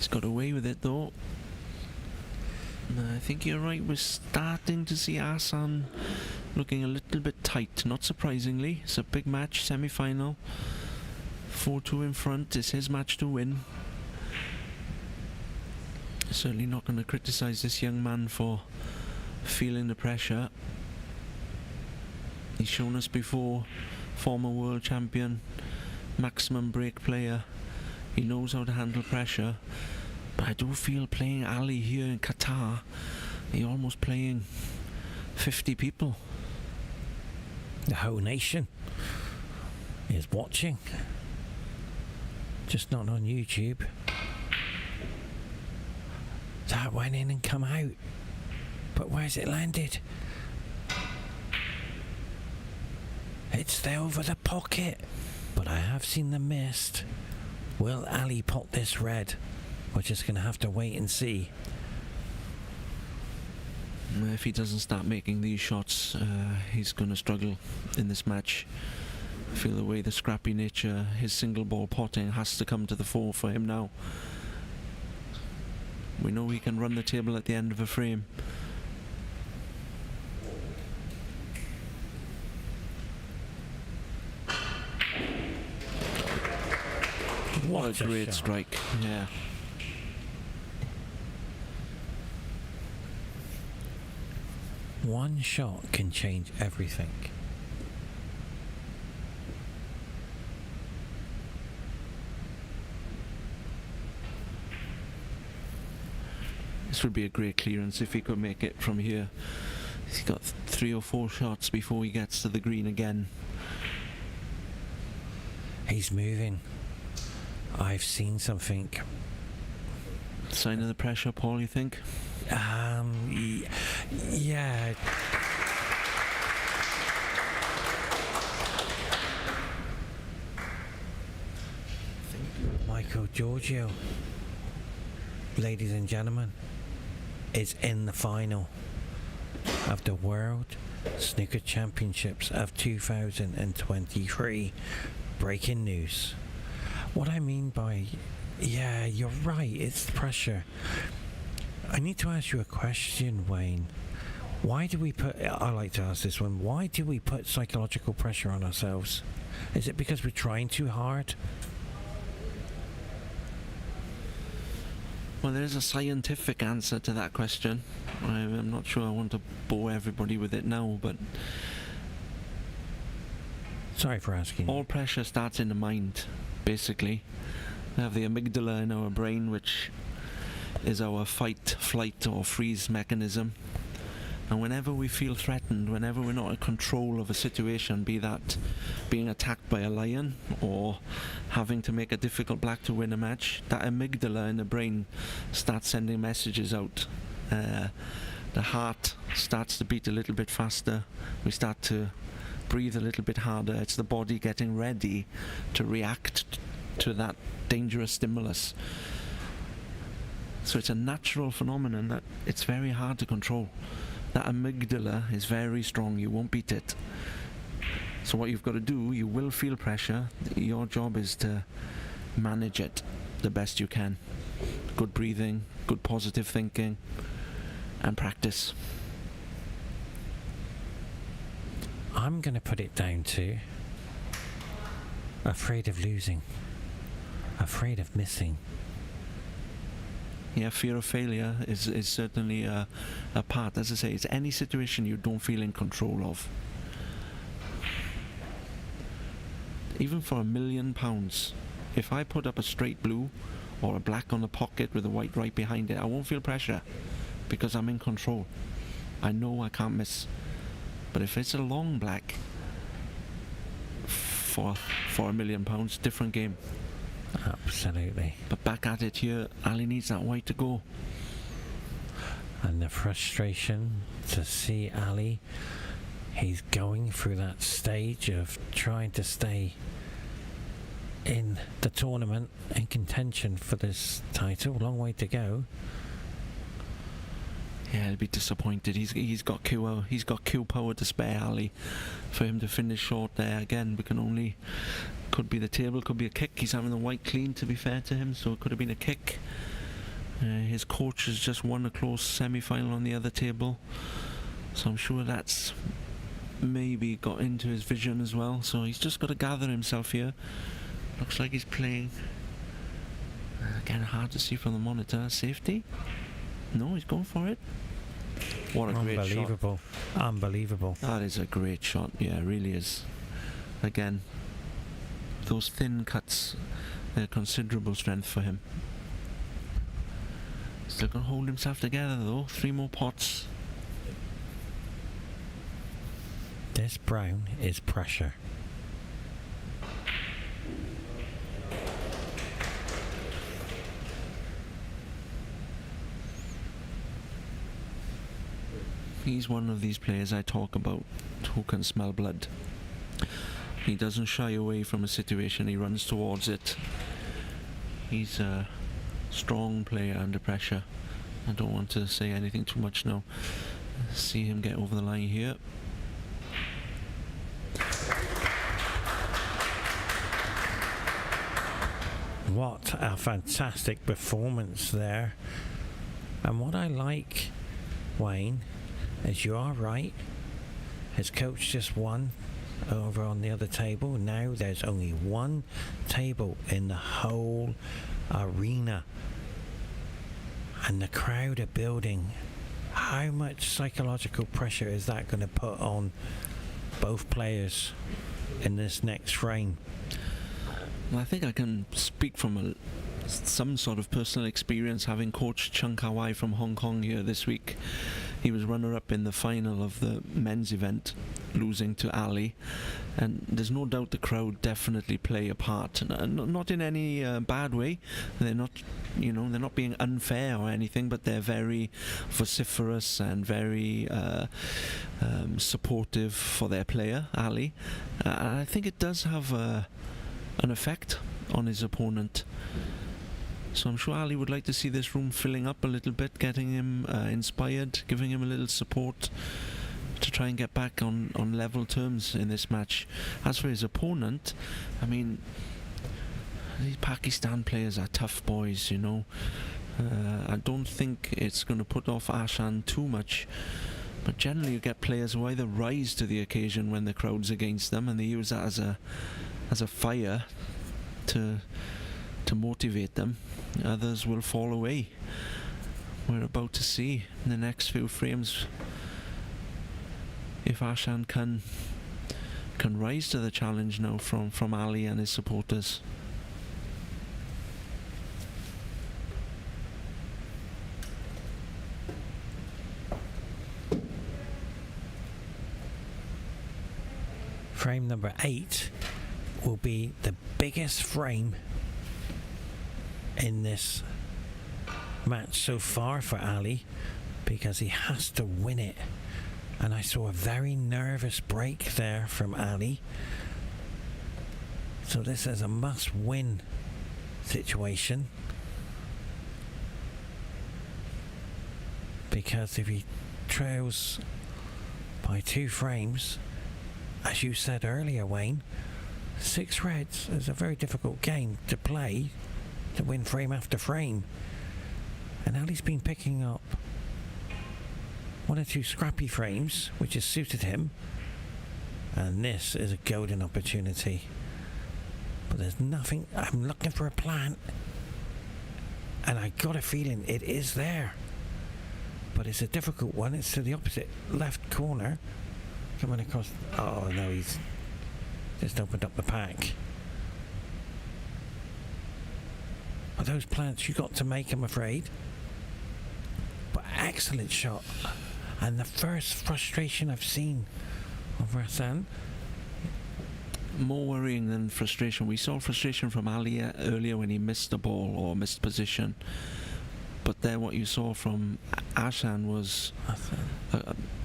he's got away with it though. I think you're right, we're starting to see Ahsan looking a little bit tight, not surprisingly. It's a big match, semi-final. 4-2 in front, it's his match to win. Certainly not going to criticise this young man for feeling the pressure. He's shown us before, former world champion, maximum break player. He knows how to handle pressure. But I do feel playing Ali here in Qatar, you're almost playing 50 people. The whole nation is watching. Just not on YouTube. That went in and come out. But where's it landed? It's there over the pocket. But I have seen the mist. Will Ali pot this red? We're just going to have to wait and see. If he doesn't start making these shots, he's going to struggle in this match. I feel the way the scrappy nature, his single ball potting has to come to the fore for him now. We know he can run the table at the end of a frame. What a great strike, yeah. One shot can change everything. This would be a great clearance if he could make it from here. He's got 3 or 4 shots before he gets to the green again. He's moving. I've seen something. Sign of the pressure, Paul, you think? Yeah. Michael Giorgio, ladies and gentlemen, is in the final of the World Snooker Championships of 2023. Breaking news. What I mean by, yeah, you're right, it's pressure. I need to ask you a question, Wayne. Why do we put, I like to ask this one, why do we put psychological pressure on ourselves? Is it because we're trying too hard? Well, there is a scientific answer to that question. I'm not sure I want to bore everybody with it now, but sorry for asking. All pressure starts in the mind, basically. We have the amygdala in our brain, which is our fight, flight or freeze mechanism. And whenever we feel threatened, whenever we're not in control of a situation, be that being attacked by a lion or having to make a difficult black to win a match, that amygdala in the brain starts sending messages out. The heart starts to beat a little bit faster. We start to breathe a little bit harder. It's the body getting ready to react to that dangerous stimulus. So it's a natural phenomenon that it's very hard to control. That amygdala is very strong, you won't beat it. So what you've got to do, you will feel pressure. Your job is to manage it the best you can. Good breathing, good positive thinking, and practice. I'm going to put it down to afraid of losing, afraid of missing. Yeah, fear of failure is certainly a part. As I say, it's any situation you don't feel in control of. Even for £1 million, if I put up a straight blue or a black on the pocket with a white right behind it, I won't feel pressure because I'm in control. I know I can't miss. But if it's a long black for £1 million, different game. Absolutely. But back at it here, Ali needs that white to go. And the frustration to see Ali, he's going through that stage of trying to stay in the tournament in contention for this title. Long way to go. Yeah, he'll be disappointed. He's got Q power to spare, Ali. For him to finish short there again, we can only, could be the table, could be a kick. He's having the white clean, to be fair to him, so it could have been a kick. His coach has just won a close semi-final on the other table, so I'm sure that's maybe got into his vision as well. So he's just got to gather himself here. Looks like he's playing. Again, hard to see from the monitor. Safety? No, he's going for it. What a great shot. Unbelievable. Unbelievable. That is a great shot. Yeah, it really is. Again, those thin cuts, they're considerable strength for him. Still going to hold himself together though. 3 more pots. This brown is pressure. He's one of these players I talk about who can smell blood. He doesn't shy away from a situation, he runs towards it. He's a strong player under pressure. I don't want to say anything too much now. See him get over the line here. What a fantastic performance there. And what I like, Wayne, is you are right. His coach just won over on the other table. Now there's only one table in the whole arena. And the crowd are building. How much psychological pressure is that going to put on both players in this next frame? Well, I think I can speak from some sort of personal experience, having coached Chung Kawai from Hong Kong here this week. He was runner-up in the final of the men's event, losing to Ali, and there's no doubt the crowd definitely play a part, not in any bad way. They're not, they're not being unfair or anything, but they're very vociferous and very supportive for their player Ali. I think it does have an effect on his opponent. So I'm sure Ali would like to see this room filling up a little bit, getting him inspired, giving him a little support to try and get back on level terms in this match. As for his opponent, I mean, these Pakistan players are tough boys, I don't think it's going to put off Ahsan too much, but generally you get players who either rise to the occasion when the crowd's against them, and they use that as a fire to motivate them. Others will fall away. We're about to see in the next few frames if Ahsan can rise to the challenge now from Ali and his supporters. Frame number 8 will be the biggest frame in this match so far for Ali, because he has to win it. And I saw a very nervous break there from Ali. So this is a must-win situation, because if he trails by 2 frames, as you said earlier, Wayne, 6 reds is a very difficult game to play, to win frame after frame. And Ali's been picking up 1 or 2 scrappy frames, which has suited him, and this is a golden opportunity. But there's nothing. I'm looking for a plant, and I got a feeling it is there, but it's a difficult one. It's to the opposite left corner, coming across. Oh no, he's just opened up the pack. But those plants you got to make, I'm afraid. But excellent shot, and the first frustration I've seen of Ahsan. More worrying than frustration. We saw frustration from Ali earlier when he missed the ball or missed position, but there what you saw from Ahsan was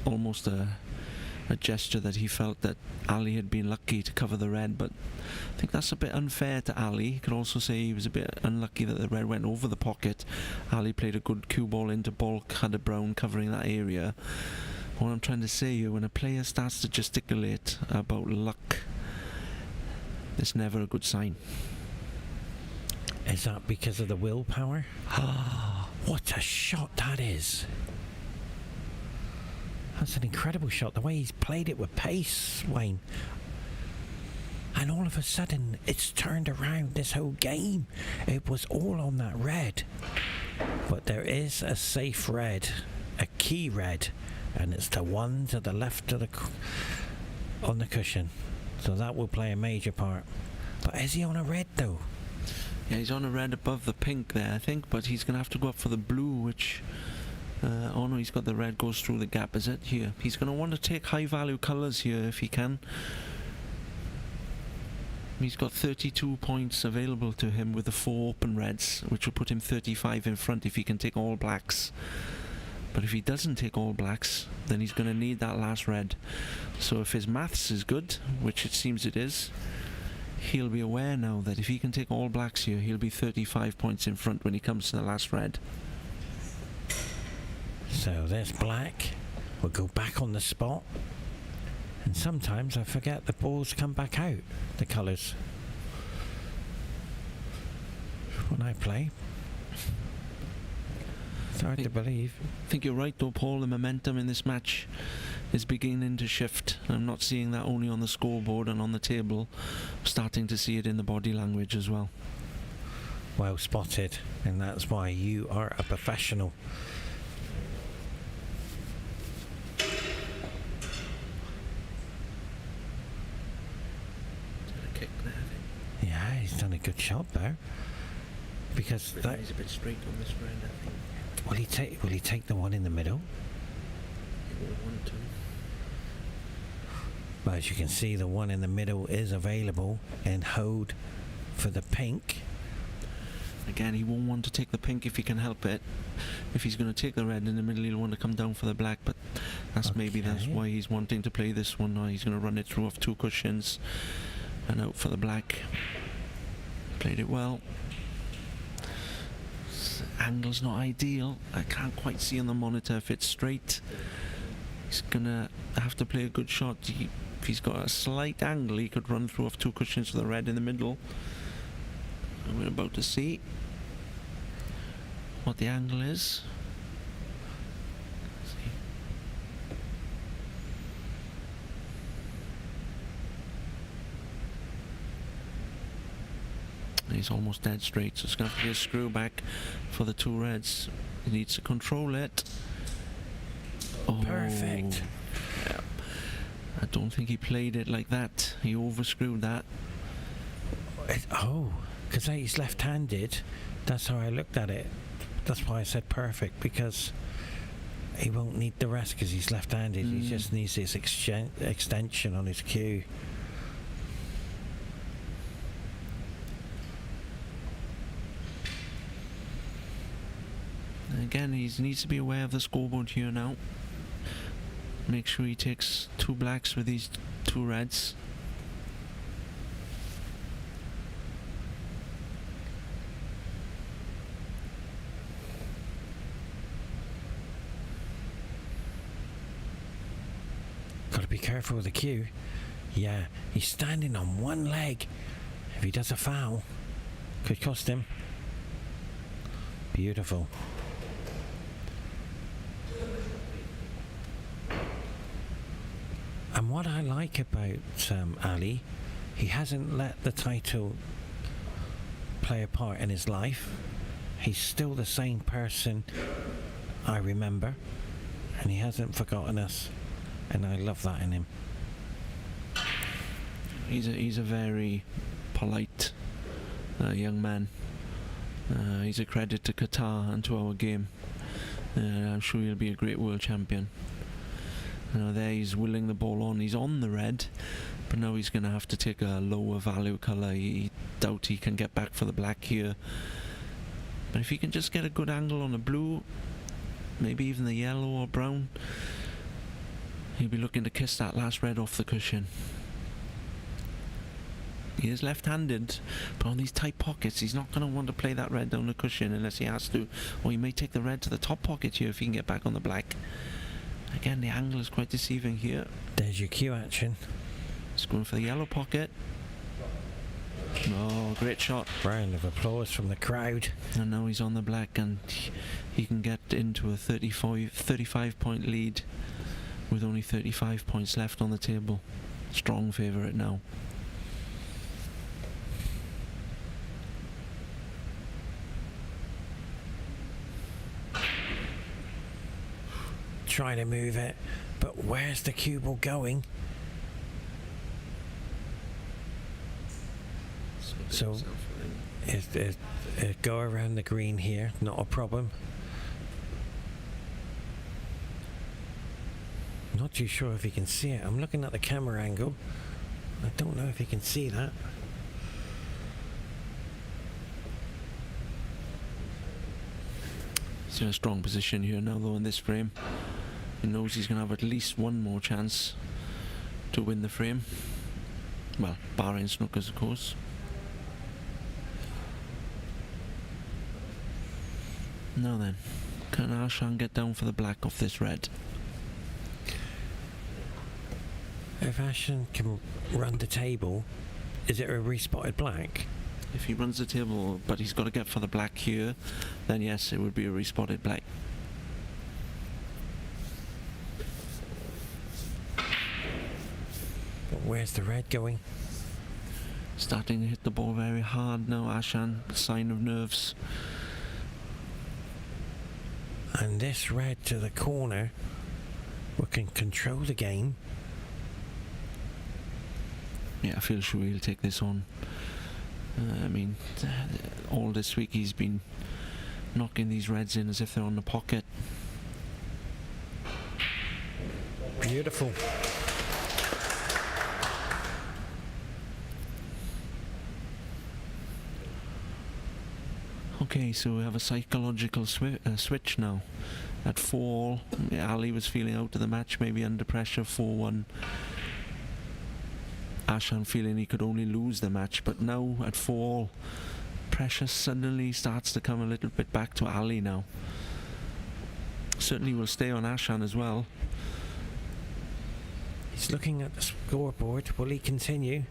almost a gesture that he felt that Ali had been lucky to cover the red. But I think that's a bit unfair to Ali. You could also say he was a bit unlucky that the red went over the pocket. Ali played a good cue ball into bulk, had a brown covering that area. What I'm trying to say here, when a player starts to gesticulate about luck, it's never a good sign. Is that because of the willpower? What a shot that is! That's an incredible shot, the way he's played it with pace, Wayne. And all of a sudden, it's turned around this whole game. It was all on that red. But there is a safe red, a key red, and it's the one to the left of on the cushion. So that will play a major part. But is he on a red though? Yeah, he's on a red above the pink there, I think, but he's going to have to go up for the blue, which... oh no, he's got the red, goes through the gap, is it? Here. He's going to want to take high value colours here if he can. He's got 32 points available to him with the 4 open reds, which will put him 35 in front if he can take all blacks. But if he doesn't take all blacks, then he's going to need that last red. So if his maths is good, which it seems it is, he'll be aware now that if he can take all blacks here, he'll be 35 points in front when he comes to the last red. So there's black. We'll go back on the spot. And sometimes I forget the balls come back out, the colours, when I play. It's hard to believe. I think you're right though, Paul. The momentum in this match is beginning to shift. I'm not seeing that only on the scoreboard and on the table. I'm starting to see it in the body language as well. Well spotted, and that's why you are a professional. Yeah, he's done a good shot there. Because that he's a bit straight on this round, I think. Will he take the one in the middle? He will want to. But as you can see, the one in the middle is available in hold for the pink. Again, he won't want to take the pink if he can help it. If he's going to take the red in the middle, he'll want to come down for the black, but maybe that's why he's wanting to play this one. He's going to run it through off 2 cushions and out for the black. Played it well. Angle's not ideal. I can't quite see on the monitor if it's straight. He's gonna have to play a good shot. If he's got a slight angle, he could run through off 2 cushions for the red in the middle. And we're about to see what the angle is. He's almost dead straight, so it's going to have to be a screw back for the 2 reds. He needs to control it. Oh, Perfect. Yeah. I don't think he played it like that. He overscrewed that. Because he's left-handed. That's how I looked at it. That's why I said perfect, because he won't need the rest because he's left-handed. He just needs this extension on his cue. Again, he needs to be aware of the scoreboard here now. Make sure he takes 2 blacks with these 2 reds. Got to be careful with the cue. Yeah, he's standing on one leg. If he does a foul, could cost him. Beautiful. And what I like about Ali, he hasn't let the title play a part in his life. He's still the same person I remember, and he hasn't forgotten us, and I love that in him. He's a very polite young man. He's a credit to Qatar and to our game. I'm sure he'll be a great world champion. There he's willing the ball on. He's on the red, but now he's going to have to take a lower value colour. He doubt he can get back for the black here. But if he can just get a good angle on the blue, maybe even the yellow or brown, he'll be looking to kiss that last red off the cushion. He is left-handed, but on these tight pockets, he's not going to want to play that red down the cushion unless he has to. Or he may take the red to the top pocket here if he can get back on the black. Again, the angle is quite deceiving here. There's your cue action. He's going for the yellow pocket. Oh, great shot. Round of applause from the crowd. And now he's on the black, and he can get into a 35 point lead with only 35 points left on the table. Strong favourite now. Trying to move it, but where's the cue ball going? So it go around the green here, not a problem. Not too sure if he can see it. I'm looking at the camera angle. I don't know if he can see that. He's in a strong position here now though in this frame. He knows he's going to have at least one more chance to win the frame. Well, barring snookers of course. Now then, can Ahsan get down for the black off this red? If Ahsan can run the table, is it a respotted black? If he runs the table but he's got to get for the black here, then yes, it would be a respotted black. But where's the red going? Starting to hit the ball very hard now, Ahsan, sign of nerves. And this red to the corner, we can control the game. Yeah, I feel sure he'll take this on. I mean, all this week he's been knocking these reds in as if they're on the pocket. Beautiful. Okay, so we have a psychological switch now. At 4, Ali was feeling out of the match, maybe under pressure, 4-1. Ahsan feeling he could only lose the match, but now at 4, pressure suddenly starts to come a little bit back to Ali now. Certainly will stay on Ahsan as well. He's looking at the scoreboard. Will he continue?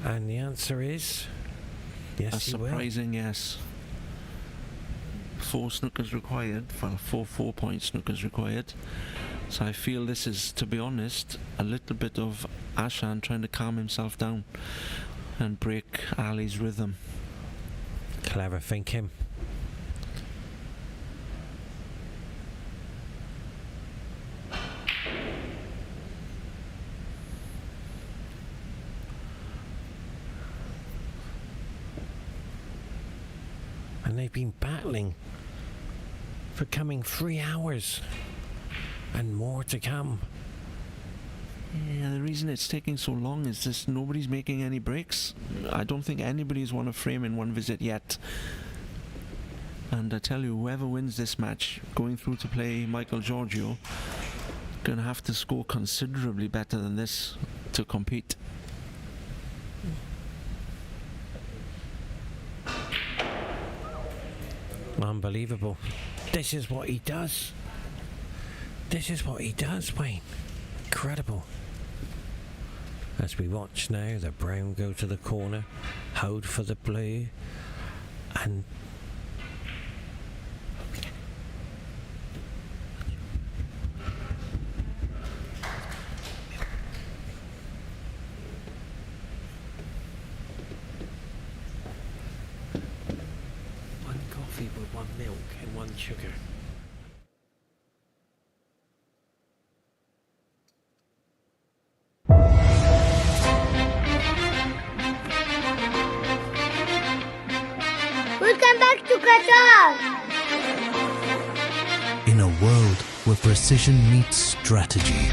And the answer is yes, he will. A surprising yes. 4 snookers required, well, 4 point snookers required. So I feel this is, to be honest, a little bit of Ahsan trying to calm himself down and break Ali's rhythm. Clever thinking. And they've been battling for coming 3 hours and more to come. Yeah, the reason it's taking so long is just nobody's making any breaks. I don't think anybody's won a frame in one visit yet. And I tell you, whoever wins this match, going through to play Michael Giorgio, gonna have to score considerably better than this to compete. Unbelievable. This is what he does. This is what he does, Wayne. Incredible. As we watch now, the brown go to the corner, hold for the blue, and one coffee with 1 milk and 1 sugar. Welcome back to Qatar. In a world where precision meets strategy,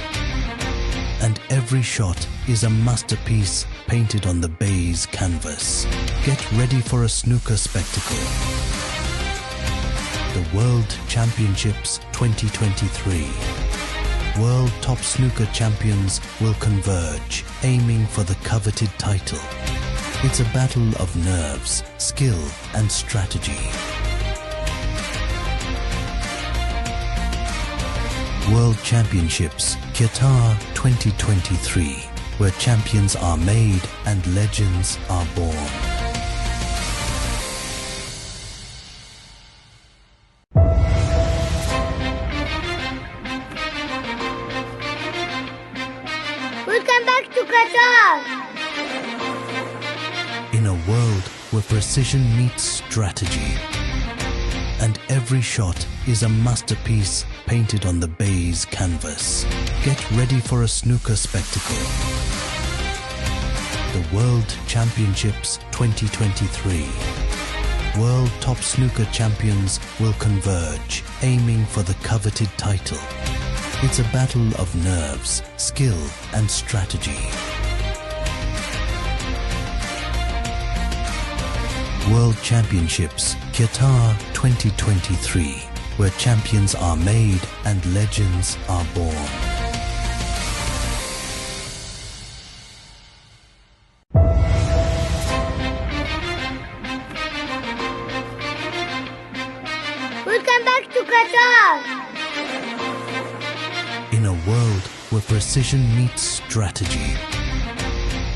and every shot is a masterpiece painted on the baize canvas, get ready for a snooker spectacle. The World Championships 2023. World top snooker champions will converge, aiming for the coveted title. It's a battle of nerves, skill, and strategy. World Championships Qatar 2023, where champions are made and legends are born. Welcome back to Qatar. In a world where precision meets strategy, and every shot is a masterpiece painted on the baize canvas, get ready for a snooker spectacle. The World Championships 2023. World top snooker champions will converge, aiming for the coveted title. It's a battle of nerves, skill, and strategy. World Championships Qatar 2023, where champions are made and legends are born. Welcome back to Qatar. In a world where precision meets strategy,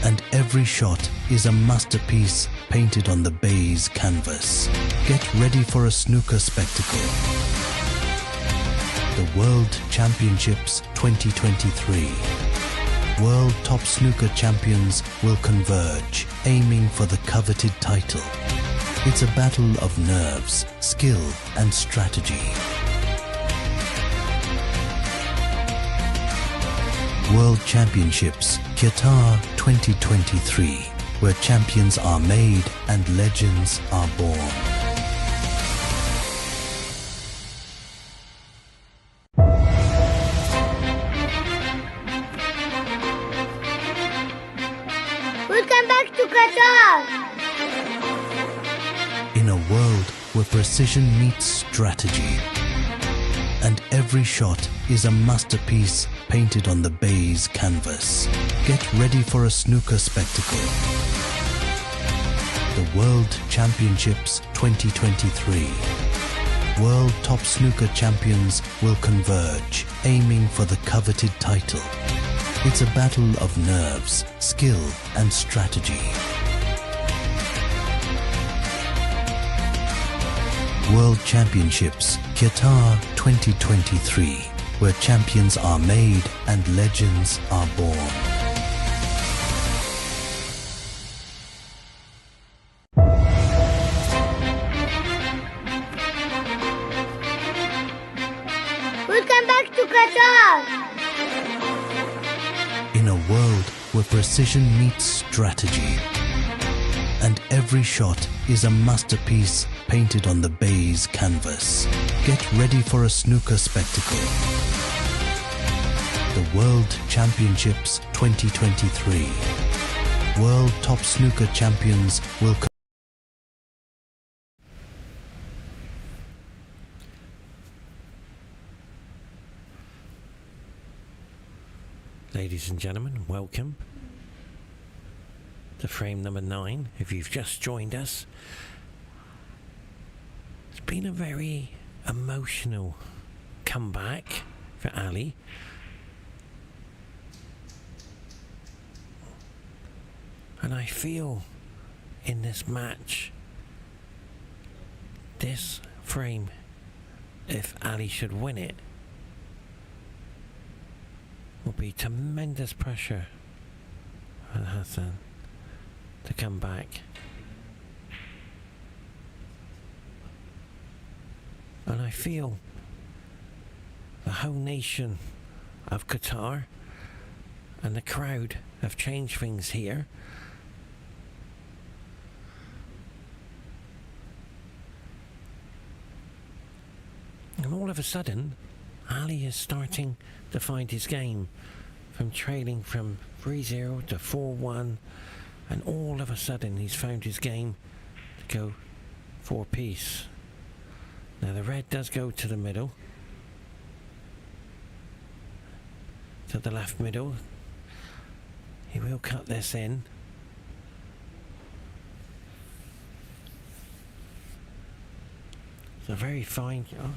and every shot is a masterpiece painted on the baize canvas, get ready for a snooker spectacle. The World Championships 2023. World top snooker champions will converge, aiming for the coveted title. It's a battle of nerves, skill, and strategy. World Championships Qatar 2023, where champions are made and legends are born. Welcome back to Qatar. In a world where precision meets strategy, and every shot is a masterpiece painted on the baize canvas. Get ready for a snooker spectacle. The World Championships 2023. World top snooker champions will converge, aiming for the coveted title. It's a battle of nerves, skill, and strategy. World Championships Qatar 2023, where champions are made and legends are born. Welcome back to Qatar. In a world where precision meets strategy, and every shot is a masterpiece painted on the baize canvas. Get ready for a snooker spectacle. The World Championships 2023. World top snooker champions will Ladies and gentlemen, welcome to frame number 9. If you've just joined us, it's been a very emotional comeback for Ali. And I feel in this match, this frame, if Ali should win it, will be tremendous pressure on Ahsan to come back. And I feel the whole nation of Qatar and the crowd have changed things here. And all of a sudden, Ali is starting to find his game, from trailing from 3-0 to 4-1, and all of a sudden he's found his game to go 4-piece. Now the red does go to the middle, to the left middle. He will cut this in. It's a very fine job.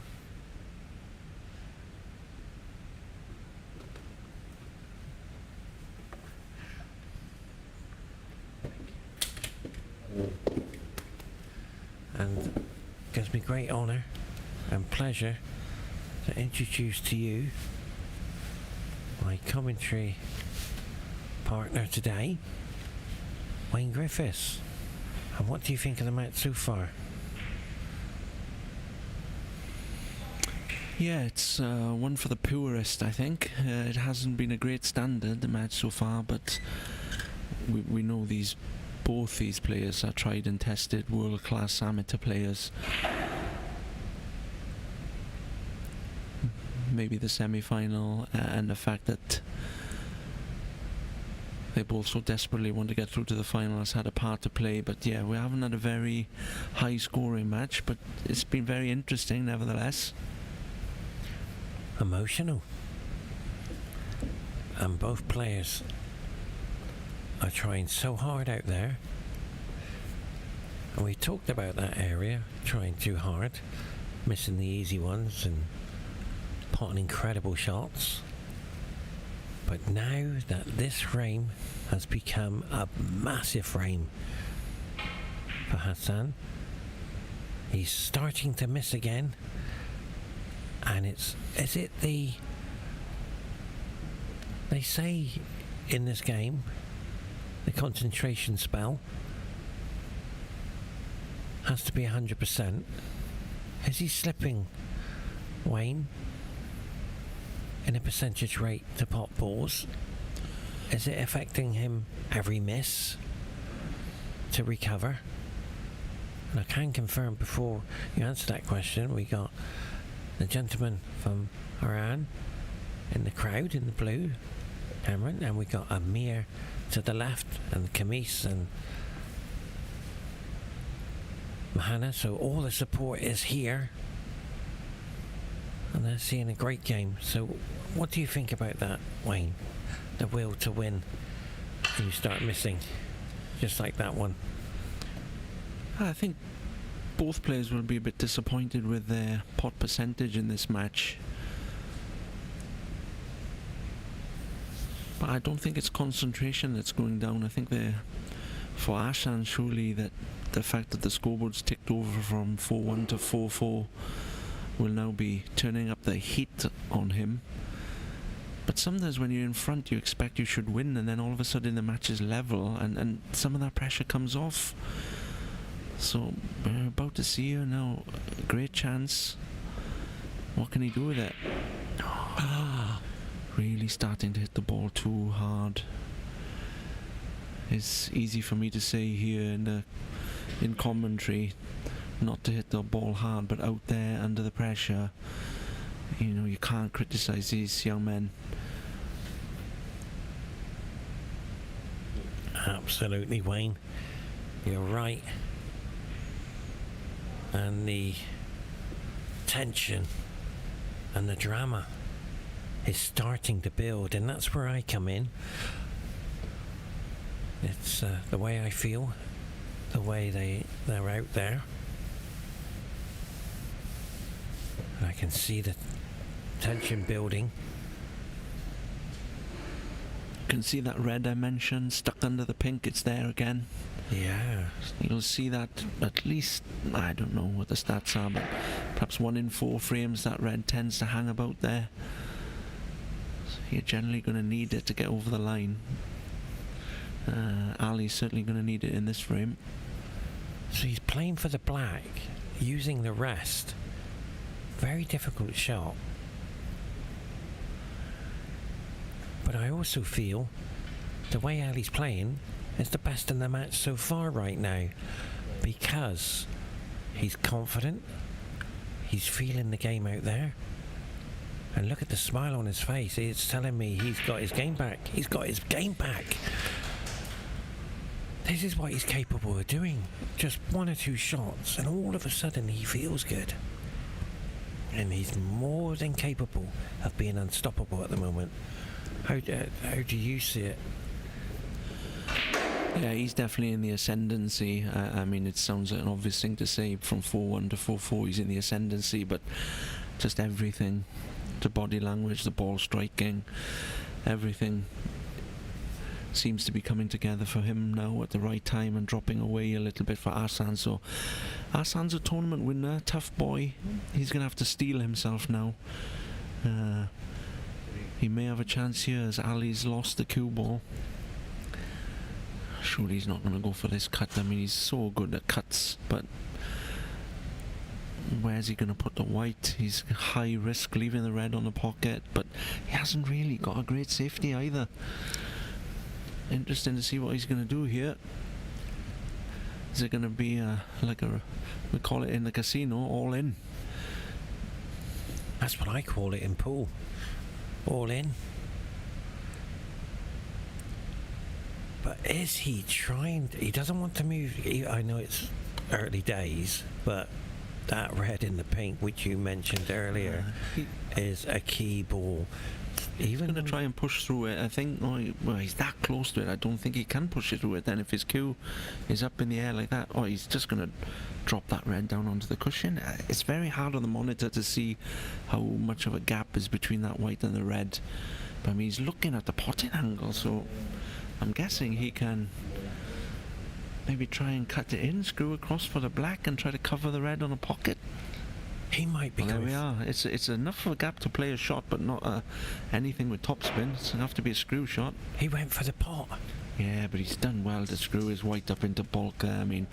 And it gives me great honour and pleasure to introduce to you my commentary partner today, Wayne Griffiths. And what do you think of the match so far? Yeah, it's one for the purist, I think. It hasn't been a great standard, the match so far, but we know both these players are tried and tested world-class amateur players. Maybe the semi-final and the fact that they both so desperately want to get through to the final has had a part to play. But yeah, we haven't had a very high-scoring match, but it's been very interesting nevertheless. Emotional. And both players are trying so hard out there. And we talked about that area, trying too hard, missing the easy ones and potting incredible shots. But now that this frame has become a massive frame for Ahsan, he's starting to miss again. And they say in this game, the concentration spell has to be 100%. Is he slipping, Wayne, in a percentage rate to pot balls? Is it affecting him every miss to recover? And I can confirm before you answer that question, we got the gentleman from Iran in the crowd in the blue, Cameron, and we got Amir to the left, and Kamis, and Mahana, so all the support is here. And they're seeing a great game. So what do you think about that, Wayne? The will to win. And you start missing. Just like that one. I think both players will be a bit disappointed with their pot percentage in this match. But I don't think it's concentration that's going down. I think for Ahsan, surely that the fact that the scoreboard's ticked over from 4-1 to 4-4 will now be turning up the heat on him. But sometimes when you're in front, you expect you should win, and then all of a sudden the match is level, and some of that pressure comes off. So we're about to see here now. Great chance. What can he do with it? Really starting to hit the ball too hard. It's easy for me to say here in commentary not to hit the ball hard, but out there under the pressure, you can't criticize these young men. Absolutely, Wayne. You're right. And the tension and the drama is starting to build, and that's where I come in. It's the way I feel, the way they're out there. And I can see the tension building. You can see that red I mentioned stuck under the pink. It's there again. Yeah. You'll see that at least, I don't know what the stats are, but perhaps 1 in 4 frames that red tends to hang about there. So you're generally going to need it to get over the line. Ali's certainly going to need it in this frame. So he's playing for the black, using the rest. Very difficult shot. But I also feel the way Ali's playing is the best in the match so far right now, because he's confident, he's feeling the game out there, and look at the smile on his face. It's telling me he's got his game back. He's got his game back. This is what he's capable of doing. Just 1 or 2 shots, and all of a sudden he feels good. And he's more than capable of being unstoppable at the moment. How do you see it? Yeah, he's definitely in the ascendancy. I mean, it sounds like an obvious thing to say, from 4-1 to 4-4 he's in the ascendancy, but just everything, the body language, the ball striking, everything seems to be coming together for him now at the right time, and dropping away a little bit for Ahsan. So Ahsan's a tournament winner, tough boy. He's going to have to steel himself now. He may have a chance here as Ali's lost the cue ball. Surely he's not going to go for this cut. I mean, he's so good at cuts, but where's he going to put the white? He's high risk leaving the red on the pocket, but he hasn't really got a great safety either. Interesting to see what he's going to do here. Is it going to be we call it in the casino, all in? That's what I call it in pool. All in. But is he trying? He doesn't want to move. I know it's early days, but that red in the pink, which you mentioned earlier, is a key ball. He's going to try and push through it. I think, well, he's that close to it. I don't think he can push it through it then if his cue is up in the air like that. Or he's just going to drop that red down onto the cushion. It's very hard on the monitor to see how much of a gap is between that white and the red. But I mean, he's looking at the potting angle, so I'm guessing he can maybe try and cut it in, screw across for the black, and try to cover the red on a pocket. He might be. Well, there we are. It's enough of a gap to play a shot, but not anything with topspin. It's enough to be a screw shot. He went for the pot. Yeah, but he's done well to screw his white up into bulk there. I mean,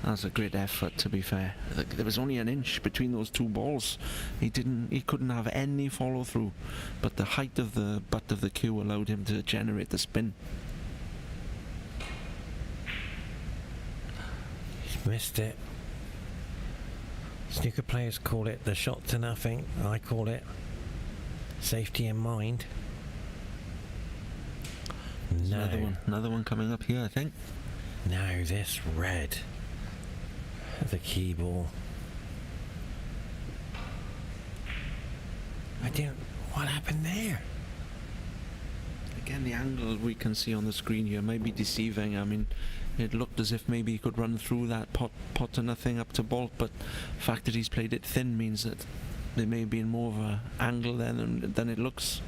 that's a great effort, to be fair. There was only an inch between those two balls. He couldn't have any follow through, but the height of the butt of the cue allowed him to generate the spin. He's missed it. Snooker players call it the shot to nothing. I call it safety in mind. No. Another one coming up here, I think. Now this red. The key ball. What happened there? Again, the angle we can see on the screen here may be deceiving. I mean, it looked as if maybe he could run through that pot to nothing up to Bolt, but the fact that he's played it thin means that there may be more of an angle there than it looks.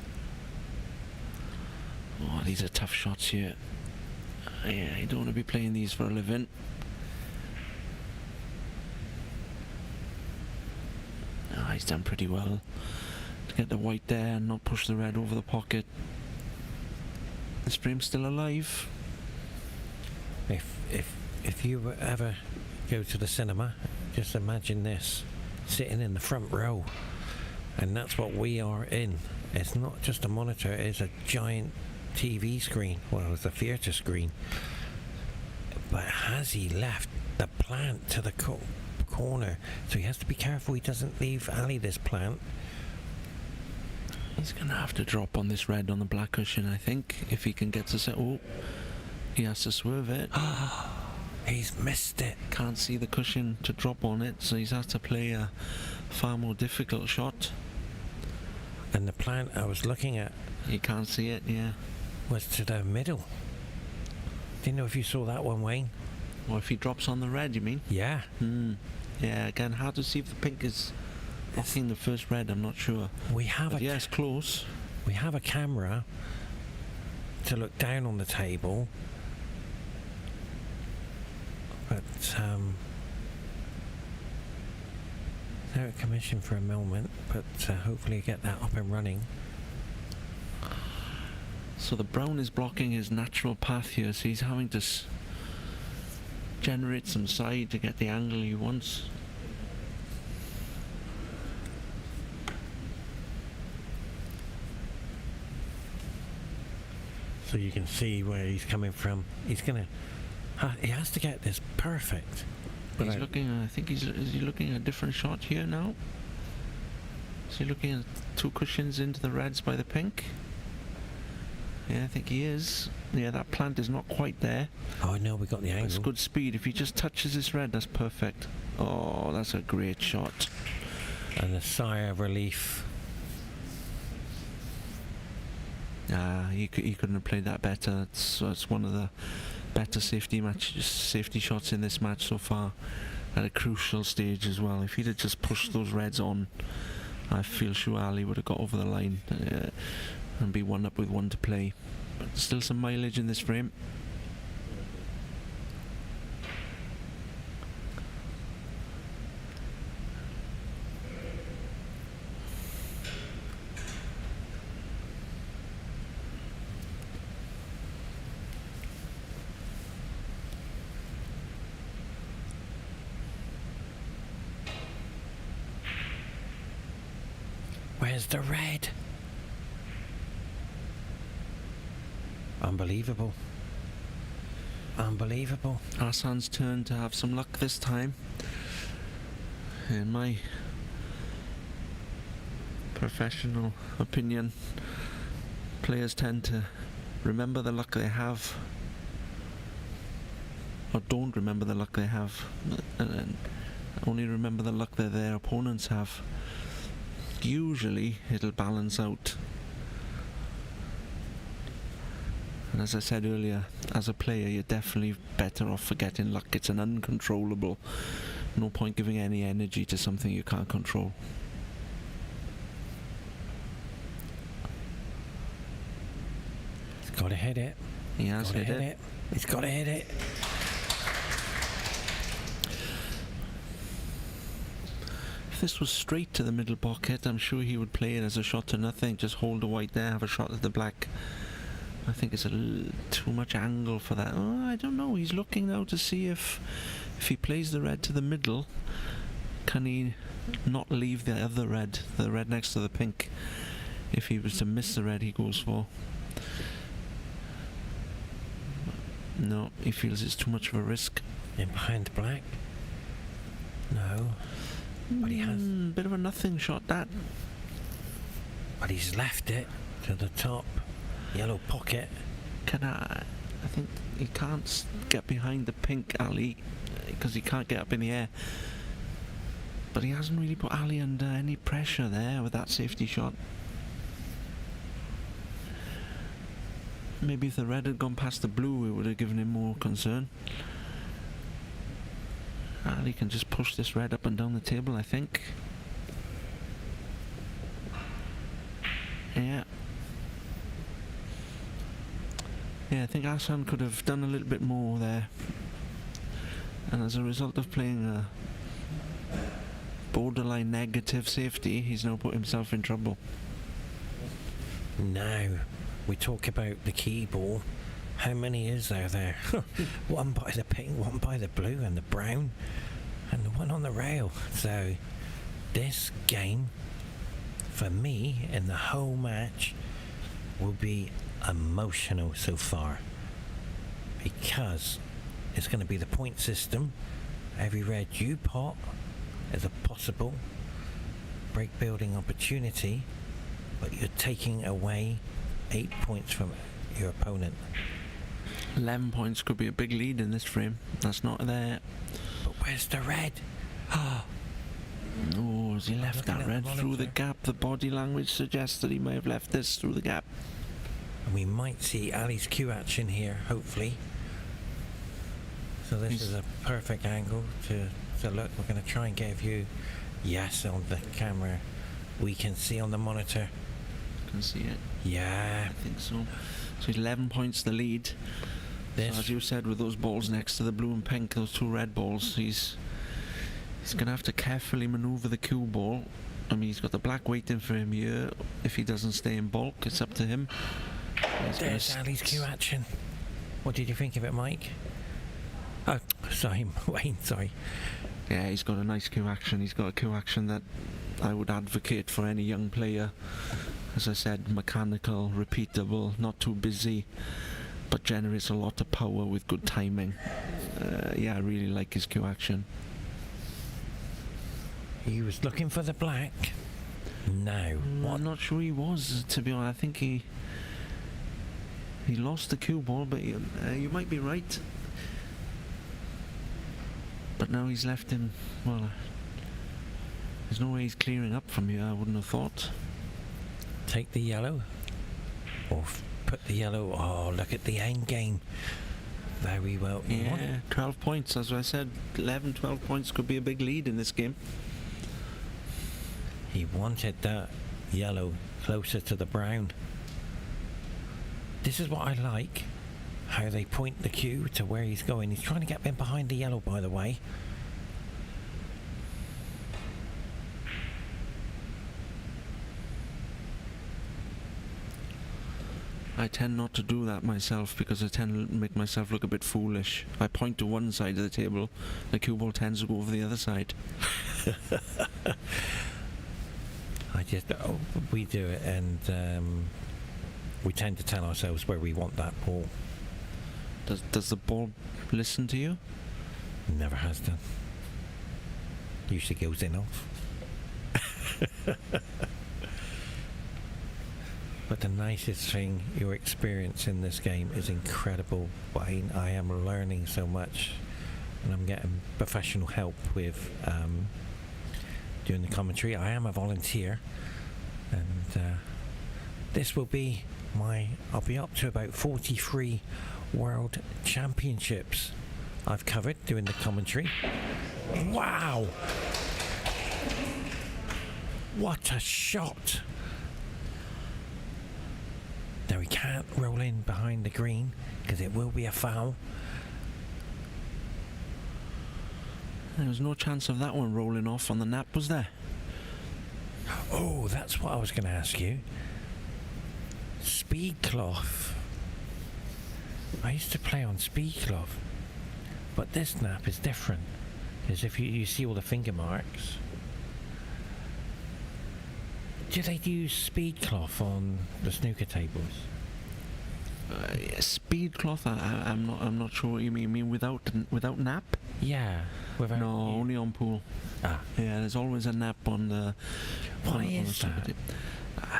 Oh, these are tough shots here. Yeah, you don't want to be playing these for a living. Oh, he's done pretty well to get the white there and not push the red over the pocket. This frame's still alive. If you ever go to the cinema, just imagine this, sitting in the front row, and that's what we are in. It's not just a monitor, it's a giant TV screen. Well, it's a theatre screen. But has he left the plant to the corner? So he has to be careful he doesn't leave Ali this plant. He's going to have to drop on this red on the black cushion, I think, if he can get to set. Oh, he has to swerve it. He's missed it. Can't see the cushion to drop on it, so he's had to play a far more difficult shot. And the plant I was looking at, you can't see it, yeah, was to the middle. Didn't know if you saw that one, Wayne. Or if he drops on the red, you mean? Yeah. Yeah, again, hard to see if the pink is blocking the first red, I'm not sure. We have yes, close. We have a camera to look down on the table, but they're at commission for a moment, but hopefully get that up and running. So the brown is blocking his natural path here, so he's having to generate some side to get the angle he wants. So you can see where he's coming from. He's gonna. He has to get this perfect. But he's looking. I think is he looking at a different shot here now? Is he looking at two cushions into the reds by the pink? Yeah, I think he is. Yeah, that plant is not quite there. Oh no, we got the angle. It's good speed. If he just touches this red, that's perfect. Oh, that's a great shot. And a sigh of relief. He couldn't have played that better. It's one of the better safety shots in this match so far, at a crucial stage as well. If he'd have just pushed those reds on, I feel sure Ali would have got over the line and be one up with one to play. But still some mileage in this frame. Where's the red? Unbelievable. Unbelievable. Ahsan's turn to have some luck this time. In my professional opinion, players tend to remember the luck they have, or don't remember the luck they have, and only remember the luck that their opponents have. Usually it'll balance out. And as I said earlier, as a player you're definitely better off forgetting luck. It's an uncontrollable. No point giving any energy to something you can't control. He's got to hit it. He has hit it. He's got to hit it. If this was straight to the middle pocket, I'm sure he would play it as a shot to nothing. Just hold the white there, have a shot at the black. I think it's a little too much angle for that. Oh, I don't know. He's looking now to see if he plays the red to the middle, can he not leave the other red, the red next to the pink? If he was to miss the red he goes for. No, he feels it's too much of a risk. In behind the black? No. But he has. Bit of a nothing shot, that. But he's left it to the top yellow pocket. I think he can't get behind the pink, Ali. because he can't get up in the air. But he hasn't really put Ali under any pressure there with that safety shot. Maybe if the red had gone past the blue, it would have given him more concern. Ali can just push this red up and down the table, I think. Yeah. Yeah, I think Ahsan could have done a little bit more there. And as a result of playing a borderline negative safety, he's now put himself in trouble. Now, we talk about the key ball. How many is there? One by the pink, one by the blue and the brown, and the one on the rail. So, this game, for me, in the whole match, will be emotional so far. Because it's going to be the point system. Every red you pot is a possible break building opportunity, but you're taking away 8 points from your opponent. 11 points could be a big lead in this frame. That's not there. But where's the red? Oh, has he left looking that at the red through the monitor. gap? The body language suggests that he may have left this through the gap. And we might see Ali's cue action here, hopefully. So this is a perfect angle to look. We're going to try and give you, yes, on the camera. We can see on the monitor. Can see it. Yeah. I think so. So he's 11 points the lead. So as you said, with those balls next to the blue and pink, those two red balls, he's going to have to carefully manoeuvre the cue ball. I mean, he's got the black waiting for him here. If he doesn't stay in bulk, it's up to him. There's Ali's cue action. What did you think of it, Mike? Oh, sorry, Wayne, sorry. Yeah, he's got a nice cue action. He's got a cue action that I would advocate for any young player. As I said, mechanical, repeatable, not too busy, but generates a lot of power with good timing. Yeah, I really like his cue action. He was looking for the black. No. I'm not sure he was, to be honest. I think he lost the cue ball, but you might be right. But now he's left him, well, there's no way he's clearing up from here, I wouldn't have thought. Take the yellow. Or put the yellow. Oh, look at the end game. Very well. Yeah, 12 points, as I said. 11, 12 points could be a big lead in this game. He wanted that yellow closer to the brown. This is what I like. How they point the cue to where he's going. He's trying to get in behind the yellow, by the way. I tend not to do that myself because I tend to make myself look a bit foolish. I point to one side of the table, the cue ball tends to go over the other side. We do it, and we tend to tell ourselves where we want that ball. Does the ball listen to you? Never has done. Usually goes in off. But the nicest thing, your experience in this game is incredible, Wayne. I am learning so much, and I'm getting professional help with doing the commentary. I am a volunteer, and this will be I'll be up to about 43 World Championships I've covered doing the commentary. Wow! What a shot! Now, we can't roll in behind the green because it will be a foul. There was no chance of that one rolling off on the nap, was there? Oh, that's what I was going to ask you. Speed cloth. I used to play on speed cloth, but this nap is different. Because if you see all the finger marks. Do they use speed cloth on the snooker tables? Speed cloth? I'm not sure what you mean. You mean without nap? Yeah. Without No, only on pool. Ah. Yeah, there's always a nap on the. Why is that?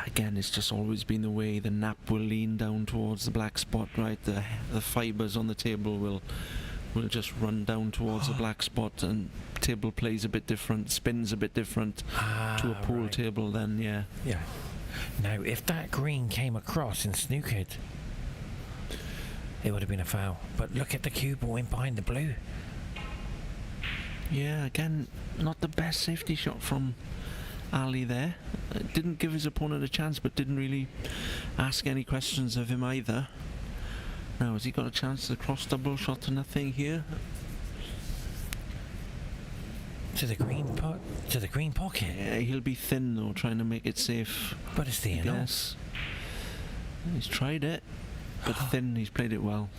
Again, it's just always been the way the nap will lean down towards the black spot, right? The fibres on the table will will just run down towards the black spot, and table plays a bit different, spins a bit different to a pool table then, yeah. Yeah. Now, if that green came across and snookered, it would have been a foul. But look at the cue ball in behind the blue. Yeah, again, not the best safety shot from Ali there. Didn't give his opponent a chance, but didn't really ask any questions of him either. Now, has he got a chance to cross double shot to nothing here? To the green pocket. Yeah, he'll be thin though, trying to make it safe. But it's the yes. He's tried it, but thin. He's played it well.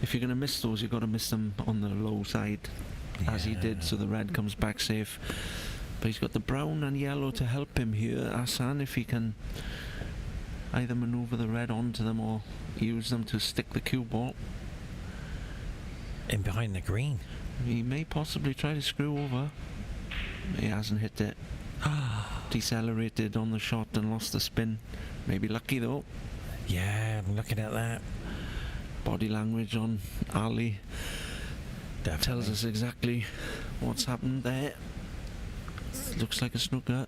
If you're going to miss those, you've got to miss them on the low side, as he did, so the red comes back safe. But he's got the brown and yellow to help him here. Ahsan, if he can either manoeuvre the red onto them or use them to stick the cue ball. In behind the green. He may possibly try to screw over. He hasn't hit it. Decelerated on the shot and lost the spin. Maybe lucky though. Yeah, I'm looking at that. Body language on Ali tells us exactly what's happened there. Looks like a snooker.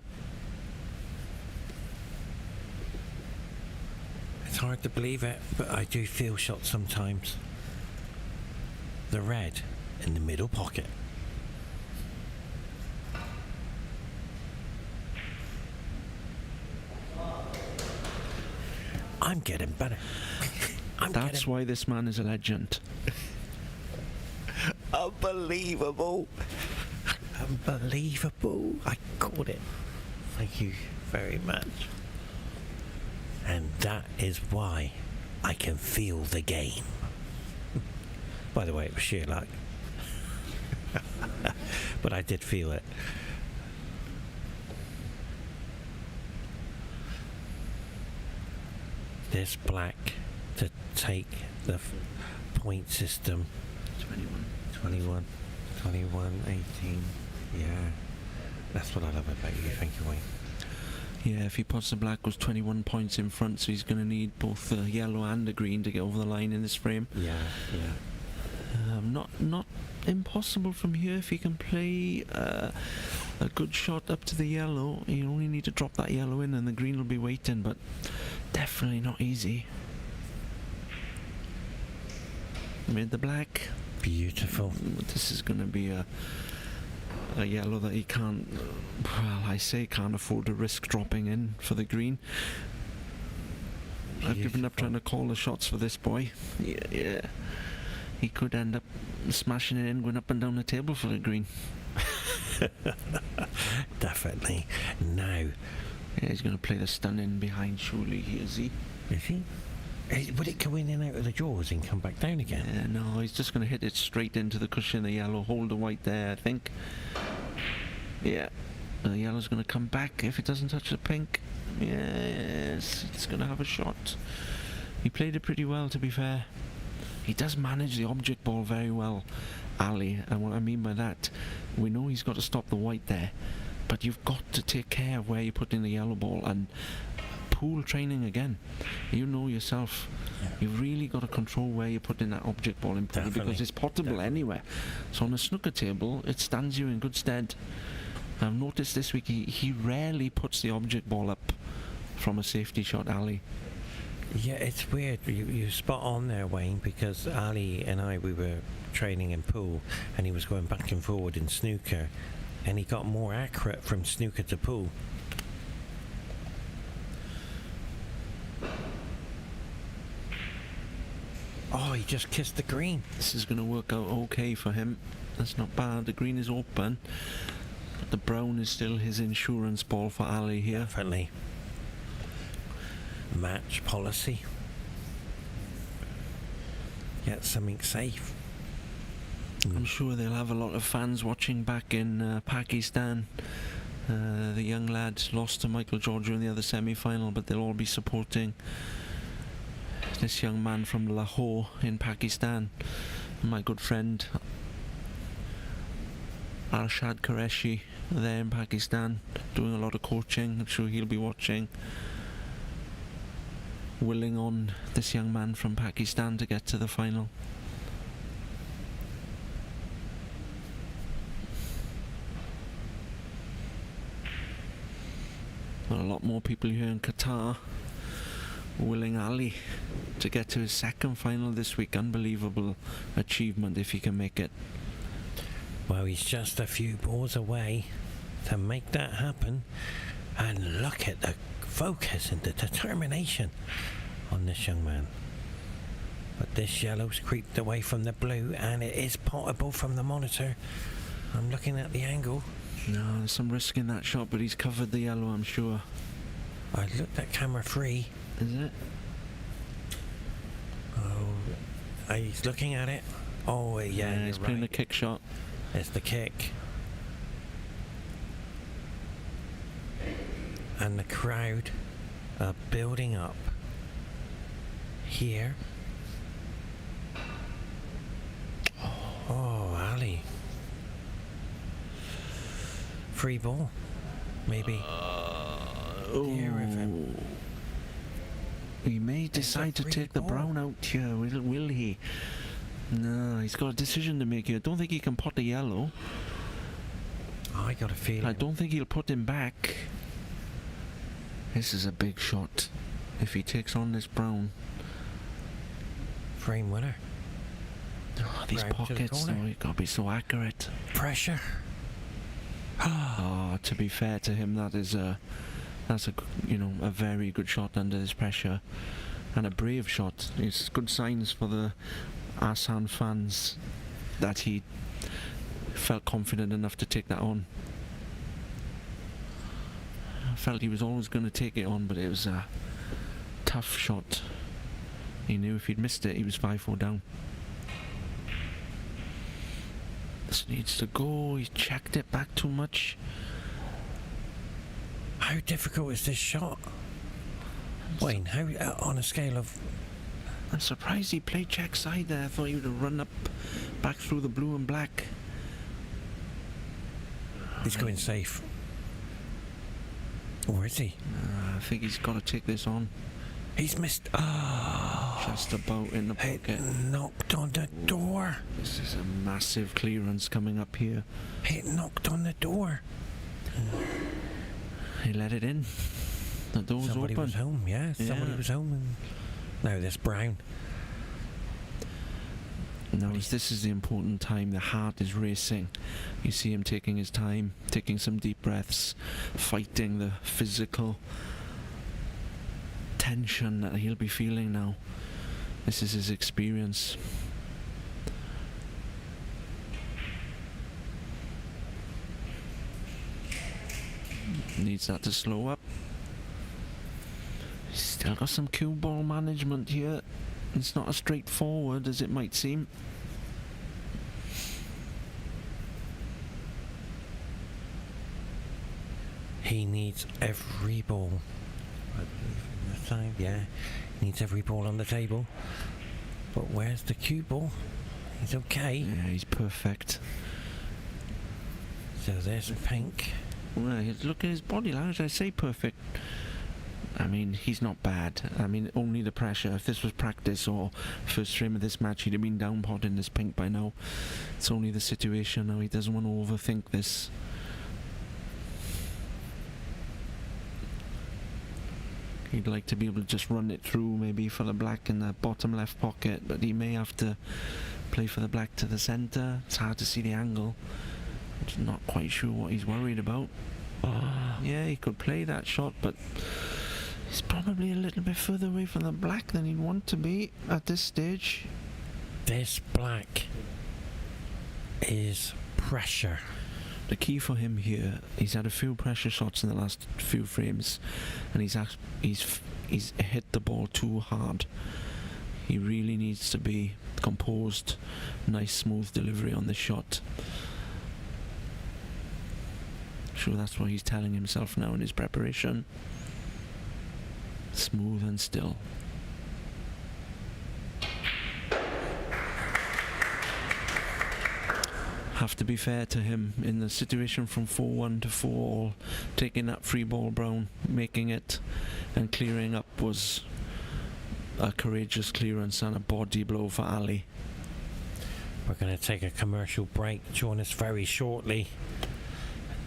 It's hard to believe it, but I do feel shots sometimes. The red in the middle pocket. I'm getting better. That's why this man is a legend. Unbelievable. Unbelievable. I caught it. Thank you very much. And that is why I can feel the game. By the way, it was sheer luck. But I did feel it. This black to take the point system. 21, 18. Yeah. That's what I love about you. Thank you, Wayne. Yeah, if he puts the black was 21 points in front, so he's going to need both the yellow and the green to get over the line in this frame. Yeah, yeah. Not impossible from here if he can play a good shot up to the yellow. You only need to drop that yellow in and the green will be waiting, but definitely not easy. Made the black. Beautiful. This is going to be a yellow that he can't, well, I say can't afford to risk dropping in for the green. Beautiful. I've given up trying to call the shots for this boy. Yeah. He could end up smashing it in, going up and down the table for the green. Definitely. Now. Yeah, he's going to play the stun in behind, surely, is he? Is he? Would it go in and out of the jaws and come back down again? Yeah, no, he's just going to hit it straight into the cushion of the yellow, hold the white there, I think. Yeah. The yellow's going to come back if it doesn't touch the pink. Yes, it's going to have a shot. He played it pretty well, to be fair. He does manage the object ball very well, Ali, and what I mean by that, we know he's got to stop the white there, but you've got to take care of where you're putting the yellow ball, and pool training again, you know yourself, you've really got to control where you're putting that object ball in pool. Definitely. Because it's potable anywhere. So on a snooker table, it stands you in good stead. I've noticed this week he rarely puts the object ball up from a safety shot, Ali. Yeah, it's weird. You're spot on there, Wayne, because Ali and we were training in pool, and he was going back and forward in snooker, and he got more accurate from snooker to pool. Oh, he just kissed the green. This is going to work out okay for him. That's not bad. The green is open, but the brown is still his insurance ball for Ali here. Definitely. Match policy. Get something safe. I'm sure they'll have a lot of fans watching back in Pakistan. The young lad lost to Michael Georgia in the other semi-final, but they'll all be supporting this young man from Lahore in Pakistan. My good friend Arshad Qureshi there in Pakistan, doing a lot of coaching. I'm sure he'll be watching, willing on this young man from Pakistan to get to the final. Well, a lot more people here in Qatar willing Ali to get to his second final this week. Unbelievable achievement if he can make it. Well, he's just a few balls away to make that happen. And look at the focus and the determination on this young man. But this yellow's creeped away from the blue, and it is potable from the monitor. I'm looking at the angle. No, there's some risk in that shot, but he's covered the yellow, I'm sure. I looked at camera 3. Is it? Oh, he's looking at it. Oh, yeah, he's playing a kick shot. It's the kick. And the crowd are building up here. Oh, Ali. Free ball, maybe. Dear of him. He may decide to take the brown out here, will he? No, he's got a decision to make here. I don't think he can pot the yellow. I got a feeling. I don't think he'll put him back. This is a big shot if he takes on this brown. Frame winner. Oh, these Right pockets, though, you've got to be so accurate. Pressure. Oh, to be fair to him, that's a very good shot under this pressure, and a brave shot. It's good signs for the Ahsan fans that he felt confident enough to take that on. I felt he was always going to take it on, but it was a tough shot. He knew if he'd missed it, he was 5-4 down. This needs to go. He checked it back too much. How difficult is this shot? Wayne, how on a scale of... I'm surprised he played check side there. I thought he would have run up back through the blue and black. He's going safe. Or is he? I think he's got to take this on. He's missed. Oh, just about in the pocket. It knocked on the door. This is a massive clearance coming up here. It knocked on the door. He let it in. The door's Somebody open. was home, yeah. Somebody was home. And now this brown. Now this is the important time. The heart is racing. You see him taking his time, taking some deep breaths, fighting the physical tension that he'll be feeling now. This is his experience. Needs that to slow up. He's still got some cue ball management here. It's not as straightforward as it might seem. He needs every ball. I believe in the time. Yeah, needs every ball on the table. But where's the cue ball? He's okay. Yeah, he's perfect. So there's pink. Well, look at his body language. I say perfect. I mean, he's not bad. I mean, only the pressure. If this was practice or first frame of this match, he'd have been down potting this pink by now. It's only the situation now. He doesn't want to overthink this. He'd like to be able to just run it through, maybe for the black in the bottom left pocket, but he may have to play for the black to the centre. It's hard to see the angle. I'm not quite sure what he's worried about. Yeah, he could play that shot, but he's probably a little bit further away from the black than he'd want to be at this stage. This black is pressure. The key for him here, he's had a few pressure shots in the last few frames, and he's hit the ball too hard. He really needs to be composed, nice smooth delivery on this shot. Sure, that's what he's telling himself now in his preparation. Smooth and still. Have to be fair to him in the situation from 4-1 to 4-all, taking that free ball brown, making it and clearing up was a courageous clearance and a body blow for Ali. We're going to take a commercial break. Join us very shortly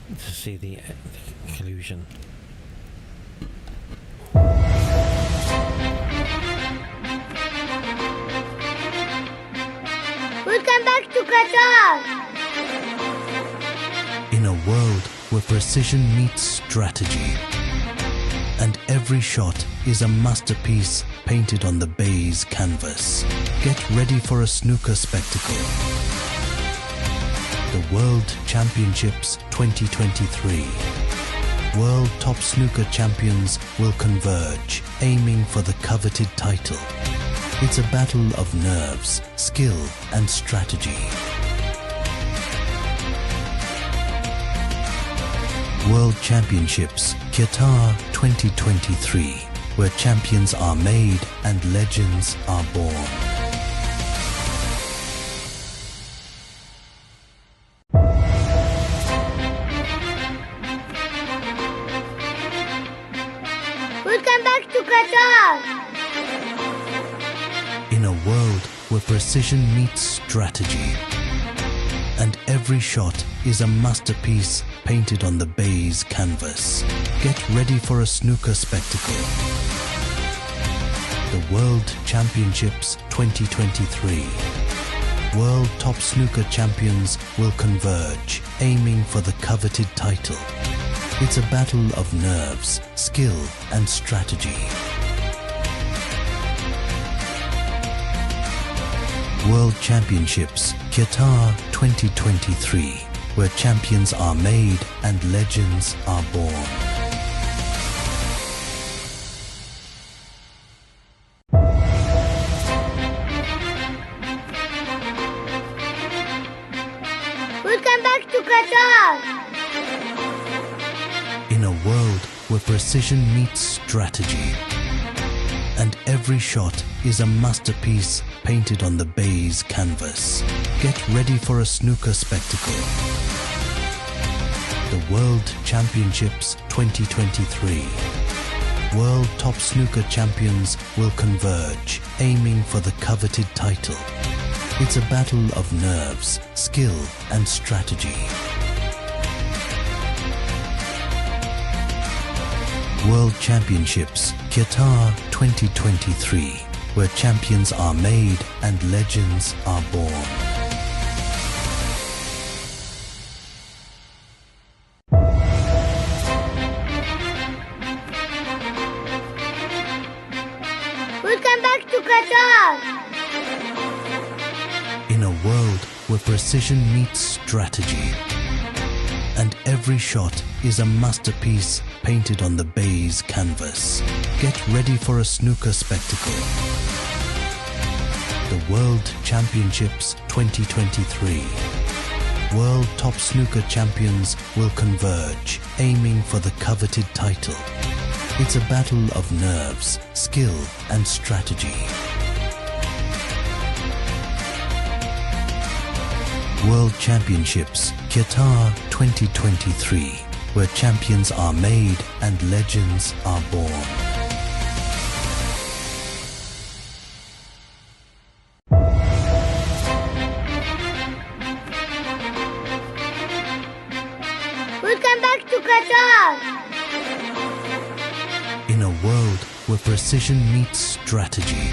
to see the collusion. Qatar. In a world where precision meets strategy, and every shot is a masterpiece painted on the baize canvas, get ready for a snooker spectacle. The World Championships 2023. World top snooker champions will converge, aiming for the coveted title. It's a battle of nerves, skill, and strategy. World Championships Qatar 2023, where champions are made and legends are born. Welcome back to Qatar. In a world where precision meets strategy, and every shot is a masterpiece painted on the baize canvas, get ready for a snooker spectacle. The World Championships 2023. World top snooker champions will converge, aiming for the coveted title. It's a battle of nerves, skill, and strategy. World Championships Qatar 2023, where champions are made and legends are born. Welcome back to Qatar. In a world where precision meets strategy, and every shot is a masterpiece painted on the baize canvas, get ready for a snooker spectacle. The World Championships 2023. World top snooker champions will converge, aiming for the coveted title. It's a battle of nerves, skill, and strategy. World Championships Qatar 2023, where champions are made and legends are born. Welcome back to Qatar. In a world where precision meets strategy, and every shot is a masterpiece painted on the baize canvas, get ready for a snooker spectacle. The World Championships 2023. World top snooker champions will converge, aiming for the coveted title. It's a battle of nerves, skill, and strategy. World Championships Qatar 2023, where champions are made and legends are born. Welcome back to Qatar. In a world where precision meets strategy,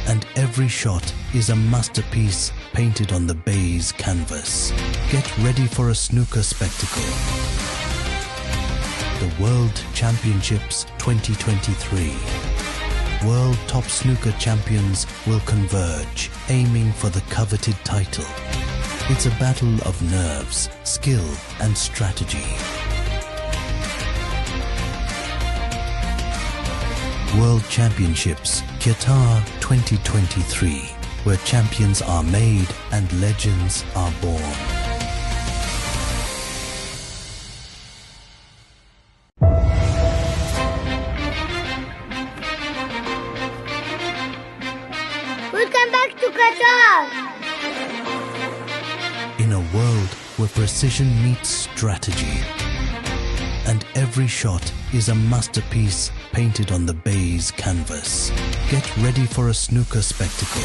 and every shot is a masterpiece painted on the baize canvas, get ready for a snooker spectacle. The World Championships 2023. World top snooker champions will converge, aiming for the coveted title. It's a battle of nerves, skill, and strategy. World Championships Qatar 2023, where champions are made and legends are born. Welcome back to Qatar. In a world where precision meets strategy, and every shot is a masterpiece painted on the baize canvas, get ready for a snooker spectacle.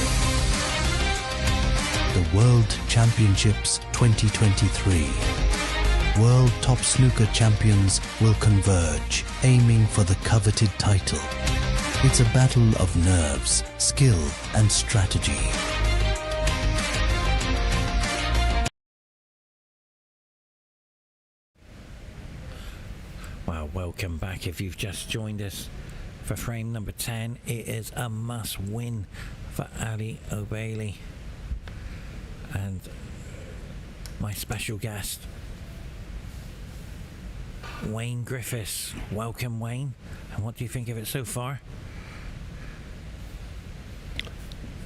The World Championships 2023. World top snooker champions will converge, aiming for the coveted title. It's a battle of nerves, skill, and strategy. Well, welcome back if you've just joined us for frame number 10. It is a must win for Alobaidli. And my special guest, Wayne Griffiths. Welcome, Wayne. And what do you think of it so far?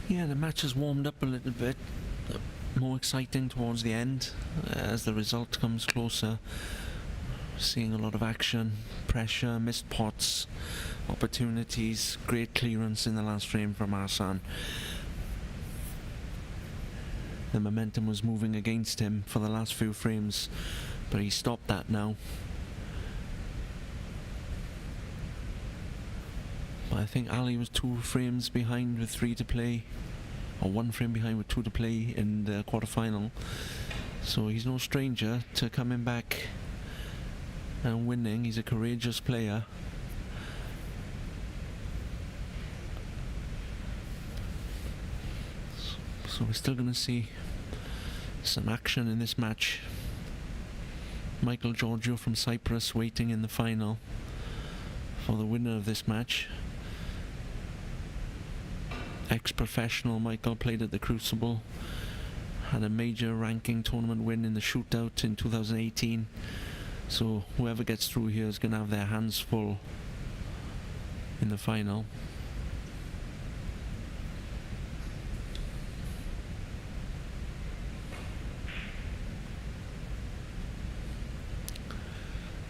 Yeah, the match has warmed up a little bit. More exciting towards the end as the result comes closer. Seeing a lot of action, pressure, missed pots, opportunities, great clearance in the last frame from Ahsan. The momentum was moving against him for the last few frames, but he stopped that now. But I think Ali was 2 frames behind with 3 to play, or 1 frame behind with 2 to play in the quarter-final. So he's no stranger to coming back and winning. He's a courageous player. So we're still going to see some action in this match. Michael Giorgio from Cyprus waiting in the final for the winner of this match. Ex-professional Michael, played at the Crucible, had a major ranking tournament win in the shootout in 2018. So whoever gets through here is going to have their hands full in the final.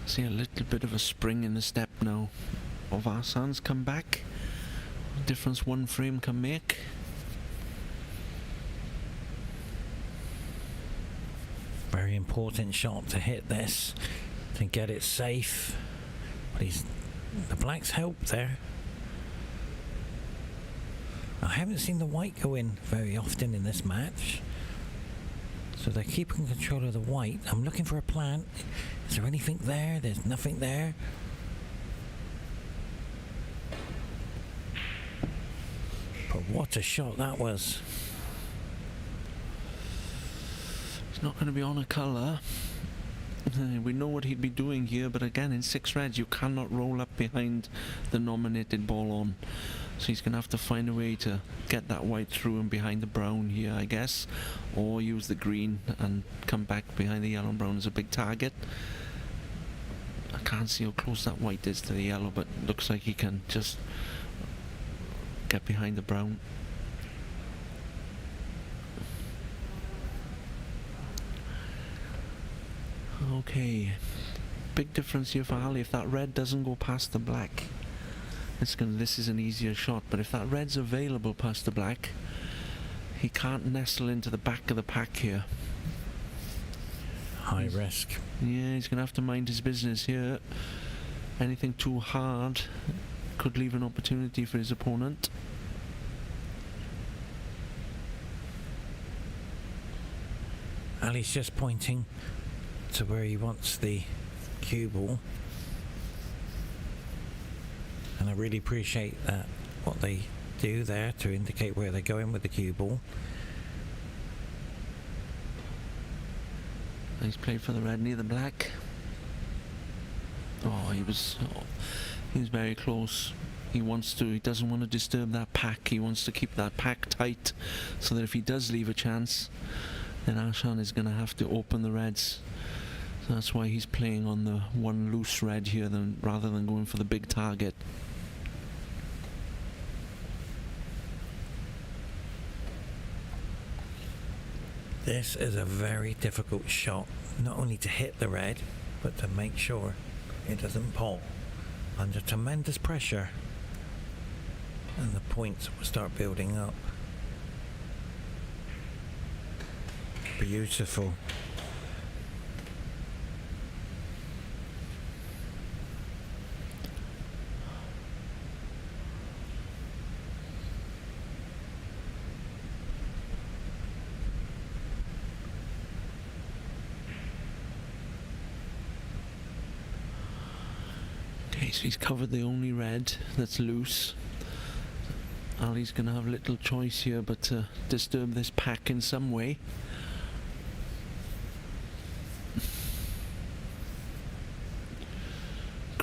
See a little bit of a spring in the step now of Ahsan's comeback. Difference 1 frame can make. Very important shot to hit this, to get it safe. But the black's helped there. I haven't seen the white go in very often in this match, so they're keeping control of the white. I'm looking for a plant. Is there anything there? There's nothing there. But what a shot that was. It's not going to be on a colour. We know what he'd be doing here, but again, in 6 reds you cannot roll up behind the nominated ball on. So he's going to have to find a way to get that white through and behind the brown here, I guess, or use the green and come back behind the yellow and brown as a big target. I can't see how close that white is to the yellow, but looks like he can just get behind the brown. Okay, big difference here for Ali. If that red doesn't go past the black, this is an easier shot, but if that red's available past the black, he can't nestle into the back of the pack here. High risk. Yeah, he's going to have to mind his business here. Anything too hard could leave an opportunity for his opponent. Ali's just pointing to where he wants the cue ball, and I really appreciate that, what they do there to indicate where they're going with the cue ball. He's played for the red near the black. Oh, he was very close. He doesn't want to disturb that pack. He wants to keep that pack tight so that if he does leave a chance, then Ahsan is going to have to open the reds. So that's why he's playing on the 1 loose red here rather than going for the big target. This is a very difficult shot, not only to hit the red, but to make sure it doesn't pop under tremendous pressure, and the points will start building up. Beautiful. Okay, so he's covered the only red that's loose. Ali's going to have little choice here but to disturb this pack in some way.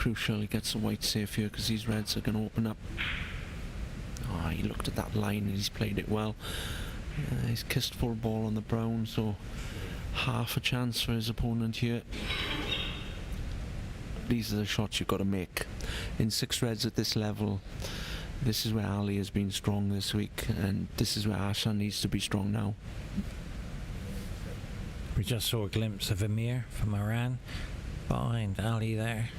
crucial he gets the white safe here, because these reds are going to open up. Oh, he looked at that line and he's played it well. He's kissed full ball on the brown, so half a chance for his opponent here. These are the shots you've got to make. In 6 reds at this level, this is where Ali has been strong this week, and this is where Ahsan needs to be strong now. We just saw a glimpse of Amir from Iran behind Ali there.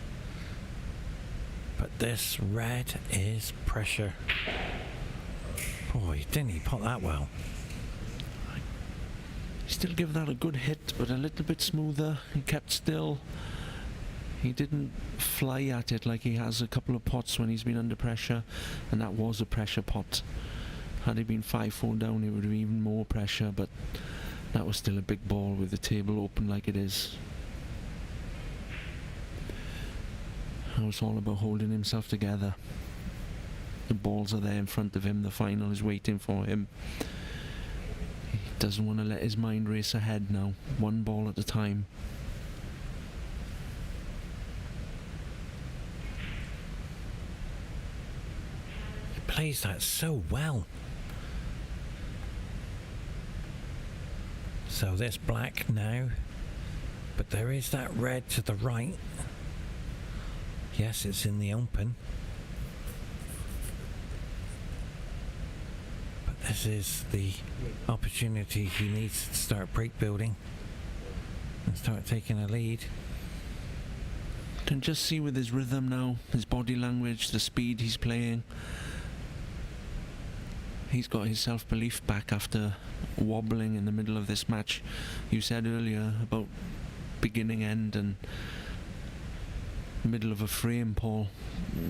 But this red is pressure. Boy, didn't he pot that well? He still gave that a good hit, but a little bit smoother. He kept still. He didn't fly at it like he has a couple of pots when he's been under pressure, and that was a pressure pot. Had he been 5-4 down, it would have been even more pressure, but that was still a big ball with the table open like it is. It was all about holding himself together. The balls are there in front of him, the final is waiting for him. He doesn't want to let his mind race ahead now, one ball at a time. He plays that so well. So this black now, but there is that red to the right. Yes, it's in the open. But this is the opportunity he needs to start break building and start taking a lead. Can just see with his rhythm now, his body language, the speed he's playing. He's got his self-belief back after wobbling in the middle of this match. You said earlier about beginning end and middle of a frame, Paul.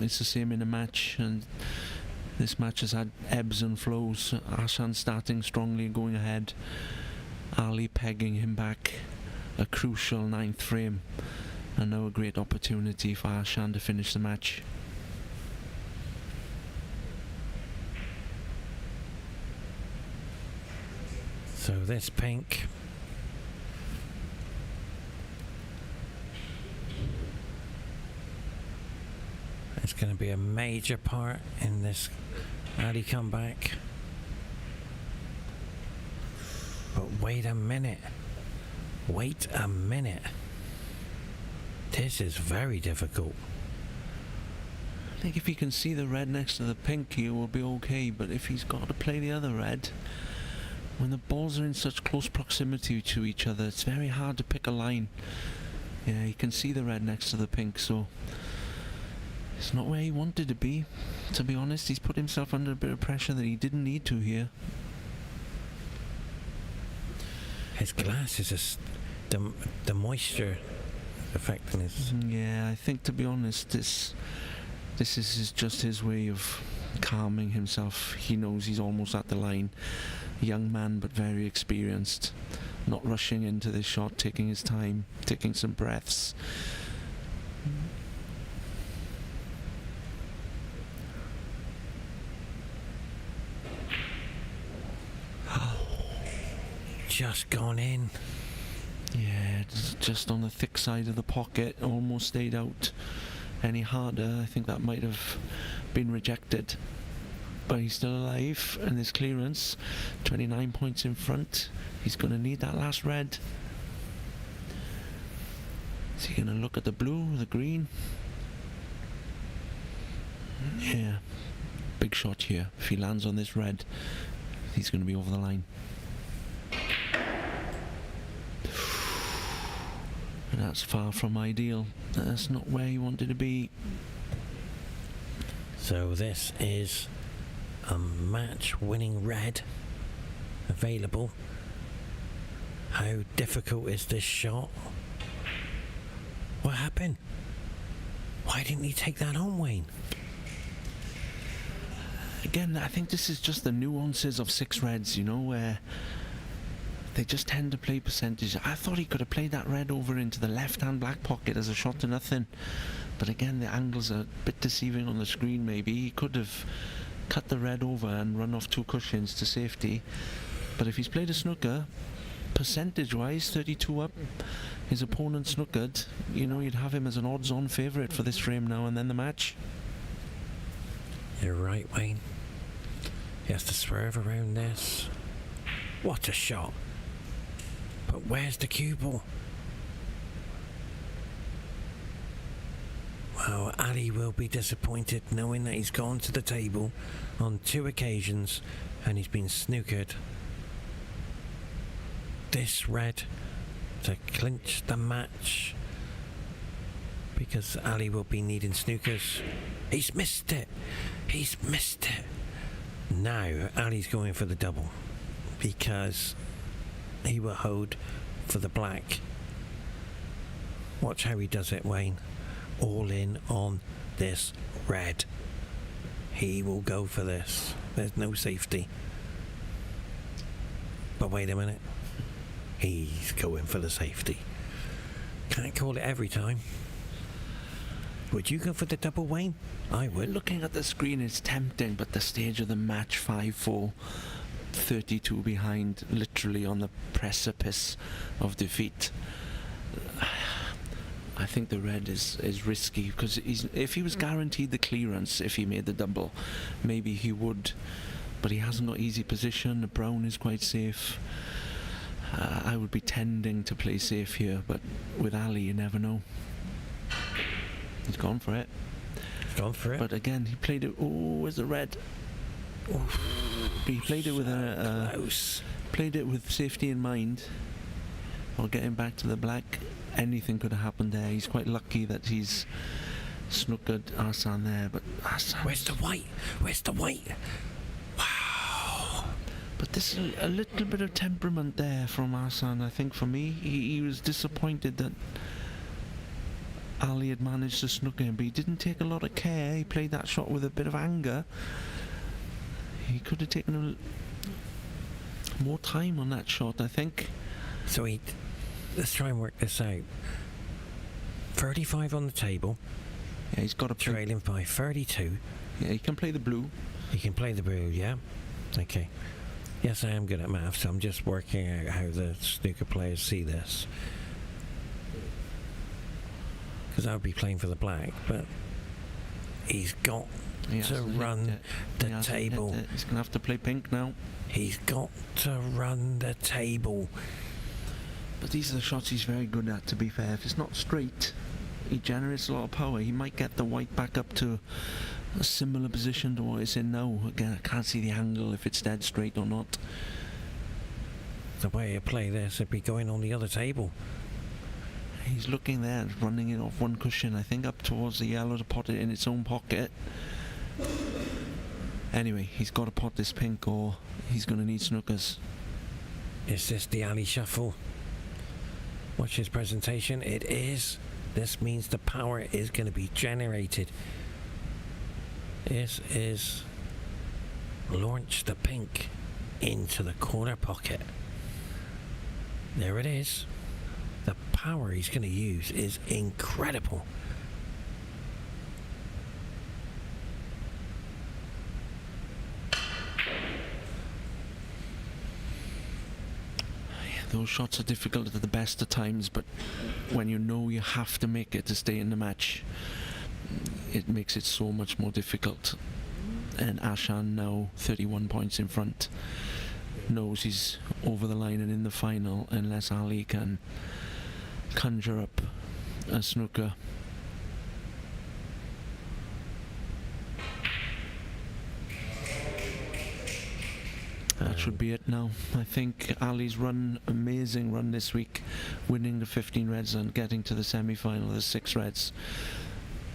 It's the same in a match, and this match has had ebbs and flows. Ahsan starting strongly and going ahead, Ali pegging him back. A crucial 9th frame, and now a great opportunity for Ahsan to finish the match. So this pink is going to be a major part in this Ali comeback. But wait a minute. Wait a minute. This is very difficult. I think if he can see the red next to the pink, he will be okay, but if he's got to play the other red, when the balls are in such close proximity to each other, it's very hard to pick a line. Yeah, he can see the red next to the pink, so it's not where he wanted to be. To be honest, he's put himself under a bit of pressure that he didn't need to here. His glass is just the moisture affecting his... Yeah, I think, to be honest, this is just his way of calming himself. He knows he's almost at the line. Young man, but very experienced. Not rushing into this shot, taking his time, taking some breaths. Just gone in. Yeah, it's just on the thick side of the pocket, almost stayed out. Any harder, I think that might have been rejected. But he's still alive, and his clearance, 29 points in front. He's going to need that last red. Is he going to look at the blue, the green? Yeah, big shot here. If he lands on this red, he's going to be over the line. And that's far from ideal. That's not where he wanted to be. So this is a match-winning red available. How difficult is this shot? What happened? Why didn't he take that on, Wayne? Again, I think this is just the nuances of 6 reds, you know, where they just tend to play percentage. I thought he could have played that red over into the left-hand black pocket as a shot to nothing. But again, the angles are a bit deceiving on the screen maybe. He could have cut the red over and run off 2 cushions to safety. But if he's played a snooker, percentage-wise, 32 up. His opponent snookered. You know, you'd have him as an odds-on favourite for this frame now and then the match. You're right, Wayne. He has to swerve around this. What a shot. But where's the cue ball? Well, Ali will be disappointed knowing that he's gone to the table on 2 occasions and he's been snookered. This red to clinch the match, because Ali will be needing snookers. He's missed it. He's missed it. Now Ali's going for the double because he will hold for the black. Watch how he does it, Wayne. All in on this red. He will go for this. There's no safety. But wait a minute. He's going for the safety. Can't call it every time. Would you go for the double, Wayne? I would. Looking at the screen, it's tempting, but the stage of the match, 5-4, 32 behind, literally on the precipice of defeat. I think the red is risky, because if he was guaranteed the clearance, if he made the double, maybe he would. But he hasn't got easy position. The brown is quite safe. I would be tending to play safe here, but with Ali, you never know. He's gone for it. He's gone for it. But again, he played it. Oh, where's the red? Oh, he played it with played it with safety in mind. While getting back to the black, anything could have happened there. He's quite lucky that he's snookered Ahsan there. But Ahsan, where's the white? Where's the white? Wow. But there's a little bit of temperament there from Ahsan. I think for me, he was disappointed that Ali had managed to snooker him, but he didn't take a lot of care. He played that shot with a bit of anger. He could have taken more time on that shot, I think. So let's try and work this out. 35 on the table. Yeah, he's got a trailing by 32. Yeah, he can play the blue. He can play the blue, yeah. Okay. Yes, I am good at maths. So I'm just working out how the snooker players see this. Because I would be playing for the black, but he's got to run the table. He's going to have to play pink now. He's got to run the table. But these are the shots he's very good at, to be fair. If it's not straight, he generates a lot of power. He might get the white back up to a similar position to what it's in now. Again, I can't see the angle if it's dead straight or not. The way you play this, it'd be going on the other table. He's looking there, running it off one cushion, I think, up towards the yellow to pot it in its own pocket. Anyway, he's got to pot this pink or he's going to need snookers. Is this the Ali shuffle? Watch his presentation. It is. This means the power is going to be generated. This is launch the pink into the corner pocket. There it is. The power he's going to use is incredible. Those shots are difficult at the best of times, but when you know you have to make it to stay in the match, it makes it so much more difficult. And Ahsan, now 31 points in front, knows he's over the line and in the final unless Ali can conjure up a snooker. That should be it now. I think Ali's amazing run this week, winning the 15 reds and getting to the semi-final, the 6 reds.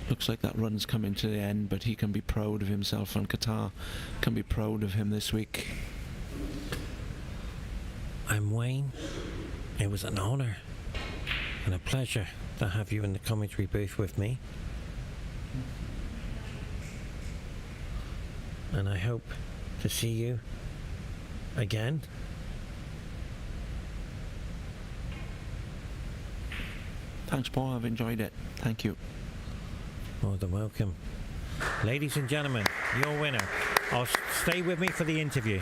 Looks like that run's coming to the end, but he can be proud of himself, and Qatar can be proud of him this week. I'm Wayne. It was an honour and a pleasure to have you in the commentary booth with me. And I hope to see you again. Thanks, Paul. I've enjoyed it. Thank you. More than welcome. Ladies and gentlemen, your winner. I'll stay with me for the interview.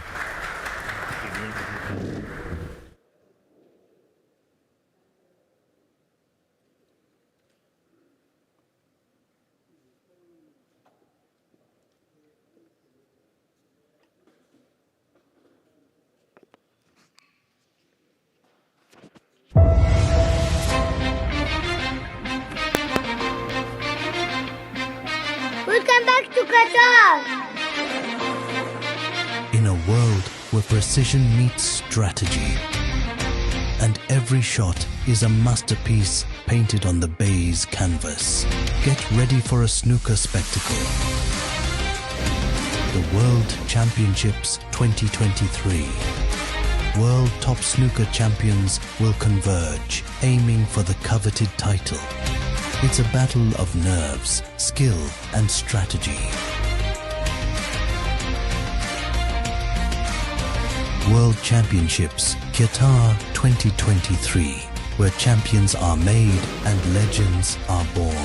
to Qatar. In a world where precision meets strategy, and every shot is a masterpiece painted on the baize canvas, get ready for a snooker spectacle. The World Championships 2023. World top snooker champions will converge, aiming for the coveted title. It's a battle of nerves, skill, and strategy. World Championships Qatar 2023, where champions are made and legends are born.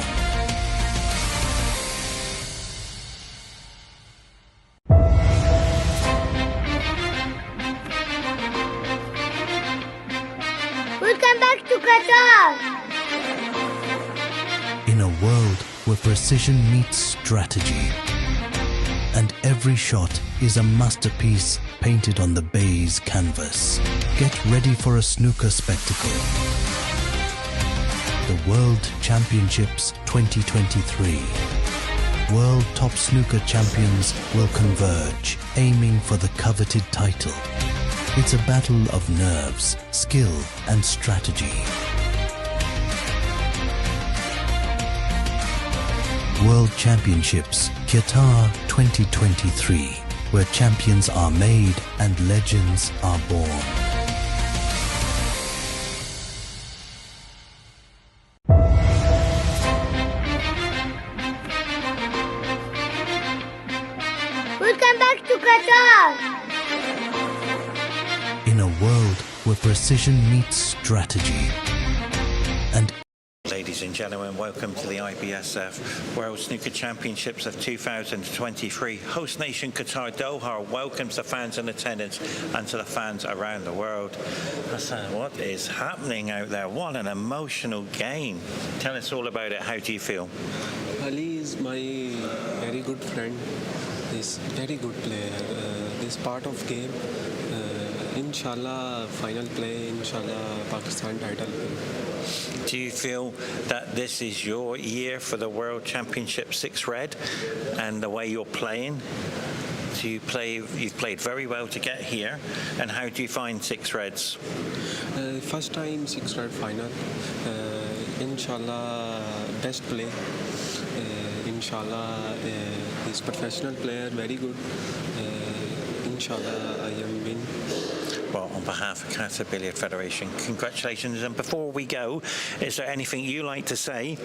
Welcome back to Qatar. In a world where precision meets strategy, and every shot is a masterpiece painted on the baize canvas, get ready for a snooker spectacle. The World Championships 2023. World top snooker champions will converge, aiming for the coveted title. It's a battle of nerves, skill, and strategy. World Championships Qatar 2023, where champions are made and legends are born. Welcome back to Qatar. In a world where precision meets strategy, and Ladies and gentlemen, welcome to the IBSF World Snooker Championships of 2023. Host nation Qatar Doha welcomes the fans in attendance and to the fans around the world. Ahsan, what is happening out there? What an emotional game. Tell us all about it. How do you feel? Ali is my very good friend. He's very good player. This part of game, inshallah, final play, inshallah, Pakistan title. Do you feel that this is your year for the World Championship 6 Red and the way you're playing? You've played very well to get here, and how do you find 6 Reds? First time 6 red final. Inshallah, best play. Inshallah, he's professional player, very good. Inshallah, I am win. Well, on behalf of Qatar Billiard Federation, congratulations. And before we go, is there anything you like to say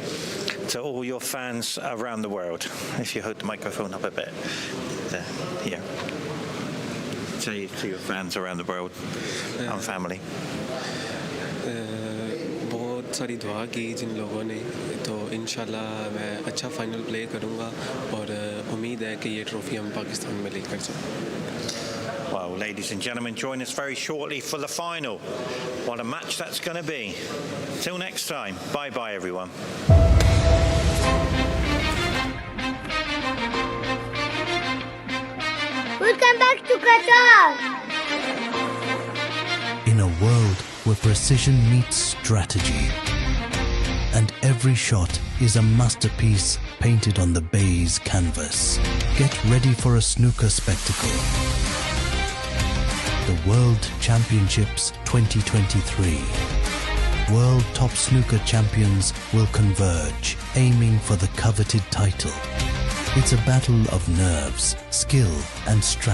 to all your fans around the world? If you hold the microphone up a bit. Here. To your fans around the world and family. बहुत सारी दुआ की जिन लोगों ने, तो इंशाल्लाह मैं अच्छा फाइनल प्ले करूँगा और उम्मीद है कि ये ट्रॉफी हम पाकिस्तान में लेकर जाएं. Well, ladies and gentlemen, join us very shortly for the final. What a match that's going to be. Till next time, bye-bye everyone. Welcome back to Qatar. in a world where precision meets strategy, and every shot is a masterpiece painted on the baize canvas, get ready for a snooker spectacle. The World Championships 2023. World top snooker champions will converge, aiming for the coveted title. It's a battle of nerves, skill, and strategy.